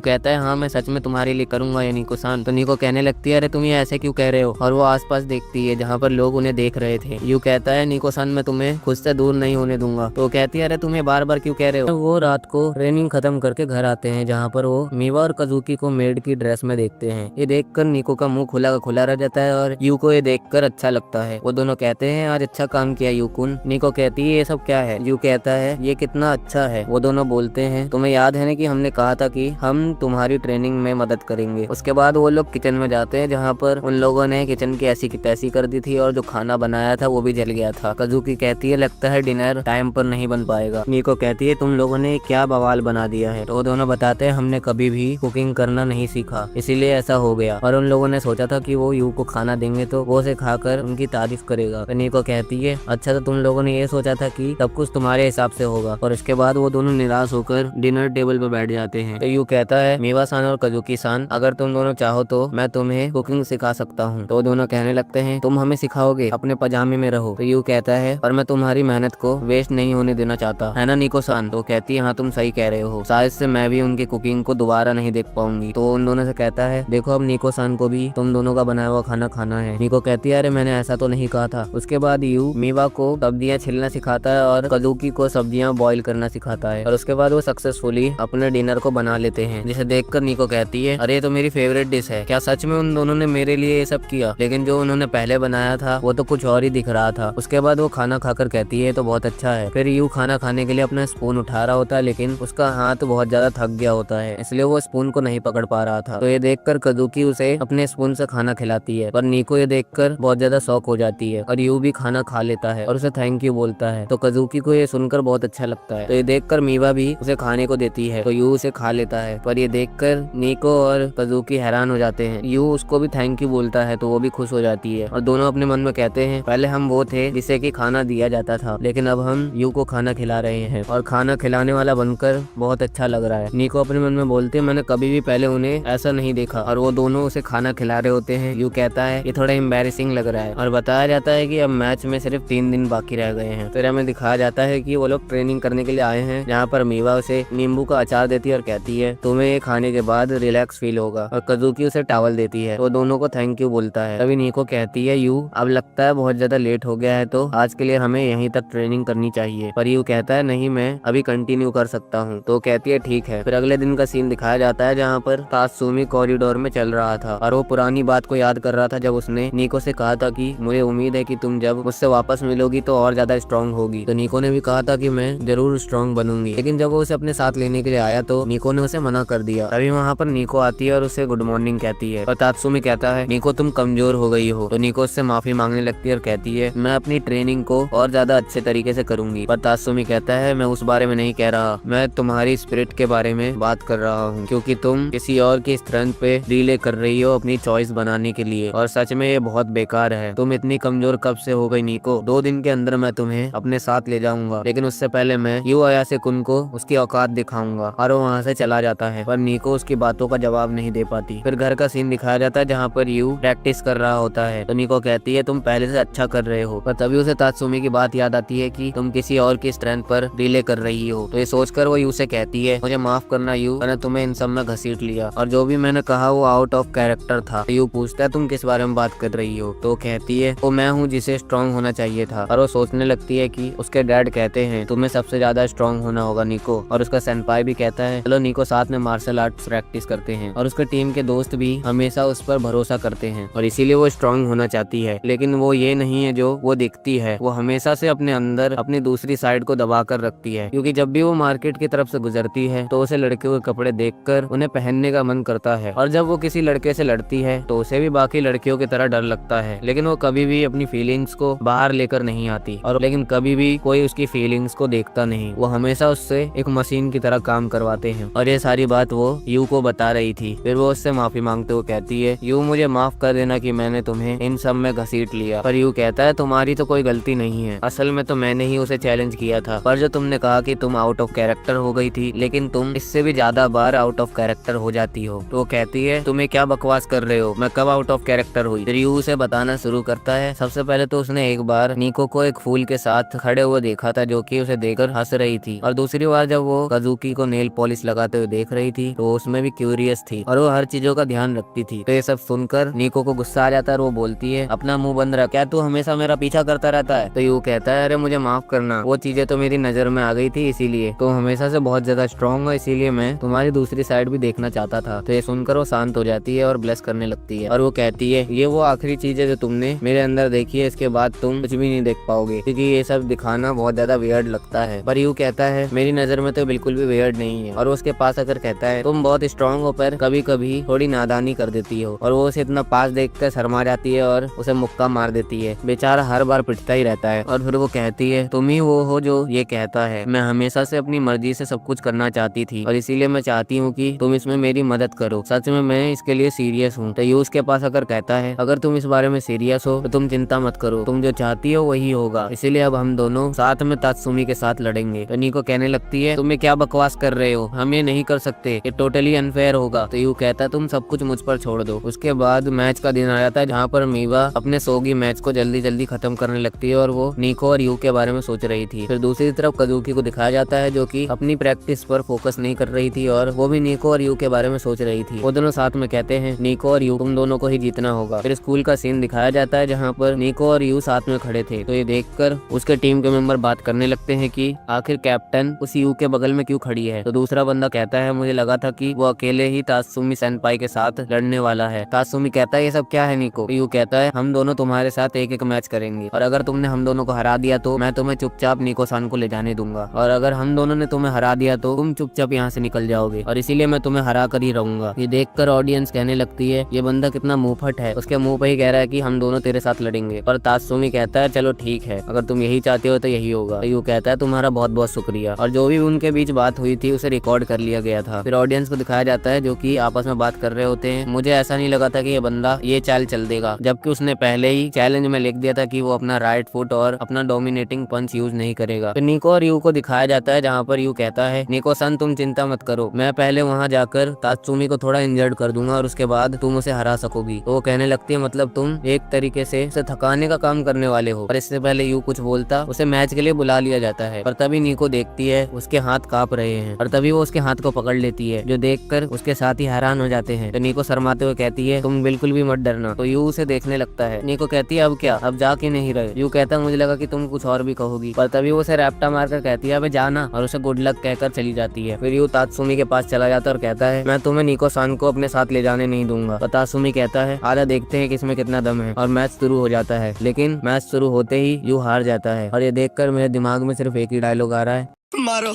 कहता है हाँ मैं सच में तुम्हारे लिए करूंगा या निको सान। तो निको कहने लगती है अरे तुम ये ऐसे क्यों कह रहे हो। और वो आसपास देखती है जहाँ पर लोग उन्हें देख रहे थे। यू कहता है निको सान मैं तुम्हें खुद से दूर नहीं होने दूंगा। तो कहती है अरे तुम्हें बार बार क्यों कह रहे हो। वो रात को ट्रेनिंग खत्म करके घर आते हैं जहाँ पर वो मीवा और कजुकी को मेड की ड्रेस में देखते हैं। ये देखकर निको का मुंह खुला का खुला रह जाता है और यू को ये देखकर अच्छा लगता है। वो दोनों कहते हैं आज अच्छा काम किया यूकुन। निको कहती है ये सब क्या है। यू कहता है ये कितना अच्छा है। वो दोनों बोलते हैं तुम्हें याद है ना कि हमने कहा था कि हम तुम्हारी ट्रेनिंग में मदद करेंगे। उसके बाद वो लोग किचन में जाते हैं जहाँ पर उन लोगों ने किचन की ऐसी की तैसी कर दी थी और जो खाना बनाया था वो भी जल गया था। कजुकी कहती है लगता है डिनर टाइम पर नहीं बन पाएगा। निको कहती है तुम लोगों ने क्या बवाल बना दिया है। तो वो दोनों बताते हैं हमने कभी भी कुकिंग करना नहीं सीखा इसीलिए ऐसा हो गया। और उन लोगों ने सोचा था कि वो यू को खाना देंगे तो वो उसे खाकर उनकी तारीफ करेगा। तो निको कहती है अच्छा तो तुम लोगों ने ये सोचा था कि सब कुछ तुम्हारे हिसाब से होगा। और उसके बाद वो दोनों निराश होकर डिनर टेबल पर बैठ जाते हैं। तो यू कहता है मीवा सान और कजुकी सान अगर तुम दोनों चाहो तो मैं तुम्हें कुकिंग सिखा सकता हूँ। तो दोनों कहने लगते हैं तुम हमें सिखाओगे, अपने पजामे में रहो। तो यू कहता है पर मैं तुम्हारी मेहनत को वेस्ट नहीं होने देना चाहता है ना निको सान। तो कहती है हाँ तुम सही कह रहे हो, शायद से मैं भी उनकी कुकिंग को दोबारा नहीं देख पाऊंगी। तो उन दोनों से कहता है देखो अब निको सान को भी तुम दोनों का बनाया हुआ खाना खाना है। निको कहती है अरे मैंने ऐसा तो नहीं कहा था। उसके बाद यू मीवा को सब्जियां छिलना सिखाता है और कजुकी को सब्जियां बॉईल करना सिखाता है। और उसके बाद वो सक्सेसफुली अपने डिनर को बना लेते हैं, जिसे देखकर निको कहती है अरे ये तो मेरी फेवरेट डिश है। क्या सच में उन दोनों ने मेरे लिए ये सब किया? लेकिन जो उन्होंने पहले बनाया था वो तो कुछ और ही दिख रहा था। उसके बाद वो खाना खाकर कहती है तो बहुत अच्छा है। फिर यू खाना खाने के लिए अपना स्पून उठा रहा होता है लेकिन उसका हाथ बहुत ज्यादा थक गया होता है इसलिए वो स्पून को नहीं पकड़ पा रहा था। तो ये देखकर कजुकी उसे अपने स्पून से खाना खिलाती है पर निको ये देखकर बहुत ज्यादा शौक हो जाती है और यू भी खाना खा लेता है और उसे थैंक यू बोलता है। तो कजुकी को ये सुनकर बहुत अच्छा लगता है। तो ये देखकर मीवा भी उसे खाने को देती है तो यू उसे खा लेता है। पर ये देखकर निको और कजुकी हैरान हो जाते हैं। यू उसको भी थैंक यू बोलता है तो वो भी खुश हो जाती है और दोनों अपने मन में कहते हैं पहले हम वो थे जिसे कि खाना दिया जाता था लेकिन अब हम यू को खाना खिला रहे हैं और खाना खिलाने वाला बनकर बहुत अच्छा लग रहा है। निको अपने मन में बोलते हैं मैंने कभी भी पहले उन्हें ऐसा नहीं देखा। और वो दोनों उसे खाना खिला रहे होते हैं। यू कहता है ये थोड़ा एम्बैरेसिंग लग रहा है और बताया जाता है कि अब मैच में सिर्फ 3 दिन बाकी रह गए हैं। फिर हमें दिखाया जाता है कि वो लोग ट्रेनिंग करने के लिए आए हैं जहाँ पर मीवा उसे नींबू का अचार देती है और कहती है तुम्हें ये खाने के बाद रिलैक्स फील होगा। और कजुकी उसे टॉवल देती है तो दोनों को थैंक यू बोलता है। तभी निको कहती है यू अब लगता है बहुत ज्यादा लेट हो गया है तो आज के लिए हमें यहीं तक ट्रेनिंग करनी चाहिए। पर यू कहता है नहीं मैं अभी कंटिन्यू कर सकता हूँ। तो कहती है ठीक है। फिर अगले दिन का सीन दिखाया जाता है जहाँ पर तात्सुमी कॉरिडोर में चल रहा था और वो पुरानी बात को याद कर रहा था जब उसने निको से कहा था कि मुझे उम्मीद है कि तुम जब मुझसे वापस मिलोगी तो और ज्यादा स्ट्रांग होगी। तो निको ने भी कहा था कि मैं जरूर स्ट्रांग बनूंगी लेकिन जब वो उसे अपने साथ लेने के लिए आया तो निको ने उसे मना कर दिया। तभी वहाँ पर निको आती है और उसे गुड मॉर्निंग कहती है और तात्सुमी कहता है निको तुम कमजोर हो गई हो। तो निको उससे माफी मांगने लगती है और कहती है मैं अपनी ट्रेनिंग को और ज्यादा अच्छे तरीके से करूंगी। पर तात्सुमी कहता है मैं उस बारे में नहीं कह रहा, मैं तुम्हारी स्पिरिट के बारे में बात कर रहा हूँ क्योंकि तुम किसी और की स्ट्रेंथ पे रिले कर रही हो अपनी चॉइस बनाने के लिए और सच में ये बहुत बेकार है। तुम इतनी कमजोर कब से हो गई निको? 2 दिन के अंदर मैं तुम्हें अपने साथ ले जाऊंगा लेकिन उससे पहले मैं यू अयासे कुन को उसकी औकात दिखाऊंगा। और वो वहाँ से चला जाता है पर निको उसकी बातों का जवाब नहीं दे पाती। फिर घर का सीन दिखाया जाता है जहाँ पर यू प्रैक्टिस कर रहा होता है तो निको कहती है तुम पहले से अच्छा कर रहे हो। पर तभी उसे तात्सुमी की बात याद आती है कि तुम किसी और की स्ट्रेंथ पर रिले कर रही हो। तो ये सोचकर वो यू से कहती है मुझे माफ करना यू, मैंने तुम्हें इन सब में घसीट लिया और जो भी मैंने कहा वो आउट ऑफ कैरेक्टर था। यू पूछता है तुम किस बारे में बात कर रही हो? तो कहती है वो मैं हूँ जिसे स्ट्रांग होना चाहिए था। और वो सोचने लगती है कि उसके डैड कहते हैं तुम्हें सबसे ज्यादा स्ट्रांग होना होगा निको। और उसका सेनपाई भी कहता है चलो निको साथ में मार्शल आर्ट्स प्रैक्टिस करते हैं। और उसके टीम के दोस्त भी हमेशा उस पर भरोसा करते हैं और इसीलिए वो स्ट्रांग होना चाहती है। लेकिन वो ये नहीं है जो वो दिखती है, वो हमेशा से अपने अंदर अपनी दूसरी साइड को दबा कर रखती है क्योंकि जब भी वो मार्केट की तरफ से गुजरती है तो उसे लड़कियों के कपड़े देखकर उन्हें पहनने का मन करता है और जब वो किसी लड़के से लड़ती है तो उसे भी बाकी लड़कियों की तरह डर लगता है। लेकिन वो कभी भी अपनी फीलिंग्स को बाहर लेकर नहीं आती और लेकिन कभी भी कोई उसकी फीलिंग्स को देखता नहीं। वो हमेशा उससे एक मशीन की तरह काम करवाते हैं। और ये सारी बात वो यू को बता रही थी। फिर वो उससे माफी मांगते हुए कहती है, यू मुझे माफ कर देना कि मैंने तुम्हें इन सब में घसीट लिया। पर यू कहता है, तुम्हारी तो कोई गलती नहीं है, असल में तो मैंने ही उसे चैलेंज किया था। पर जो तुमने कहा कि तुम आउट ऑफ कैरेक्टर हो गई थी, लेकिन तुम इससे भी ज्यादा बार आउट ऑफ कैरेक्टर हो जाती हो। तो वो कहती है, तुम्हें क्या बकवास कर रहे हो, मैं कब आउट ऑफ कैरेक्टर हुई। फिर यू उसे बताना शुरू करता है। सबसे पहले तो उसने एक बार निको को एक फूल के साथ खड़े हुए देखा था, जो कि उसे देखकर हंस रही थी। और दूसरी बार जब वो काजुकी को नेल पॉलिश लगाते हुए देख रही थी, तो उसमें भी क्यूरियस थी और वो हर चीजों का ध्यान रखती थी। तो ये सब सुनकर निको को गुस्सा आ जाता है और वो बोलती है, अपना मुंह बंद रख, क्या तू हमेशा मेरा पीछा करता रहता है। तो यू कहता है, अरे मुझे माफ करना, वो चीजें तो मेरी नजर में आ गई थी, इसीलिए तुम हमेशा से बहुत ज्यादा स्ट्रॉन्ग हो, इसीलिए मैं तुम्हारी दूसरी साइड भी देखना चाहता था। तो ये सुनकर वो शांत हो जाती है और ब्लेस करने लगती है। और वो कहती है, ये वो आखिरी चीज है जो तुमने मेरे अंदर देखी है, इसके बाद तुम कुछ भी नहीं देख पाओगे, क्योंकि ये सब दिखाना बहुत ज्यादा वियर्ड लगता है। पर यू कहता है, मेरी नजर में तो बिल्कुल भी वियर्ड नहीं है। और वो उसके पास आकर कहता है, तुम बहुत स्ट्रॉन्ग हो, पर कभी कभी थोड़ी नादानी कर देती हो। और वो उसे इतना पास देखकर शर्मा जाती है और उसे मुक्का मार देती है। बेचारा हर बार पिटता ही रहता है। और फिर वो कहती है, तुम ही वो हो जो ये कहता है, मैं हमेशा से अपनी मर्जी से सब कुछ करना चाहती थी और इसीलिए मैं चाहती हूँ कि तुम इसमें मेरी मदद करो। सच में मैं इसके लिए सीरियस हूँ। तो यू उसके पास आकर कहता है, अगर तुम इस बारे में सीरियस हो तो तुम चिंता मत करो, तुम जो चाहती हो वही होगा, इसीलिए अब हम दोनों साथ में तात्सुमी के साथ लड़ेंगे। तो निको कहने लगती है, तुम्हें क्या बकवास कर रहे हो, हम ये नहीं कर सकते, ये टोटली अनफेयर होगा। तो यू कहता है, तुम सब कुछ मुझ पर छोड़ दो। उसके बाद मैच का दिन आ जाता है, जहाँ पर मीवा अपने सोगी मैच को जल्दी जल्दी खत्म करने लगती है और वो निको और यू के बारे में सोच रही थी। फिर दूसरी तरफ काजुकी को दिखाया जाता है, जो कि अपनी प्रैक्टिस पर फोकस नहीं कर रही थी और वो भी निको और यू के बारे में सोच रही थी। वो दोनों साथ में कहते हैं, निको और यू तुम दोनों को ही जीतना होगा। फिर स्कूल का सीन दिखाया जाता है, जहाँ पर निको और यू साथ में खड़े थे। तो ये देखकर उसके टीम के मेंबर बात करने लगते हैं कि आखिर कैप्टन उस यू के बगल में क्यों खड़ी है। तो दूसरा बंदा कहता है, मुझे लगा था कि वो अकेले ही तात्सुमी सेनपाई के साथ लड़ने वाला है। तात्सुमी कहता है, ये सब क्या है निको। तो यू कहता है, हम दोनों तुम्हारे साथ एक एक मैच करेंगे और अगर तुमने हम दोनों को हरा दिया तो मैं तुम्हें चुपचाप निको सान को ले जाने दूंगा, और अगर हम दोनों ने तुम्हें हरा दिया तो तुम चुपचाप यहाँ से निकल जाओगे, और इसीलिए मैं तुम्हें हरा कर ही रहूंगा। ये देखकर ऑडियंस कहने लगती है, ये बंदा कितना मुंहफट है, उसके मुंह पे ही कह रहा है कि हम दोनों तेरे साथ लड़ेंगे। और तात्सुमी कहता है, चलो ठीक है, अगर तुम यही चाहते हो तो यही होगा। तो यू कहता है, तुम्हारा बहुत बहुत शुक्रिया। और जो भी उनके बीच बात हुई थी उसे रिकॉर्ड कर लिया गया था। फिर ऑडियंस को दिखाया जाता है, जो कि आपस में बात कर रहे होते हैं। मुझे ऐसा नहीं लगा था कि ये बंदा ये चाल चल देगा, जबकि उसने पहले ही चैलेंज में लिख दिया था कि वो अपना राइट फुट और अपना डोमिनेटिंग पंच यूज नहीं करेगा। फिर निको और यू को दिखाया जाता है, जहाँ पर यू कहता है, निको सन तुम चिंता मत करो, मैं पहले वहाँ जाकर तात्सुमी को थोड़ा इंजर्ड कर दूंगा और उसके बाद तुम उसे हरा सकोगी। तो वो कहने लगती है, मतलब तुम एक तरीके से उसे थकाने का काम करने वाले हो। और इससे पहले यू कुछ बोलता, उसे मैच के लिए बुला लिया जाता है। पर तभी निको देखती है उसके हाथ कांप रहे हैं और तभी वो उसके हाथ को पकड़ लेती है, जो देखकर उसके साथ ही हैरान हो जाते हैं। तो निको शर्माते हुए कहती है, तुम बिल्कुल भी मत डरना। तो यू उसे देखने लगता है। निको कहती है, अब क्या, अब जा के नहीं रहे। यू कहता है, मुझे लगा कि तुम कुछ और भी कहोगी। पर तभी वो उसे रैप्टा मारकर कहती है, अबे जाना, और उसे गुड लक कहकर चली जाती है। फिर यू तात्सुमी के पास चला जाता है और कहता है, मैं तुम्हें निको सान को अपने साथ ले जाने नहीं दूंगा। तो तात्सुमी कहता है, आजा देखते हैं कि इसमें कितना दम है। और मैच शुरू हो जाता है, लेकिन मैच शुरू होते ही यू हार जाता है। और ये देखकर मेरे दिमाग में सिर्फ एक ही डायलॉग आ रहा है, मारो,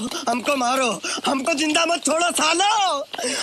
हमको जिंदा मत छोड़ो सालो।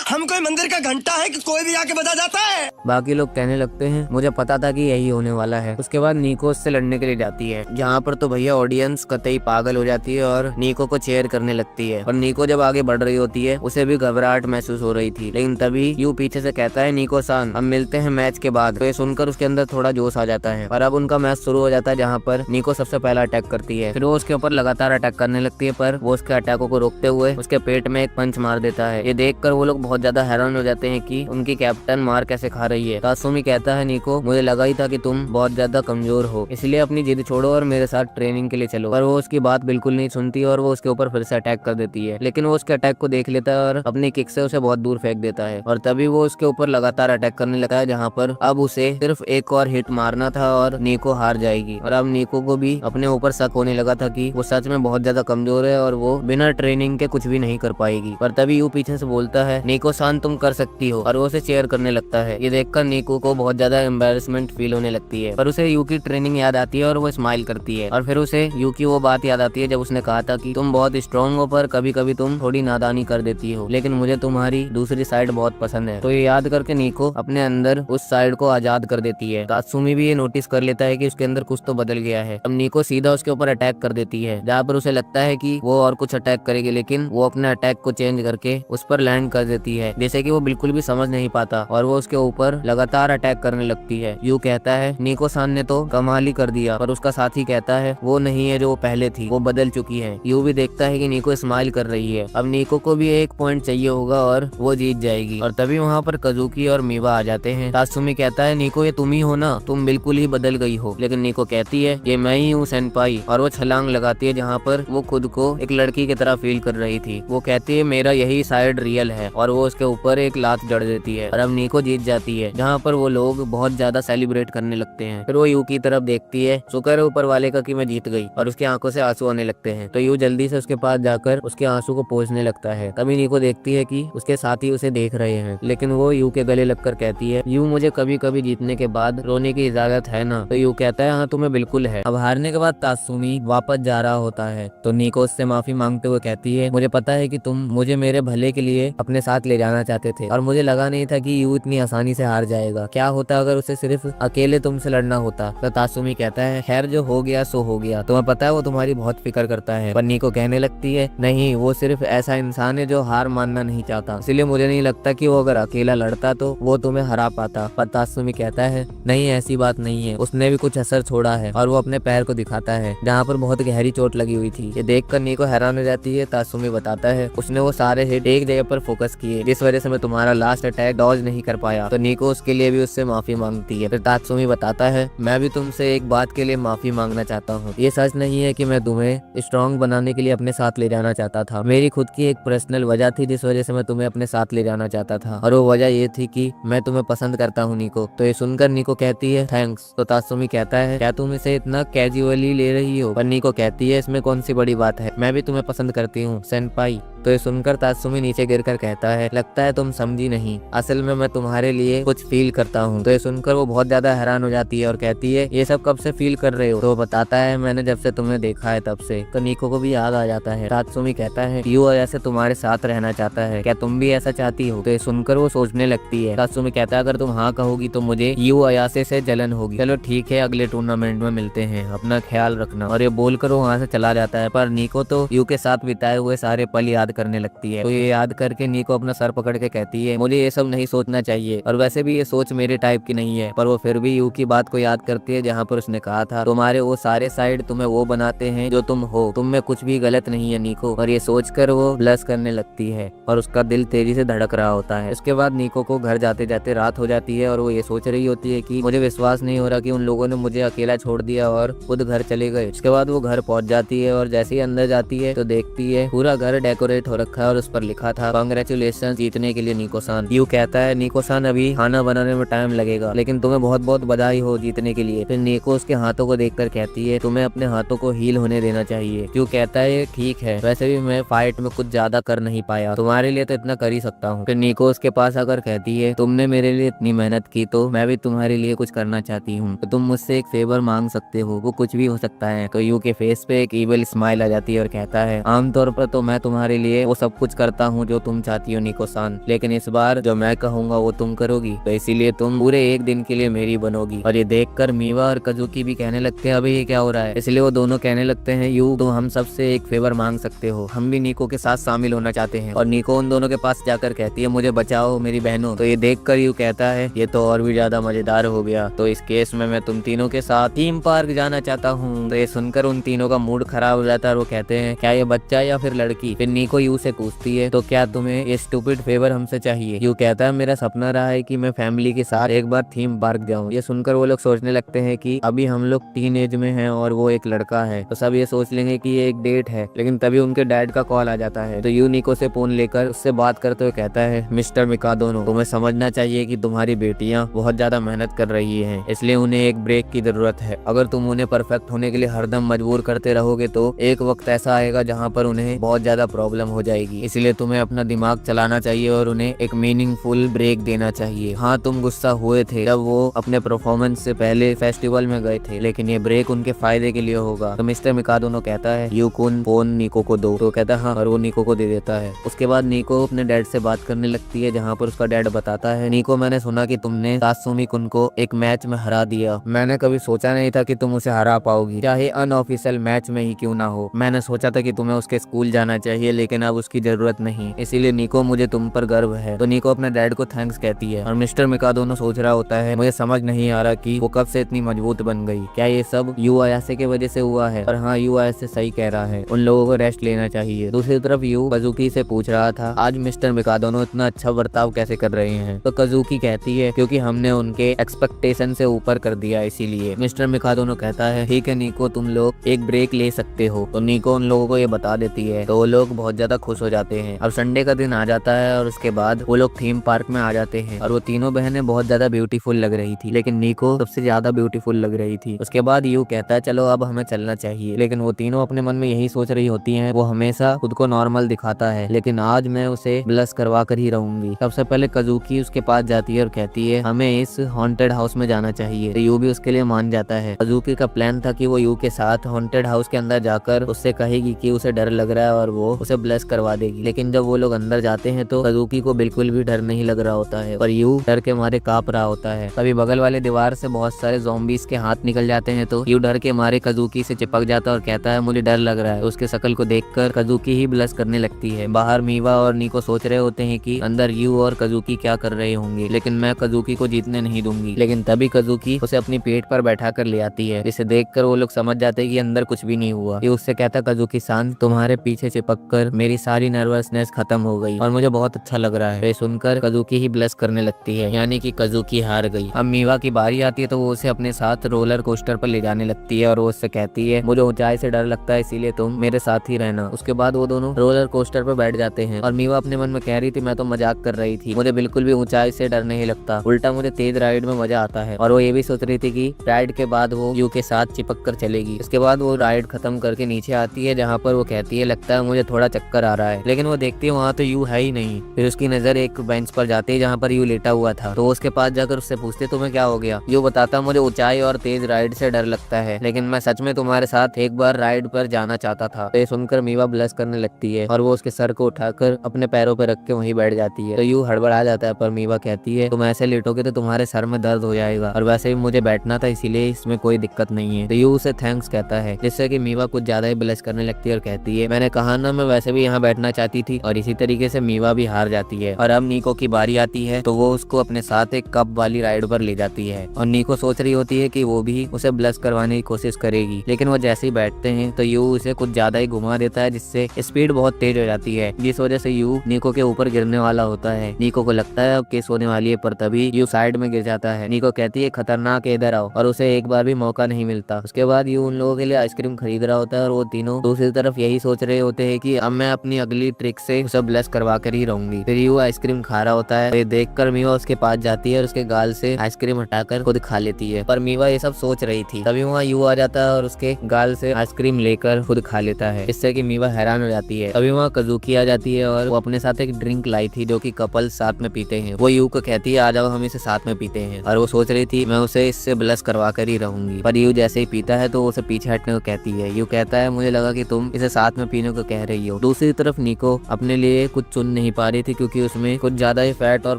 हम कोई मंदिर का घंटा है कि कोई भी आके बजा जाता है। बाकी लोग कहने लगते हैं, मुझे पता था कि यही होने वाला है। उसके बाद निको उससे लड़ने के लिए जाती है, जहाँ पर तो भैया ऑडियंस कतई पागल हो जाती है और निको को चेयर करने लगती है। और निको जब आगे बढ़ रही होती है, उसे भी घबराहट महसूस हो रही थी। लेकिन तभी यू पीछे से कहता है, निको सान हम मिलते हैं मैच के बाद। तो ये सुनकर उसके अंदर थोड़ा जोश आ जाता है और अब उनका मैच शुरू हो जाता है, जहाँ पर निको सबसे पहला अटैक करती है। फिर वो उसके ऊपर लगातार अटैक करने लगती है, पर वो उसके अटैकों को रोकते हुए उसके पेट में एक पंच मार देता है। ये देखकर वो लोग बहुत ज्यादा हैरान हो जाते हैं कि उनकी कैप्टन मार कैसे खा रही है। तात्सुमी कहता है, निको मुझे लगा ही था कि तुम बहुत ज्यादा कमजोर हो, इसलिए अपनी जिद छोड़ो और मेरे साथ ट्रेनिंग के लिए चलो। पर वो उसकी बात बिल्कुल नहीं सुनती और वो उसके ऊपर फिर से अटैक कर देती है। लेकिन वो उसके अटैक को देख लेता है और अपनी किक से उसे बहुत दूर फेंक देता है। और तभी वो उसके ऊपर लगातार अटैक करने लगा है, जहाँ पर अब उसे सिर्फ एक और हिट मारना था और निको हार जाएगी। और अब निको को भी अपने ऊपर शक होने लगा था कि वो सच में बहुत ज्यादा कमजोर है और वो बिना ट्रेनिंग के कुछ भी नहीं कर पाएगी। पर तभी यू पीछे से बोलता है, निको सान तुम कर सकती हो, और वो उसे चेयर करने लगता है। ये देखकर निको को बहुत ज्यादा एम्बैरेसमेंट फील होने लगती है, पर उसे यू की ट्रेनिंग याद आती है और वो स्माइल करती है। और फिर उसे यू की वो बात याद आती है जब उसने कहा था कि तुम बहुत स्ट्रॉन्ग हो, पर कभी कभी तुम थोड़ी नादानी कर देती हो, लेकिन मुझे तुम्हारी दूसरी साइड बहुत पसंद है। तो ये याद करके निको अपने अंदर उस साइड को आजाद कर देती है। तात्सुमी भी ये नोटिस कर लेता है कि उसके अंदर कुछ तो बदल गया है। अब निको सीधा उसके ऊपर अटैक कर देती है, जहाँ पर उसे लगता है कि वो और कुछ अटैक करेगी, लेकिन वो अपने अटैक को चेंज करके उस पर लैंड कर देती है, जैसे कि वो बिल्कुल भी समझ नहीं पाता और वो उसके ऊपर लगातार अटैक करने लगती है। यू कहता है निको सान ने तो कमाल ही कर दिया, पर उसका साथी कहता है वो नहीं है जो वो पहले थी, वो बदल चुकी है। यू भी देखता है कि निको स्माइल कर रही है। अब निको को भी एक पॉइंट चाहिए होगा और वो जीत जाएगी। और तभी वहाँ पर कजुकी और मीवा आ जाते हैं। तात्सुमी कहता है निको ये तुम ही हो ना, तुम बिल्कुल ही बदल गई हो। लेकिन निको कहती है ये मैं ही हूँ सेनपाई, और वो छलांग लगाती है जहाँ पर वो खुद को एक लड़की की तरह फील कर रही थी। वो कहती है मेरा यही साइड रियल है, और वो उसके ऊपर एक लात जड़ देती है और अब निको जीत जाती है, जहाँ पर वो लोग बहुत ज्यादा सेलिब्रेट करने लगते हैं। फिर वो यू की तरफ देखती है, शुक्र है ऊपर वाले का कि मैं जीत गई, और उसकी आंखों से आंसू आने लगते हैं। तो यू जल्दी से उसके पास जाकर उसके आंसू को पोंछने लगता है। तभी निको देखती है कि उसके साथी उसे देख रहे हैं, लेकिन वो यू के गले लगकर कहती है यू मुझे कभी कभी जीतने के बाद रोने की इजाजत है ना। तो यू कहता है हाँ तुम्हें बिल्कुल है। अब हारने के बाद तात्सुमी वापस जा रहा होता है, तो निको उससे माफी मांगते हुए कहती है मुझे पता है कि तुम मुझे मेरे भले के लिए अपने साथ ले जाना चाहते थे, और मुझे लगा नहीं था कि यू इतनी आसानी से हार जाएगा। क्या होता अगर उसे सिर्फ अकेले तुमसे लड़ना होता। तो तात्सुमी कहता है खैर जो हो गया सो हो गया, तुम्हें पता है वो तुम्हारी बहुत फिक्र करता है। पर निको कहने लगती है नहीं, वो सिर्फ ऐसा इंसान है जो हार मानना नहीं चाहता, इसलिए मुझे नहीं लगता कि वो अगर अकेला लड़ता तो वो तुम्हें हरा पाता। पर तात्सुमी कहता है नहीं ऐसी बात नहीं है, उसने भी कुछ असर छोड़ा है, और वो अपने पैर को दिखाता है जहाँ पर बहुत गहरी चोट लगी हुई थी। ये देखकर निको हैरान हो जाती है। तात्सुमी बताता है उसने वो सारे हिट एक जगह पर फोकस किए, जिस वजह से मैं तुम्हारा लास्ट अटैक डॉज नहीं कर पाया। तो निको उसके लिए भी उससे माफी मांगती है। फिर तात्सुमी बताता है मैं भी तुमसे एक बात के लिए माफी मांगना चाहता हूँ। ये सच नहीं है कि मैं तुम्हें स्ट्रॉन्ग बनाने के लिए अपने साथ ले जाना चाहता था, मेरी खुद की एक पर्सनल वजह थी जिस वजह से मैं तुम्हें अपने साथ ले जाना चाहता था, और वो वजह ये थी कि मैं तुम्हें पसंद करता हूँ निको। तो ये सुनकर निको कहती है थैंक्स। तो तात्सुमी कहता है क्या तुम इसे इतना कैजुअली ले रही हो। पर निको कहती है इसमें कौन सी बड़ी बात है, मैं भी तुम्हें पसंद करती हूँ सेनपाई। तो ये सुनकर तात्सुमी नीचे गिरकर कहता है लगता है तुम समझी नहीं, असल में मैं तुम्हारे लिए कुछ फील करता हूँ। तो ये सुनकर वो बहुत ज्यादा हैरान हो जाती है और कहती है ये सब कब से फील कर रहे हो। तो वो बताता है मैंने जब से तुम्हें देखा है तब से। तो निको को भी याद आ जाता है। तात्सुमी कहता है यू ऐसे तुम्हारे साथ रहना चाहता है, क्या तुम भी ऐसा चाहती हो। तो ये सुनकर वो सोचने लगती है। तात्सुमी कहता है अगर तुम हाँ कहोगी तो मुझे यू अयासे से जलन होगी। चलो ठीक है अगले टूर्नामेंट में मिलते हैं, अपना ख्याल रखना। और ये बोलकर वो वहाँ से चला जाता है। पर निको तो यू के साथ बिताए हुए सारे पल याद करने लगती है। तो ये याद करके निको अपना सर पकड़ के कहती है मुझे ये सब नहीं सोचना चाहिए, और वैसे भी ये सोच मेरे टाइप की नहीं है। पर वो फिर भी यू की बात को याद करती है जहाँ पर उसने कहा था तुम्हारे वो सारे साइड तुम्हें वो बनाते हैं जो तुम हो, तुम में कुछ भी गलत नहीं है निको। और ये सोचकर वो ब्लश करने लगती है और उसका दिल तेजी से धड़क रहा होता है। इसके बाद निको को घर जाते जाते रात हो जाती है और वो ये सोच रही होती है कि मुझे विश्वास नहीं हो रहा कि उन लोगों ने मुझे अकेला छोड़ दिया और खुद घर चले गए। इसके बाद वो घर पहुंच जाती है और जैसे ही अंदर जाती है तो देखती है पूरा घर डेकोरेट हो रखा है और उस पर लिखा था कांग्रेचुलेशन जीतने के लिए निको सान। यू कहता है निको सान अभी खाना बनाने में टाइम लगेगा, लेकिन तुम्हें बहुत बहुत बधाई हो जीतने के लिए। फिर निको उसके हाथों को देखकर कहती है तुम्हें अपने हाथों को हील होने देना चाहिए। यू कहता है ठीक है, वैसे भी मैं फाइट में कुछ ज्यादा कर नहीं पाया, तुम्हारे लिए तो इतना कर ही सकता हूँ। फिर निको उसके पास आकर कहती है तुमने मेरे लिए इतनी मेहनत की तो मैं भी तुम्हारे लिए कुछ करना चाहती हूँ, तो तुम मुझसे एक फेवर मांग सकते हो, वो कुछ भी हो सकता है। तो यू के फेस पे एक इविल स्माइल आ जाती है और कहता है आमतौर पर तो मैं तुम्हारे लिए वो सब कुछ करता हूँ जो तुम चाहती हो निको सान, लेकिन इस बार जो मैं कहूँगा वो तुम करोगी, तो इसीलिए तुम पूरे एक दिन के लिए मेरी बनोगी। और ये देखकर मीवा और कजुकी भी कहने लगते हैं अभी ये क्या हो रहा है। इसलिए वो दोनों कहने लगते हैं यू तुम हम सबसे एक फेवर मांग सकते हो, हम भी निको के साथ शामिल होना चाहते हैं। और निको उन दोनों के पास जाकर कहती है मुझे बचाओ मेरी बहनों। तो ये देखकर यू कहता है ये तो और भी ज्यादा मजेदार हो गया, तो इस केस में मैं तुम तीनों के साथ थीम पार्क जाना चाहता हूँ। तो ये सुनकर उन तीनों का मूड खराब हो जाता है और वो कहते हैं क्या ये बच्चा या फिर लड़की। फिर निको यू से पूछती है तो क्या तुम्हें ये स्टूपिड फेवर हमसे चाहिए। यू कहता है मेरा सपना रहा है कि मैं फैमिली के साथ एक बार थीम पार्क जाऊं। ये सुनकर वो लोग सोचने लगते हैं कि अभी हम लोग टीन एज में हैं और वो एक लड़का है, तो सब ये सोच लेंगे कि ये एक डेट है। लेकिन तभी उनके डैड का कॉल आ जाता है। तो यू निको से फोन लेकर उससे बात करते हुए कहता है मिस्टर मिकादोनो तुम्हें समझना चाहिए कि तुम्हारी बेटियां बहुत ज्यादा मेहनत कर रही हैं, इसलिए उन्हें एक ब्रेक की जरूरत है। अगर तुम उन्हें परफेक्ट होने के लिए हरदम मजबूर करते रहोगे तो एक वक्त ऐसा आएगा जहाँ पर उन्हें बहुत ज्यादा प्रॉब्लम हो जाएगी, इसलिए तुम्हें अपना दिमाग चलाना चाहिए और उन्हें एक मीनिंगफुल ब्रेक देना चाहिए। हाँ, तुम गुस्सा हुए थे जब वो अपने परफॉर्मेंस से पहले फेस्टिवल में गए थे, लेकिन ये ब्रेक उनके फायदे के लिए होगा। तो मिस्टर मिकाडो कहता है यूकुन फोन निको को दो। तो कहता है हाँ, और वो निको को दे देता है। उसके बाद निको अपने डैड से बात करने लगती है, जहाँ पर उसका डैड बताता है, निको मैंने सुना कि तुमने तात्सुमी कुन को एक मैच में हरा दिया। मैंने कभी सोचा नहीं था कि तुम उसे हरा पाओगी, चाहे अनऑफिशियल मैच में ही क्यों ना हो। मैंने सोचा था कि तुम्हें उसके स्कूल जाना चाहिए, लेकिन अब उसकी जरूरत नहीं, इसीलिए निको मुझे तुम पर गर्व है। तो निको अपने डैड को थैंक्स कहती है और मिस्टर मिकाडो सोच रहा होता है, मुझे समझ नहीं आ रहा कि वो कब से इतनी मजबूत बन गई। क्या ये सब यू अयासे की वजह से हुआ है? और हाँ, यू अयासे सही कह रहा है, उन लोगों को रेस्ट लेना चाहिए। दूसरी तरफ यू कजुकी से पूछ रहा था, आज मिस्टर मिकाडो इतना अच्छा बर्ताव कैसे कर रहे हैं? तो कजुकी कहती है, क्योंकि हमने उनके एक्सपेक्टेशन से ऊपर कर दिया इसीलिए। मिस्टर मिकाडो कहता है, ठीक है निको, तुम लोग एक ब्रेक ले सकते हो। तो निको उन लोगों को ये बता देती है, तो वो लोग बहुत ज्यादा खुश हो जाते हैं। अब संडे का दिन आ जाता है और उसके बाद वो लोग थीम पार्क में आ जाते हैं और वो तीनों बहनें बहुत ज्यादा ब्यूटीफुल लग रही थी, लेकिन निको सबसे ज्यादा ब्यूटीफुल लग रही थी। उसके बाद यू कहता है, चलो अब हमें चलना चाहिए, लेकिन वो तीनों अपने मन में यही सोच रही होती हैं, वो हमेशा खुद को नॉर्मल दिखाता है, लेकिन आज मैं उसे ब्लश करवा कर ही रहूंगी। सबसे पहले कजुकी उसके पास जाती है और कहती है, हमें इस हॉन्टेड हाउस में जाना चाहिए। तो यू भी उसके लिए मान जाता है। कजुकी का प्लान था कि वो यू के साथ हॉन्टेड हाउस के अंदर जाकर उससे कहेगी कि उसे डर लग रहा है और वो उसे ब्लश करवा देगी, लेकिन जब वो लोग अंदर जाते हैं तो कजुकी को बिल्कुल भी डर नहीं लग रहा होता है और यू डर के मारे कांप रहा होता है। तभी बगल वाले दीवार से बहुत सारे ज़ॉम्बीज़ के हाथ निकल जाते हैं, तो यू डर के मारे कजुकी से चिपक जाता है और कहता है, मुझे डर लग रहा है। उसके शक्ल को देखकर कजुकी ही ब्लश करने लगती है। बाहर मीवा और निको सोच रहे होते हैं कि अंदर यू और कजुकी क्या कर रहे होंगे, लेकिन मैं कजुकी को जीतने नहीं दूंगी। लेकिन तभी कजुकी उसे अपनी पेट पर बैठा कर ले आती है, जिसे देखकर वो लोग समझ जाते हैं कि अंदर कुछ भी नहीं हुआ। ये उससे कहता, कजुकी सान, तुम्हारे पीछे चिपक कर मेरी सारी नर्वसनेस खत्म हो गई और मुझे बहुत अच्छा लग रहा है। ये सुनकर कजुकी ही ब्लश करने लगती है, यानी कि कजुकी हार गई। अब मीवा की बारी आती है तो वो उसे अपने साथ रोलर कोस्टर पर ले जाने लगती है और वो उससे कहती है, मुझे ऊंचाई से डर लगता है, इसीलिए तुम मेरे साथ ही रहना। उसके बाद वो दोनों रोलर कोस्टर पर बैठ जाते हैं और मीवा अपने मन में कह रही थी, मैं तो मजाक कर रही थी, मुझे बिल्कुल भी ऊंचाई से डर नहीं लगता, उल्टा मुझे तेज राइड में मजा आता है। और वो ये भी सोच रही थी कि राइड के बाद वो यू के साथ चिपक कर चलेगी। इसके बाद वो राइड खत्म करके नीचे आती है, जहाँ पर वो कहती है, लगता है मुझे थोड़ा चक्कर आ रहा है, लेकिन वो देखती है वहाँ तो यू है ही नहीं। फिर उसकी नजर एक बेंच पर जाती है जहाँ पर यू लेटा हुआ था, तो उसके पास जाकर उससे पूछते, तुम्हें क्या हो गया? यू बताता, मुझे ऊंचाई और तेज राइड से डर लगता है, लेकिन मैं सच में तुम्हारे साथ एक बार राइड पर जाना चाहता था। तो ये सुनकर मीवा ब्लश करने लगती है और वो उसके सर को उठाकर अपने पैरों पर रख के वहीं बैठ जाती है। तो यू हड़बड़ा जाता है, पर मीवा कहती है, तुम ऐसे लेटोगे तो तुम्हारे सर में दर्द हो जाएगा, और वैसे भी मुझे बैठना था, इसीलिए इसमें कोई दिक्कत नहीं है। तो यू उसे थैंक्स कहता है, जिससे कि मीवा कुछ ज्यादा ही ब्लश करने लगती है और कहती है, मैंने कहा ना, मैं वैसे भी यहाँ बैठना चाहती थी। और इसी तरीके से मीवा भी हार जाती है। और अब निको की बारी आती है तो वो उसको अपने साथ एक कप वाली राइड पर ले जाती है और निको सोच रही होती है कि वो भी उसे ब्लश करवाने की कोशिश करेगी, लेकिन वो जैसे ही बैठते हैं तो यू उसे कुछ ज्यादा ही घुमा देता है, जिससे स्पीड बहुत तेज हो जाती है, जिस वजह से यू निको के ऊपर गिरने वाला होता है। निको को लगता है अब केस होने वाली है, पर तभी यू साइड में गिर जाता है। निको कहती है, खतरनाक है, इधर आओ, और उसे एक बार भी मौका नहीं मिलता। उसके बाद यू उन लोगों के लिए आइसक्रीम खरीद रहा होता है और वो तीनों दूसरी तरफ यही सोच रहे होते हैं कि अब मैं अपनी अगली ट्रिक से उसे ब्लश करवा कर ही रहूंगी। फिर यू आइसक्रीम खा रहा होता है, ये देखकर मीवा उसके पास जाती है और उसके गाल से आइसक्रीम हटाकर खुद खा लेती है, पर मीवा ये सब सोच रही थी। तभी वहाँ यू आ जाता है और उसके गाल से आइसक्रीम लेकर खुद खा लेता है, इससे कि मीवा हैरान हो जाती है। तभी वहाँ कजुकी आ जाती है और वो अपने साथ एक ड्रिंक लाई थी जो कि कपल साथ में पीते हैं। वो यू को कहती है, आ जाओ, हम इसे साथ में पीते हैं। और वो सोच रही थी, मैं उसे इससे ब्लश करवा कर ही रहूंगी, पर यू जैसे ही पीता है तो उसे पीछे हटने को कहती है। यू कहता है, मुझे लगा कि तुम इसे साथ में पीने को कह रही हो। दूसरी तरफ निको अपने लिए कुछ चुन नहीं पा रही थी, क्योंकि उसमें कुछ ज्यादा ही फैट और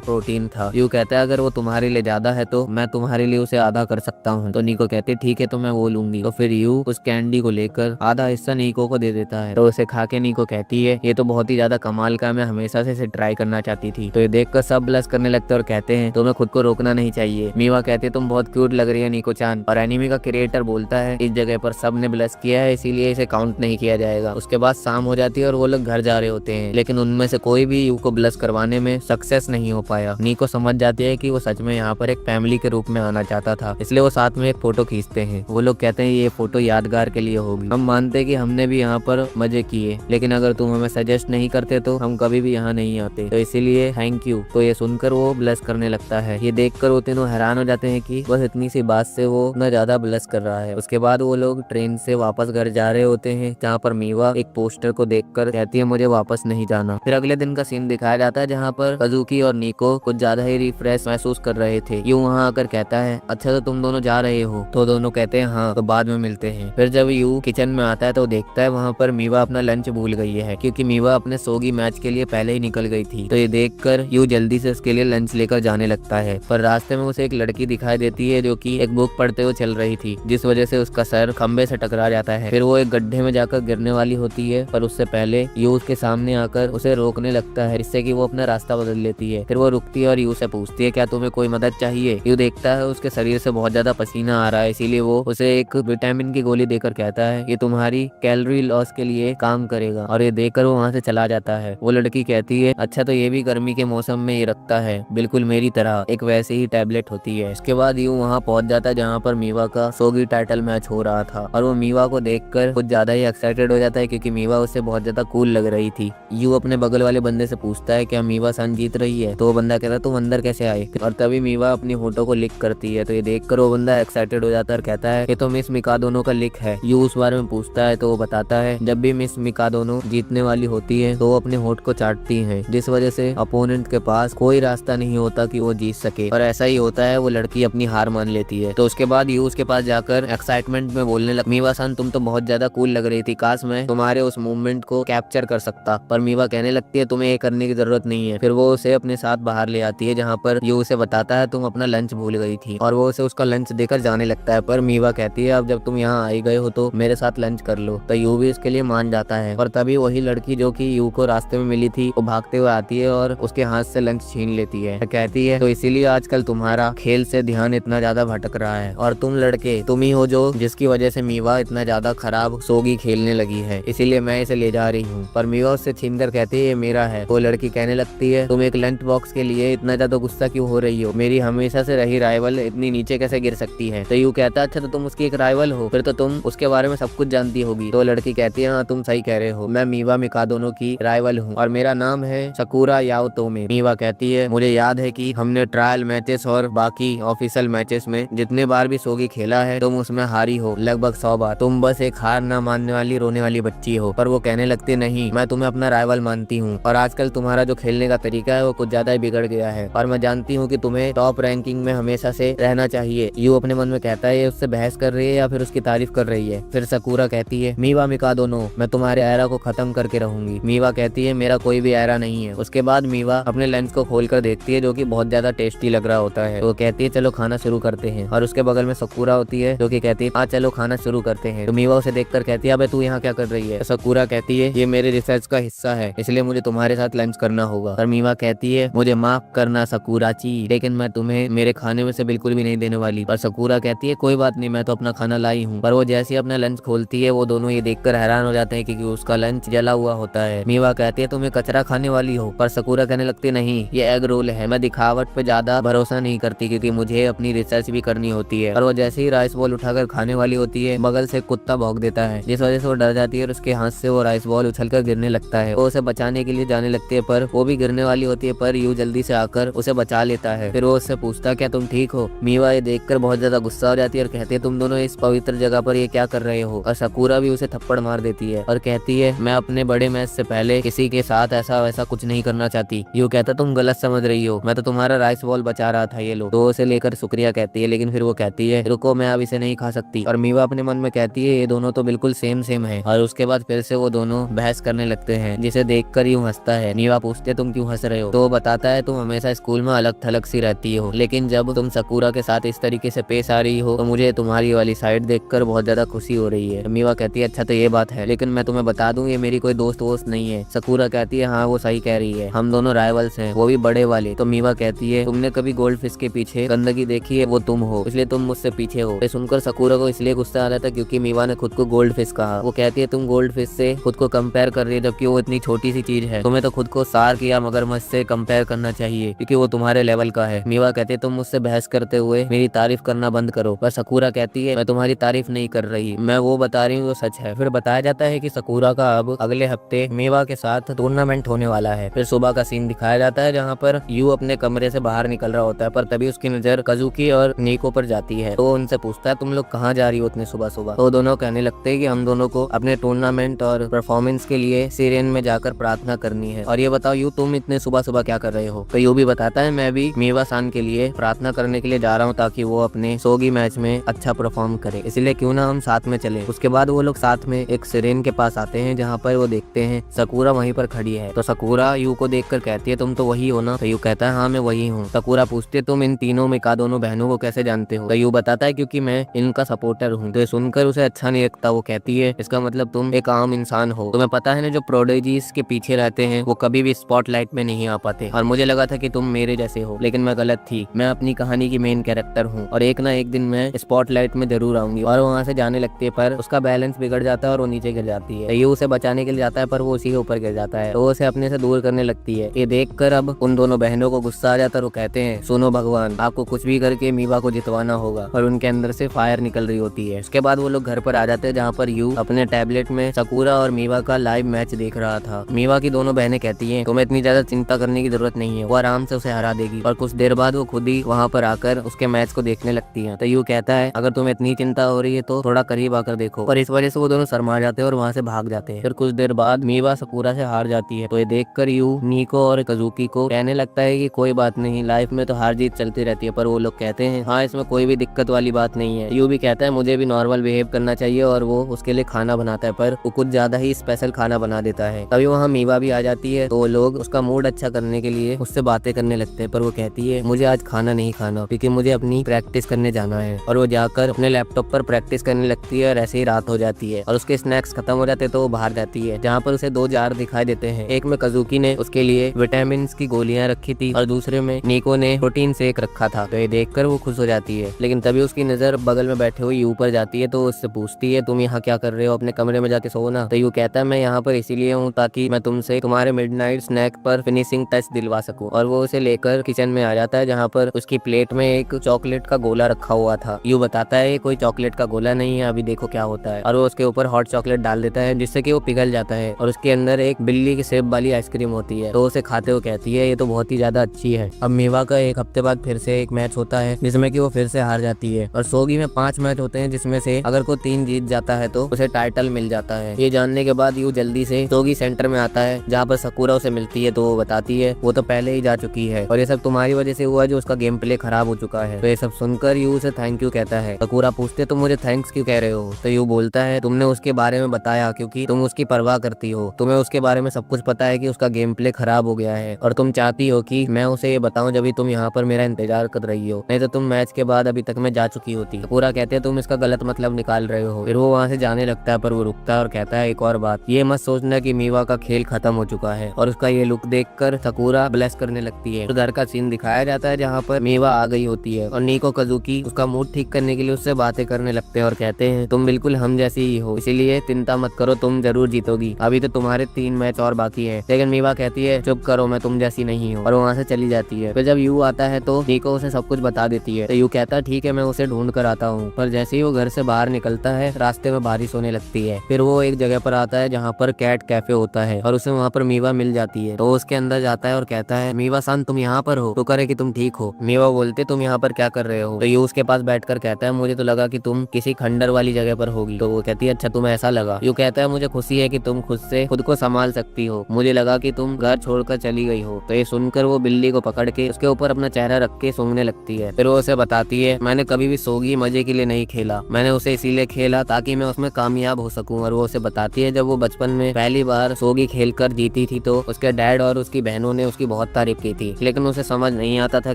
प्रोटीन था। यू कहता है, अगर वो तुम्हारे लिए ज्यादा है तो मैं तुम्हारे लिए उसे आधा कर सकता हूँ। तो निको कहती है, ठीक है, तो मैं वो लूंगी। तो फिर यू उस कैंडी को लेकर आधा हिस्सा निको को दे देता है। तो उसे खा के निको कहती है, ये तो बहुत ही ज्यादा कमाल का, मैं हमेशा से इसे ट्राई करना चाहती थी। तो ये देखकर सब ब्लश करने लगते और कहते हैं, तुम्हें खुद को रोकना नहीं चाहिए। मीवा कहती है, तुम बहुत क्यूट लग रही है निको चान। और एनिमे का क्रिएटर बोलता है, इस जगह पर सब ने ब्लश किया है, इसीलिए इसे काउंट नहीं किया जाएगा। उसके बाद शाम हो जाती है और वो लोग घर जा रहे होते हैं, लेकिन उनमें से कोई भी यू को ब्लश करवाने में सक्सेस नहीं हो पाया। निको समझ जाती है कि वो सच में यहाँ पर एक फैमिली के रूप में आना चाहता था, इसलिए वो साथ में एक फोटो खींचते हैं। वो लोग कहते हैं, ये फोटो यादगार के लिए होगी, हम मानते हैं कि हमने भी यहाँ पर मजे किए, लेकिन अगर तुम हमें सजेस्ट नहीं करते तो हम कभी भी यहाँ नहीं आते, तो इसीलिए थैंक यू। तो ये सुनकर वो ब्लश करने लगता है। ये देखकर वो तीनों हैरान हो जाते हैं कि बस इतनी सी बात से वो इतना ज्यादा ब्लश कर रहा है। उसके बाद वो लोग ट्रेन से वापस घर जा रहे होते हैं, जहाँ पर मीवा एक पोस्टर को देखकर कहती है मुझे वापस नहीं जाना। फिर अगले दिन का सीन दिखाया जाता है जहाँ पर काजुकी और निको कुछ ज्यादा ही रिफ्रेश महसूस कर रहे थे। यू वहाँ आकर कहता है अच्छा तो तुम दोनों जा रहे हो? तो दोनों कहते हैं हाँ, तो बाद में मिलते हैं। फिर जब यू किचन में आता है तो देखता है वहाँ पर मीवा अपना लंच भूल गई है, क्योंकि मीवा अपने सोगी मैच के लिए पहले ही निकल गई थी। तो ये देखकर यू जल्दी से उसके लिए लंच लेकर जाने लगता है, पर रास्ते में उसे एक लड़की दिखाई देती है जो कि एक बुक पढ़ते हुए चल रही थी, जिस वजह से उसका सर खंबे से टकरा जाता है। फिर वो एक गड्ढे में जाकर गिरने वाली होती है, पर उससे पहले यू उसके सामने आकर उसे रोकने लगता है, जिससे कि वो अपना रास्ता बदल लेती है। फिर वो रुकती है और यू से पूछती है क्या तुम्हें कोई मदद चाहिए? यू देखता है उसके शरीर से बहुत ज्यादा पसीना आ रहा है, इसीलिए वो उसे एक विटामिन की गोली देकर कहता है ये तुम्हारी कैलोरी लॉस के लिए काम करेगा, और ये देकर वो वहाँ से चला जाता है। वो लड़की कहती है अच्छा तो ये भी गर्मी के मौसम में ये रखता है, बिल्कुल मेरी तरह एक वैसे ही टैबलेट होती है। इसके बाद यू वहाँ पहुंच जाता है जहाँ पर मीवा का सोगी टाइटल मैच हो रहा था, और वो मीवा को देखकर कुछ ज्यादा ही एक्साइटेड हो जाता है, क्योंकि मीवा उससे बहुत ज्यादा कूल लग रही थी। यू अपने बगल वाले बंदे से पूछता है क्या मीवा सन जीत रही है? तो वो बंदा कहता है तुम अंदर कैसे आए? और तभी मीवा अपनी होठों को लिक करती है। तो ये देखकर वो बंदा एक्साइटेड हो जाता है और कहता है कि तो मिस मिकाडोनो का लिक है। यू उस बारे में पूछता है तो वो बताता है जब भी मिस मिकाडोनो जीतने वाली होती है तो वो अपने होठ को चाटती है, जिस वजह से अपोनेंट के पास कोई रास्ता नहीं होता कि वो जीत सके, और ऐसा ही होता है। वो लड़की अपनी हार मान लेती है। तो उसके बाद यू उसके पास जाकर एक्साइटमेंट में बोलने लग मीवा सन तुम तो बहुत ज्यादा कूल लग रही थी, काश मैं तुम्हारे उस मूवमेंट को कैप्चर कर सकता। पर मीवा कहने लगती है तुम्हें ये करने की जरूरत नहीं है। फिर वो उसे अपने साथ बाहर ले आती है, जहाँ पर यू उसे बताता है तुम अपना लंच भूल गई थी, और वो उसे उसका लंच देकर जाने लगता है। पर मीवा कहती है अब जब तुम यहाँ आई गए हो तो मेरे साथ लंच कर लो। तो यू भी इसके लिए मान जाता है, और तभी वही लड़की जो कि यू को रास्ते में मिली थी वो भागते हुए आती है और उसके हाथ से लंच छीन लेती है। कहती है तो इसीलिए आजकल तुम्हारा खेल से ध्यान इतना ज्यादा भटक रहा है, और तुम लड़के तुम ही हो जो जिसकी वजह से मीवा इतना ज्यादा खराब सोगी खेलने लगी है, इसीलिए मैं इसे ले जा रही हूँ। पर मीवा उससे छीनकर कहती है ये मेरा है। वो लड़की कहने लगती है तुम एक लंच बॉक्स के लिए इतना ज्यादा गुस्सा क्यों हो रही हो? मेरी हमेशा से रही राइवल इतनी नीचे कैसे गिर सकती है? तो यू कहता है अच्छा तो तुम उसकी एक राइवल हो, फिर तो तुम उसके बारे में सब कुछ जानती होगी। तो लड़की कहती है हाँ तुम सही कह रहे हो, मैं मीवा मिकाडोनो की राइवल हूँ और मेरा नाम है सकुरा याओतोमे। मीवा कहती है मुझे याद है कि हमने ट्रायल मैचेस और बाकी ऑफिशियल मैचेस में जितने बार भी सोगी खेला है तुम उसमें हारी हो, लगभग 100 बार। तुम बस एक हार ना मानने वाली रोने वाली बच्ची हो। पर वो कहने लगती नहीं, मैं तुम्हें अपना राइवल मानती हूँ, और आजकल तुम्हारा जो खेलने का तरीका है वो कुछ ज्यादा ही बिगड़ गया है, और मैं जानती हूँ कि तुम्हें टॉप रैंकिंग में हमेशा से रहना चाहिए। यू अपने मन में कहता है ये उससे बहस कर रही है या फिर उसकी तारीफ कर रही है। फिर सकुरा कहती है मीवा मिकाडोनो मैं तुम्हारे एरा को खत्म करके रहूंगी। मीवा कहती है मेरा कोई भी एरा नहीं है। उसके बाद मीवा अपने लंच को खोलकर देखती है जो कि बहुत ज्यादा टेस्टी लग रहा होता है। वो कहती है चलो खाना शुरू करते हैं, और उसके बगल में सकुरा होती है जो कि कहती है हाँ चलो खाना शुरू करते हैं। तो मीवा उसे देखकर कहती है अबे तू यहाँ क्या कर रही है? सकुरा कहती है ये मेरे रिसर्च का हिस्सा है, इसलिए मुझे तुम्हारे साथ लंच करना होगा। और मीवा कहती है मुझे माफ करना सकुराची, लेकिन मैं तुम्हें मेरे खाने में से बिल्कुल भी नहीं देने वाली। और सकुरा कहती है कोई बात नहीं, मैं तो अपना खाना लाई हूँ। पर वो जैसे ही अपना लंच खोलती है वो दोनों ये देखकर हैरान हो जाते हैं क्योंकि उसका लंच जला हुआ होता है। मीवा कहती है तुम्हें कचरा खाने वाली हो। पर सकुरा कहने लगती नहीं ये एग रोल है, मैं दिखावट पे ज्यादा भरोसा नहीं करती क्योंकि मुझे अपनी रिसर्च भी करनी होती है। और वो जैसे ही राइस बॉल उठाकर खाने वाली होती है बगल से कुत्ता भौंक देता है, जिस वजह से वो डर जाती है और उसके हाथ से वो राइस बॉल उछलकर गिरने लगता है। वो उसे बचाने के लिए जाने लगती है पर वो भी गिरने वाली होती है, पर यू जल्दी से आकर उसे बचा लेता है। फिर वो उससे पूछता क्या तुम ठीक हो? मीवा ये देखकर बहुत ज्यादा गुस्सा हो जाती है और कहती है तुम दोनों इस पवित्र जगह पर ये क्या कर रहे हो? और सकुरा भी उसे थप्पड़ मार देती है और कहती है मैं अपने बड़े मैच से पहले किसी के साथ ऐसा वैसा कुछ नहीं करना चाहती। यू कहता तुम गलत समझ रही हो, मैं तो तुम्हारा राइस बॉल बचा रहा था, ये लो। तो उसे लेकर शुक्रिया कहती है, लेकिन फिर वो कहती है रुको मैं अब इसे नहीं खा सकती। और मीवा अपने मन में कहती है ये दोनों तो बिल्कुल सेम है। और उसके बाद फिर से वो दोनों बहस करने लगते हैं, जिसे देखकर यूं हंसता है। मीवा पूछते है तुम क्यों हंस रहे हो? तो वो बताता है तुम हमेशा स्कूल में अलग थलग सी रहती हो, लेकिन जब तुम सकुरा के साथ इस तरीके से पेश आ रही हो तो मुझे तुम्हारी वाली साइड देखकर बहुत ज्यादा खुशी हो रही है। मीवा कहती है अच्छा तो ये बात है, लेकिन मैं तुम्हें बता दूं ये मेरी कोई दोस्त वोस्त नहीं है। सकुरा कहती है हाँ वो सही कह रही है, हम दोनों राइवल्स हैं, वो भी बड़े वाले। तो मीवा कहती है तुमने कभी गोल्ड फिश के पीछे गंदगी देखी है? वो तुम हो, इसलिए तुम मुझसे पीछे हो। सुनकर सकुरा को इसलिए गुस्सा आ रहा था क्योंकि मीवा ने खुद को गोल्ड फिश कहा। वो कहती है तुम गोल्ड फिश से खुद को कंपेयर कर रही है जबकि वो इतनी छोटी सी चीज है। तुम्हें तो खुद को शार्क या मगरमच्छ से कंपेयर करना चाहिए क्योंकि वो तुम्हारे लेवल का है। मीवा कहती है तुम मुझसे बहस करते हुए मेरी तारीफ करना बंद करो। पर सकुरा कहती है मैं तुम्हारी तारीफ नहीं कर रही, मैं वो बता रही हूँ जो सच है। फिर बताया जाता है कि सकुरा का अब अगले हफ्ते मीवा के साथ टूर्नामेंट होने वाला है। फिर सुबह का सीन दिखाया जाता है जहाँ पर यू अपने कमरे से बाहर निकल रहा होता है, पर तभी उसकी नजर काजुकी और निको पर जाती है। तो उनसे पूछता है तुम लोग कहाँ जा रही हो इतने सुबह सुबह? तो दोनों कहने लगते हैं कि हम दोनों को अपने टूर्नामेंट और परफॉर्मेंस बेनिफिशेंस के लिए सिरेन में जाकर प्रार्थना करनी है। और ये बताओ यू, तुम इतने सुबह सुबह क्या कर रहे हो? तो यू भी बताता है मैं भी मीवा सान के लिए प्रार्थना करने के लिए जा रहा हूँ ताकि वो अपने सोगी मैच में अच्छा परफॉर्म करे, इसलिए क्यों ना हम साथ में चले। उसके बाद वो लोग साथ में एक सिरेन के पास आते हैं जहाँ पर वो देखते हैं सकूरा वहीं पर खड़ी है। तो सकूरा यू को देखकर कहती है तुम तो वही हो ना? तो यू कहता है हाँ मैं वही हूँ। सकूरा पूछती है तुम इन तीनों में का दोनों बहनों को कैसे जानते हो? तो यू बताता है क्योंकि मैं इनका सपोर्टर हूँ। तो ये सुनकर उसे अच्छा नहीं लगता। वो कहती है इसका मतलब तुम एक आम इंसान हो। तुम्हें पता है ना जो प्रोडिजीज के पीछे रहते हैं वो कभी भी स्पॉटलाइट में नहीं आ पाते, और मुझे लगा था कि तुम मेरे जैसे हो, लेकिन मैं गलत थी। मैं अपनी कहानी की मेन कैरेक्टर हूँ और एक ना एक दिन मैं स्पॉटलाइट में जरूर आऊंगी। और वहाँ से जाने लगती है पर उसका बैलेंस बिगड़ जाता है और वो नीचे गिर जाती है। ये उसे बचाने के लिए जाता है पर वो उसी के ऊपर गिर जाता है, तो वो उसे अपने से दूर करने लगती है। ये देखकर अब उन दोनों बहनों को गुस्सा आ जाता है। वो कहते हैं सुनो भगवान, आपको कुछ भी करके मीवा को जितवाना होगा, और उनके अंदर से फायर निकल रही होती है। उसके बाद वो लोग घर पर आ जाते हैं जहाँ पर यू अपने टैबलेट में सकूरा और मीवा का लाइव मैच देख रहा था। मीवा की दोनों बहनें कहती हैं तुम्हें इतनी ज्यादा चिंता करने की जरूरत नहीं है, वो आराम से उसे हरा देगी। और कुछ देर बाद वो खुद ही वहाँ पर आकर उसके मैच को देखने लगती है। तो यू कहता है अगर तुम्हें इतनी चिंता हो रही है तो थोड़ा करीब आकर देखो, और इस वजह से वो दोनों शर्मा जाते हैं और वहाँ से भाग जाते हैं। फिर कुछ देर बाद मीवा सकूरा से हार जाती है। तो ये देखकर यू नीको और कजुकी को कहने लगता है कि कोई बात नहीं, लाइफ में तो हार जीत चलती रहती है। पर वो लोग कहते हैं हाँ इसमें कोई भी दिक्कत वाली बात नहीं है। यू भी कहता है मुझे भी नॉर्मल बिहेव करना चाहिए, और वो उसके लिए खाना बनाता है पर वो कुछ ज्यादा ही स्पेशल खाना बना देता है। तभी वहाँ मीवा भी आ जाती है। तो वो लोग उसका मूड अच्छा करने के लिए उससे बातें करने लगते हैं, पर वो कहती है मुझे आज खाना नहीं खाना क्योंकि मुझे अपनी प्रैक्टिस करने जाना है। और वो जाकर अपने लैपटॉप पर प्रैक्टिस करने लगती है और ऐसे ही रात हो जाती है और उसके स्नैक्स खत्म हो जाते हैं। तो वो बाहर जाती है जहाँ पर उसे 2 जार दिखाई देते हैं। एक में कजुकी ने उसके लिए विटामिन की गोलियां रखी थी और दूसरे में नीको ने प्रोटीन शेक रखा था। तो ये देखकर वो खुश हो जाती है, लेकिन तभी उसकी नजर बगल में बैठे हुए यू पर जाती है। तो उससे पूछती है तुम यहाँ क्या कर रहे हो, अपने कमरे में जाके सो ना। तो यू कहता है मैं यहाँ पर इसीलिए हूँ ताकि मैं तुमसे तुम्हारे मिडनाइट स्नैक पर फिनिशिंग टच दिलवा सकूं। और वो उसे लेकर किचन में आ जाता है जहाँ पर उसकी प्लेट में एक चॉकलेट का गोला रखा हुआ था। यू बताता है कोई चॉकलेट का गोला नहीं है, अभी देखो क्या होता है। और वो उसके ऊपर हॉट चॉकलेट डाल देता है जिससे कि वो पिघल जाता है और उसके अंदर एक बिल्ली की शेप वाली आइसक्रीम होती है। तो उसे खाते हुए कहती है ये तो बहुत ही ज्यादा अच्छी है। अब मीवा का एक हफ्ते बाद फिर से एक मैच होता है जिसमें कि वो फिर से हार जाती है। और सोगी में 5 मैच होते हैं जिसमें से अगर कोई 3 जीत जाता है तो उसे टाइटल मिल जाता है। ये जानने के बाद यू जल्दी से सोगी सेंटर में आता है जहाँ पर सकूरा उसे मिलती है। तो वो बताती है वो तो पहले ही जा चुकी है और ये सब तुम्हारी वजह से हुआ जो उसका गेम प्ले खराब हो चुका है। तो ये सब सुनकर यू उसे थैंक यू कहता है। सकूरा पूछते तुम मुझे थैंक्स क्यों कह रहे हो? तो यू बोलता है तुमने उसके बारे में बताया क्योंकि तुम उसकी परवाह करती हो, तुम्हें उसके बारे में सब कुछ पता है कि उसका गेम प्ले खराब हो गया है और तुम चाहती हो कि मैं उसे ये बताऊं जब तुम यहाँ पर मेरा इंतजार कर रही हो, नहीं तो तुम मैच के बाद अभी तक मैं जा चुकी होती। सकूरा कहते हैं तुम इसका गलत मतलब निकाल रहे हो। फिर वो वहाँ से जाने लगता है पर वो रुकता है और कहता है एक और बात, ये मत सोचना कि मीवा का खेल खत्म हो चुका है। और उसका ये लुक देखकर सकूरा ब्लेस करने लगती है। तो घर का सीन दिखाया जाता है जहाँ पर मीवा आ गई होती है और नीको कजुकी उसका मूड ठीक करने के लिए उससे बातें करने लगते हैं और कहते हैं तुम बिल्कुल हम जैसी ही हो, इसीलिए चिंता मत करो, तुम जरूर जीतोगी, अभी तो तुम्हारे 3 मैच और बाकी है। लेकिन मीवा कहती है चुप करो, मैं तुम जैसी नहीं हूँ, और वहाँ से चली जाती है। फिर जब यू आता है तो नीको उसे सब कुछ बता देती है। तो यू कहता है ठीक है मैं उसे ढूंढ कर आता हूँ। पर जैसे ही वो घर से बाहर निकलता है रास्ते में बारिश होने लगती है। फिर वो एक जगह पर आता है जहाँ पर कैट कैफे होता है और उसे वहाँ पर मीवा मिल जाती है। तो उसके अंदर जाता है और कहता है मीवा सान तुम यहाँ पर हो, तो करे कि तुम ठीक हो। मीवा बोलते तुम यहाँ पर क्या कर रहे हो? तो यू उसके पास बैठकर कहता है मुझे तो लगा कि तुम किसी खंडर वाली जगह पर होगी। तो वो कहती है अच्छा तुम्हें ऐसा लगा? यू कहता है मुझे खुशी है कि तुम खुद को संभाल सकती हो, मुझे लगा कि तुम घर छोड़कर चली गई हो। तो ये सुनकर वो बिल्ली को पकड़ के उसके ऊपर अपना चेहरा रख के सूंघने लगती है। फिर वो उसे बताती है मैंने कभी भी सोगी मजे के लिए नहीं खेला, मैंने उसे इसीलिए खेला ताकि मैं उसमें कामयाब हो सकूं। और वो उसे बताती है जब वो बचपन में पहली बार सोगी खेलकर जीती थी तो उसके डैड और उसकी बहनों ने उसकी बहुत तारीफ की थी, लेकिन उसे समझ नहीं आता था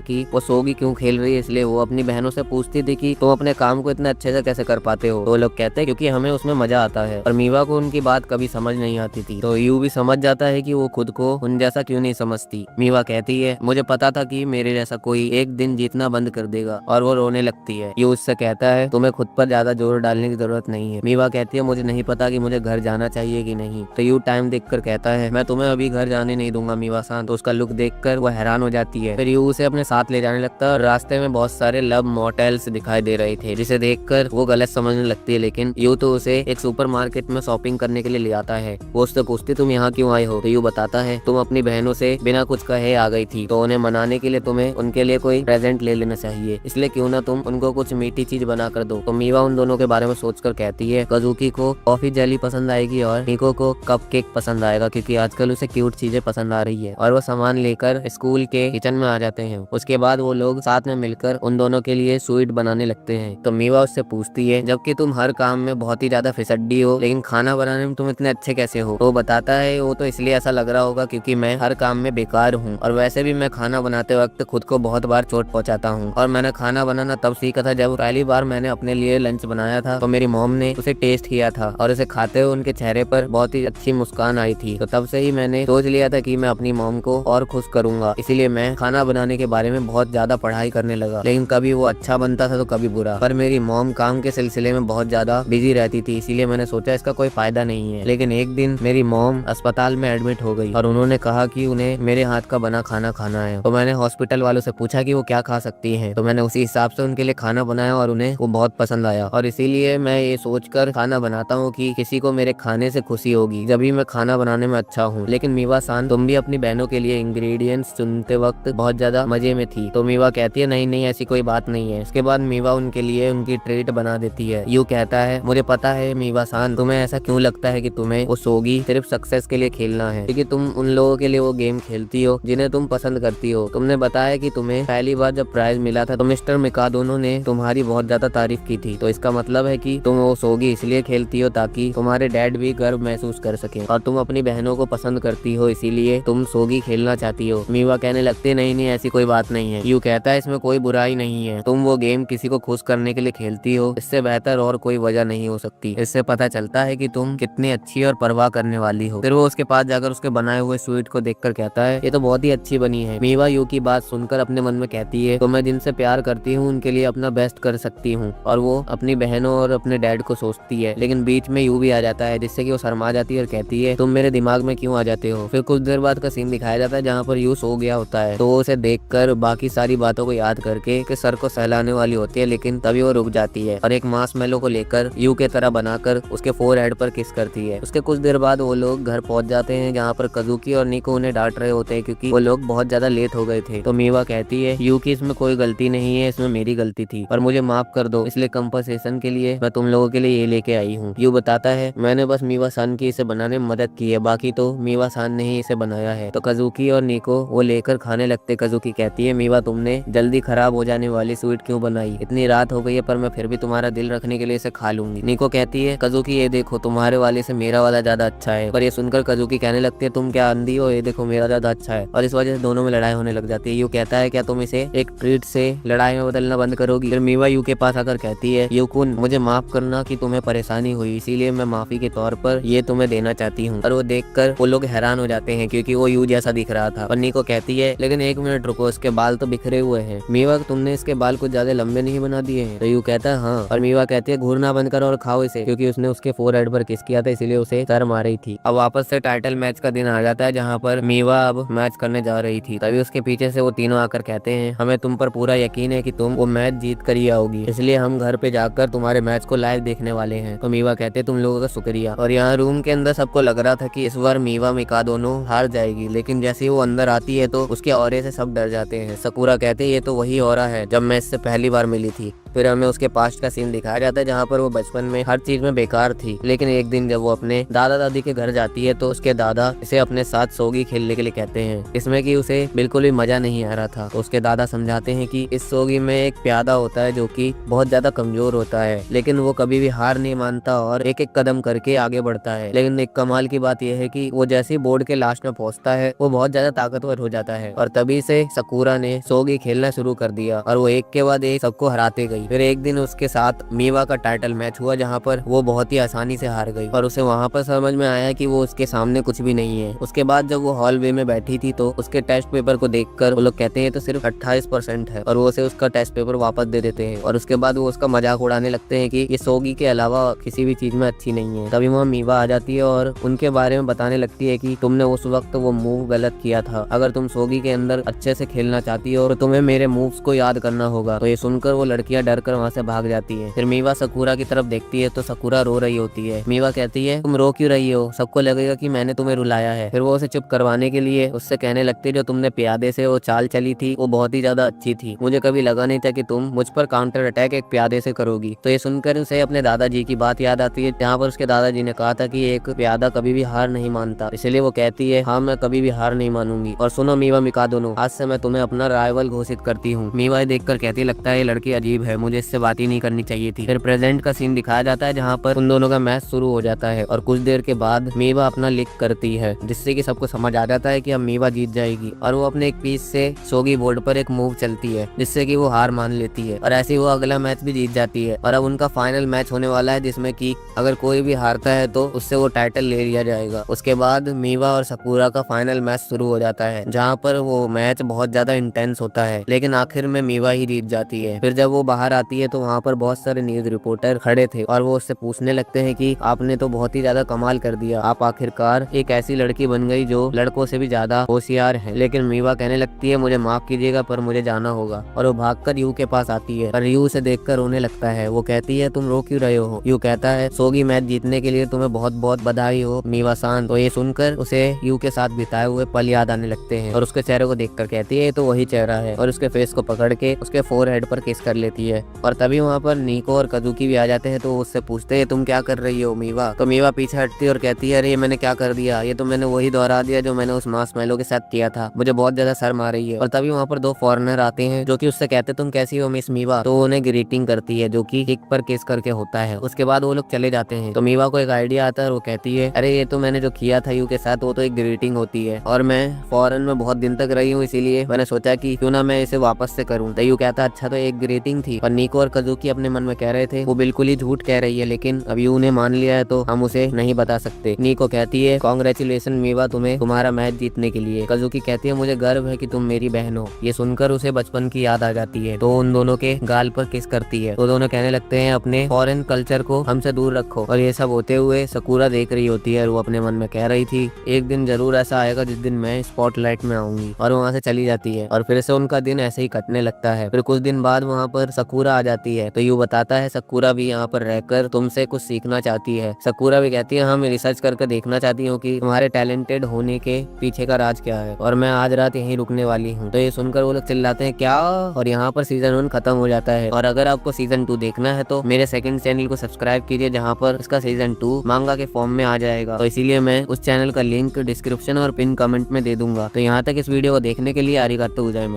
कि वो सोगी क्यों खेल रही है। इसलिए वो अपनी बहनों से पूछती थी कि तुम अपने काम को इतना अच्छे से कैसे कर पाते हो? तो लोग कहते हैं क्योंकि हमें उसमें मजा आता है। और मीवा को उनकी बात कभी समझ नहीं आती थी। तो यू भी समझ जाता है कि वो खुद को उन जैसा क्यों नहीं समझती। मीवा कहती है मुझे पता था कि मेरे जैसा कोई एक दिन जीतना बंद कर देगा, और वो रोने लगती है। यू उससे कहता है तुम्हें खुद पर ज्यादा जोर डालने की जरूरत नहीं है। मीवा कहती है मुझे नहीं पता कि मुझे घर जाना चाहिए कि नहीं। तो यू टाइम देखकर कहता है मैं तुम्हें अभी घर जाने नहीं दूंगा मीवा सान। तो उसका लुक देखकर वो हैरान हो जाती है। फिर यू उसे अपने साथ ले जाने लगता है और रास्ते में बहुत सारे लव मोटेल्स दिखाई दे रहे थे जिसे देखकर वो गलत समझने लगती है। लेकिन यू तो उसे एक सुपरमार्केट में शॉपिंग करने के लिए ले आता है। वो उससे पूछती तुम यहाँ क्यों आए हो? तो यू बताता है तुम अपनी बहनों से बिना कुछ कहे आ गई थी, तो उन्हें मनाने के लिए तुम्हें उनके लिए कोई प्रेजेंट ले लेना चाहिए, इसलिए क्यों ना तुम उनको कुछ मीठी चीज बना कर दो। तो मीवा उन दोनों के बारे में सोचकर कहती है कजुकी को कॉफी जेली पसंद आएगी और निको को कपकेक पसंद आएगा क्योंकि आजकल उसे क्यूट चीजें पसंद आ रही है और वो सामान लेकर स्कूल के किचन में आ जाते हैं। उसके बाद वो लोग साथ में मिलकर उन दोनों के लिए स्वीट बनाने लगते हैं। तो मीवा उससे पूछती है, जबकि तुम हर काम में बहुत ही ज्यादा फिसड्डी हो, लेकिन खाना बनाने में तुम इतने अच्छे कैसे हो? तो वो बताता है वो तो इसलिए ऐसा लग रहा होगा क्योंकि मैं हर काम में बेकार हूँ और वैसे भी मैं खाना बनाते वक्त खुद को बहुत बार चोट पहुंचाता हूँ। और मैंने खाना बनाना तब सीखा था जब पहली बार मैंने अपने लिए लंच बनाया था, तो मेरी मॉम ने उसे टेस्ट किया था और उसे खाते हुए उनके चेहरे पर बहुत ही अच्छी मुस्कान आई थी। तो तब से ही मैंने सोच लिया था कि मैं अपनी मॉम को और खुश करूंगा, इसीलिए मैं खाना बनाने के बारे में बहुत ज्यादा पढ़ाई करने लगा। लेकिन कभी वो अच्छा बनता था तो कभी बुरा। पर मेरी मॉम काम के सिलसिले में बहुत ज्यादा बिजी रहती थी, इसीलिए मैंने सोचा इसका कोई फायदा नहीं है। लेकिन एक दिन मेरी मॉम अस्पताल में एडमिट हो गई और उन्होंने कहा कि उन्हें मेरे हाथ का बना खाना खाना है। तो मैंने हॉस्पिटल वालों से पूछा कि वो क्या खा सकती हैं। तो मैंने उसी हिसाब से उनके लिए खाना बनाया और उन्हें वो बहुत पसंद आया। और इसीलिए मैं ये सोचकर खाना बनाता हूँ कि किसी को मेरे खाने से खुशी होगी जब भी मैं खाना बनाने में अच्छा हूँ। लेकिन मीवा सान, तुम भी अपनी बहनों के लिए इंग्रेडिएंट्स चुनते वक्त बहुत ज्यादा मजे में थी। तो मीवा कहती है नहीं नहीं ऐसी कोई बात नहीं है। इसके बाद मीवा उनके लिए उनकी ट्रीट बना देती है। यू कहता है, मुझे पता है मीवा सान, तुम्हें ऐसा क्यों लगता है कि तुम्हें वो सोगी सिर्फ सक्सेस के लिए खेलना है, क्योंकि तुम उन लोगों के लिए वो गेम खेलती हो जिन्हें तुम पसंद करती हो। तुमने बताया कि तुम्हें पहली बार जब प्राइज मिला था तो मिस्टर मिकाडोनो ने तुम्हारी बहुत ज्यादा तारीफ की थी। तो इसका मतलब है कि तुम वो सोगी इसलिए खेलती हो ताकि तुम्हारे डैड भी गर्व महसूस कर सके, और तुम अपनी बहनों को पसंद करती हो इसीलिए तुम सोगी खेलना चाहती हो। मीवा कहने लगती नहीं नहीं ऐसी कोई बात नहीं है। यू कहता है इसमें कोई बुराई नहीं है, तुम वो गेम किसी को खुश करने के लिए खेलती हो, इससे बेहतर और कोई वजह नहीं हो सकती। इससे पता चलता है कि तुम कितनी अच्छी और परवाह करने वाली हो। फिर वो उसके पास जाकर उसके बनाए हुए स्वीट को देखकर कहता है ये तो बहुत ही अच्छी बनी है। मीवा यू की बात सुनकर अपने मन में कहती है तो मैं जिनसे प्यार करती हूँ उनके लिए अपना बेस्ट कर सकती हूँ, और वो अपनी बहनों और अपने डैड को सोचती है। लेकिन बीच में यू भी आ जाता है जिससे कि वो शर्मा जाती है और कहती है तुम मेरे दिमाग में क्यों आ जाते हो। फिर कुछ देर बाद का सीन दिखाया जाता है जहाँ पर यू सो गया होता है। तो वो उसे देखकर बाकी सारी बातों को याद करके के सर को सहलाने वाली होती है, लेकिन तभी वो रुक जाती है और एक मार्शमैलो को लेकर यू के तरह बनाकर उसके फोरहेड पर किस करती है। उसके कुछ देर बाद वो लोग घर पहुंच जाते हैं जहाँ पर कजुकी और निको उन्हें डांट रहे होते हैं क्योंकि वो लोग बहुत ज्यादा लेट हो गए थे। तो मीवा कहती है यू की इसमें कोई गलती नहीं है, इसमें मेरी गलती थी और मुझे माफ कर दो, इसलिए कंपनसेशन के लिए मैं तुम लोगों के लिए ये लेके आई हूँ। यू बताता है मैंने बस मीवा सान की इसे बनाने में मदद की है, बाकी तो मीवा सान ने ही इसे बनाया है। तो कजुकी और निको वो लेकर खाने लगते। कजुकी कहती है मीवा तुमने जल्दी खराब हो जाने वाली स्वीट क्यों बनाई, इतनी रात हो गई है पर मैं फिर भी तुम्हारा दिल रखने के लिए इसे खा लूंगी। निको कहती है कजुकी ये देखो तुम्हारे वाले से मेरा वाला ज्यादा अच्छा है। पर ये सुनकर कजुकी कहने लगती है तुम क्या अंधी हो, ये देखो मेरा ज्यादा अच्छा है, और इस वजह से दोनों में लड़ाई होने लग जाती है। यू कहता है क्या तुम इसे एक ट्रीट से लड़ाई में बदलना बंद करोगी। फिर मीवा यू के पास आकर कहती है यू कुन मुझे माफ करना कि तुम्हें परेशानी हुई, इसीलिए मैं माफी के तौर पर ये तुम्हें देना चाहती हूँ। और वो देखकर वो लोग हैरान हो जाते हैं क्योंकि वो यू जैसा दिख रहा था। और निको कहती है लेकिन एक मिनट रुको, इसके बाल तो बिखरे हुए हैं। मीवा तुमने इसके बाल कुछ ज्यादा लंबे नहीं बना दिए हैं। तो यू कहता है हाँ, और मीवा कहती है घूरना बंद करो और खाओ इसे, क्योंकि उसने उसके फोरहेड पर किस किया था इसलिए उसे शर्म आ रही थी। अब वापस से टाइटल मैच का दिन आ जाता है जहाँ पर मीवा अब मैच करने जा रही थी। तभी उसके पीछे से वो तीनों आकर कहते हैं हमें तुम पर पूरा यकीन है कि तुम वो मैच जीत कर ही आओगी, इसलिए हम घर पे जाकर तुम्हारे मैच को लाइव देखने वाले हैं। तो मीवा कहते हैं तुम लोगों का शुक्रिया। और यहाँ रूम के अंदर सबको लग रहा था कि इस बार मीवा मिकाडोनो हार जाएगी, लेकिन जैसे ही वो अंदर आती है तो उसके ऑरे से सब डर जाते हैं। सकूरा कहते हैं ये तो वही ऑरा है जब मैं इससे पहली बार मिली थी। फिर हमें उसके पास्ट का सीन दिखाया जाता है जहाँ पर वो बचपन में हर चीज में बेकार थी, लेकिन एक दिन जब वो अपने दादा दादी के घर जाती है तो उसके दादा इसे अपने साथ सोगी खेलने के लिए कहते हैं, इसमें कि उसे बिल्कुल भी मजा नहीं आ रहा था। तो उसके दादा समझाते हैं कि इस सोगी में एक प्यादा होता है जो कि बहुत ज्यादा कमजोर होता है, लेकिन वो कभी भी हार नहीं मानता और एक एक कदम करके आगे बढ़ता है। लेकिन एक कमाल की बात यह है कि वो जैसे ही बोर्ड के लास्ट में पहुंचता है वो बहुत ज्यादा ताकतवर हो जाता है। और तभी से सकूरा ने सोगी खेलना शुरू कर दिया और वो एक के बाद एक सबको हराते गई। फिर एक दिन उसके साथ मीवा का टाइटल मैच हुआ जहाँ पर वो बहुत ही आसानी से हार गई और उसे वहाँ पर समझ में आया कि वो उसके सामने कुछ भी नहीं है। उसके बाद जब वो हॉलवे में बैठी थी तो उसके टेस्ट पेपर को देखकर वो लोग कहते हैं तो सिर्फ 28% है, और वो उसे उसका टेस्ट पेपर वापस दे देते हैं। और उसके बाद वो उसका मजाक उड़ाने लगते हैं कि ये सोगी के अलावा किसी भी चीज में अच्छी नहीं है। तभी वहाँ मीवा आ जाती है और उनके बारे में बताने लगती है कि तुमने उस वक्त वो मूव गलत किया था, अगर तुम सोगी के अंदर अच्छे से खेलना चाहती हो तो तुम्हें मेरे मूव्स को याद करना होगा। तो ये सुनकर वो लड़कियां डर कर वहाँ से भाग जाती है। फिर मीवा सकुरा की तरफ देखती है तो सकुरा रो रही होती है। मीवा कहती है तुम रो क्यों रही हो, सबको लगेगा कि मैंने तुम्हें रुलाया है। फिर वो उसे चुप करवाने के लिए उससे कहने लगती है जो तुमने प्यादे से वो चाल चली थी वो बहुत ही ज्यादा अच्छी थी, मुझे कभी लगा नहीं था कि तुम मुझ पर काउंटर अटैक एक प्यादे से करोगी। तो ये सुनकर उसे अपने दादाजी की बात याद आती है जहाँ पर उसके दादाजी ने कहा था कि एक प्यादा कभी भी हार नहीं मानता। इसलिए वो कहती है हाँ मैं कभी भी हार नहीं मानूंगी। और सुनो मीवा मिकादोनो, आज से मैं तुम्हें अपना राइवल घोषित करती हूँ। मीवा देखकर कहती लगता है ये लड़की अजीब है, मुझे इससे बात ही नहीं करनी चाहिए थी। फिर प्रेजेंट का सीन दिखाया जाता है जहाँ पर उन दोनों का मैच शुरू हो जाता है और कुछ देर के बाद मीवा अपना लिक करती है जिससे कि सबको समझ आ जाता है कि अब मीवा जीत जाएगी और वो अपने एक पीस से सोगी बोर्ड पर एक मूव चलती है जिससे कि वो हार मान लेती है और ऐसे ही वो अगला मैच भी जीत जाती है। और अब उनका फाइनल मैच होने वाला है जिसमें कि अगर कोई भी हारता है तो उससे वो टाइटल ले लिया जाएगा। उसके बाद मीवा और सकुरा का फाइनल मैच शुरू हो जाता है जहाँ पर वो मैच बहुत ज्यादा इंटेंस होता है लेकिन आखिर में मीवा ही जीत जाती है। फिर जब वो बाहर आती है तो वहाँ पर बहुत सारे न्यूज रिपोर्टर खड़े थे और वो उससे पूछने लगते हैं कि आपने तो बहुत ही ज्यादा कमाल कर दिया, आप आखिरकार एक ऐसी लड़की बन गई जो लड़कों से भी ज्यादा होशियार है। लेकिन मीवा कहने लगती है मुझे माफ कीजिएगा पर मुझे जाना होगा और वो भागकर यू के पास आती है और यू उसे देखकर रोने लगता है। वो कहती है तुम रो क्यों रहे हो। यू कहता है सोगी मैच जीतने के लिए तुम्हें बहुत बहुत बधाई हो मीवा सान। तो ये सुनकर उसे यू के साथ बिताए हुए पल याद आने लगते हैं और उसके चेहरे को देखकर कहती है तो वही चेहरा है और उसके फेस को पकड़ के उसके फोरहेड पर किस कर लेती है। और तभी वहाँ पर निको और कजुकी भी आ जाते हैं तो उससे पूछते हैं तुम क्या कर रही हो मीवा। तो मीवा पीछे हटती है और कहती है अरे ये मैंने क्या कर दिया, ये तो मैंने वही दोहरा दिया जो मैंने उस मार्शमैलो के साथ किया था, मुझे बहुत ज्यादा शर्म आ रही है। और तभी वहाँ पर दो फॉरेनर आते हैं जो कि उससे कहते तुम कैसी हो मिस मीवा। तो उन्हें ग्रीटिंग करती है जो कि किक पर किस करके होता है। उसके बाद वो लोग चले जाते हैं तो मीवा को एक आइडिया आता है और वो कहती है अरे ये तो मैंने जो किया था यू के साथ वो तो एक ग्रीटिंग होती है और मैं फॉरेन में बहुत दिन तक रही हूँ इसीलिए मैंने सोचा कि क्यों ना मैं इसे वापस से करूँ। तो यू कहता अच्छा तो एक ग्रीटिंग थी। और निको और कजुकी अपने मन में कह रहे थे वो बिल्कुल ही झूठ कह रही है लेकिन अब यू ने मान लिया है तो हम उसे नहीं बता सकते। निको कहती है कांग्रेचुलेशन मीवा तुम्हें तुम्हारा मैच जीतने के लिए। कजुकी कहती है मुझे गर्व है कि तुम मेरी बहन हो। ये सुनकर उसे बचपन की याद आ जाती है तो उन दोनों के गाल पर किस करती है। तो दोनों कहने लगते हैं अपने फॉरेन कल्चर को हमसे दूर रखो। और ये सब होते हुए सकुरा देख रही होती है और वो अपने मन में कह रही थी एक दिन जरूर ऐसा आएगा जिस दिन मैं स्पॉटलाइट में आऊंगी। और वहाँ से चली जाती है और फिर से उनका दिन ऐसे ही कटने लगता है। फिर कुछ दिन बाद वहाँ पर सकुरा आ जाती है तो यू बताता है सकुरा भी यहाँ पर रहकर तुमसे कुछ सीखना चाहती है। सकुरा भी कहती है हाँ मैं रिसर्च करके देखना चाहती हूँ कि तुम्हारे टैलेंटेड होने के पीछे का राज क्या है और मैं आज रात यहीं रुकने वाली हूँ। तो ये सुनकर वो लोग चिल्लाते हैं क्या, और यहाँ पर सीजन 1 खत्म हो जाता है। और अगर आपको सीजन 2 देखना है तो मेरे सेकंड चैनल को सब्सक्राइब कीजिए जहाँ पर इसका सीजन 2 मांगा के फॉर्म में आ जाएगा। तो इसीलिए मैं उस चैनल का लिंक डिस्क्रिप्शन और पिन कमेंट में दे दूंगा। तो यहाँ तक इस वीडियो को देखने के लिए आरिगातो गोजाइमासु।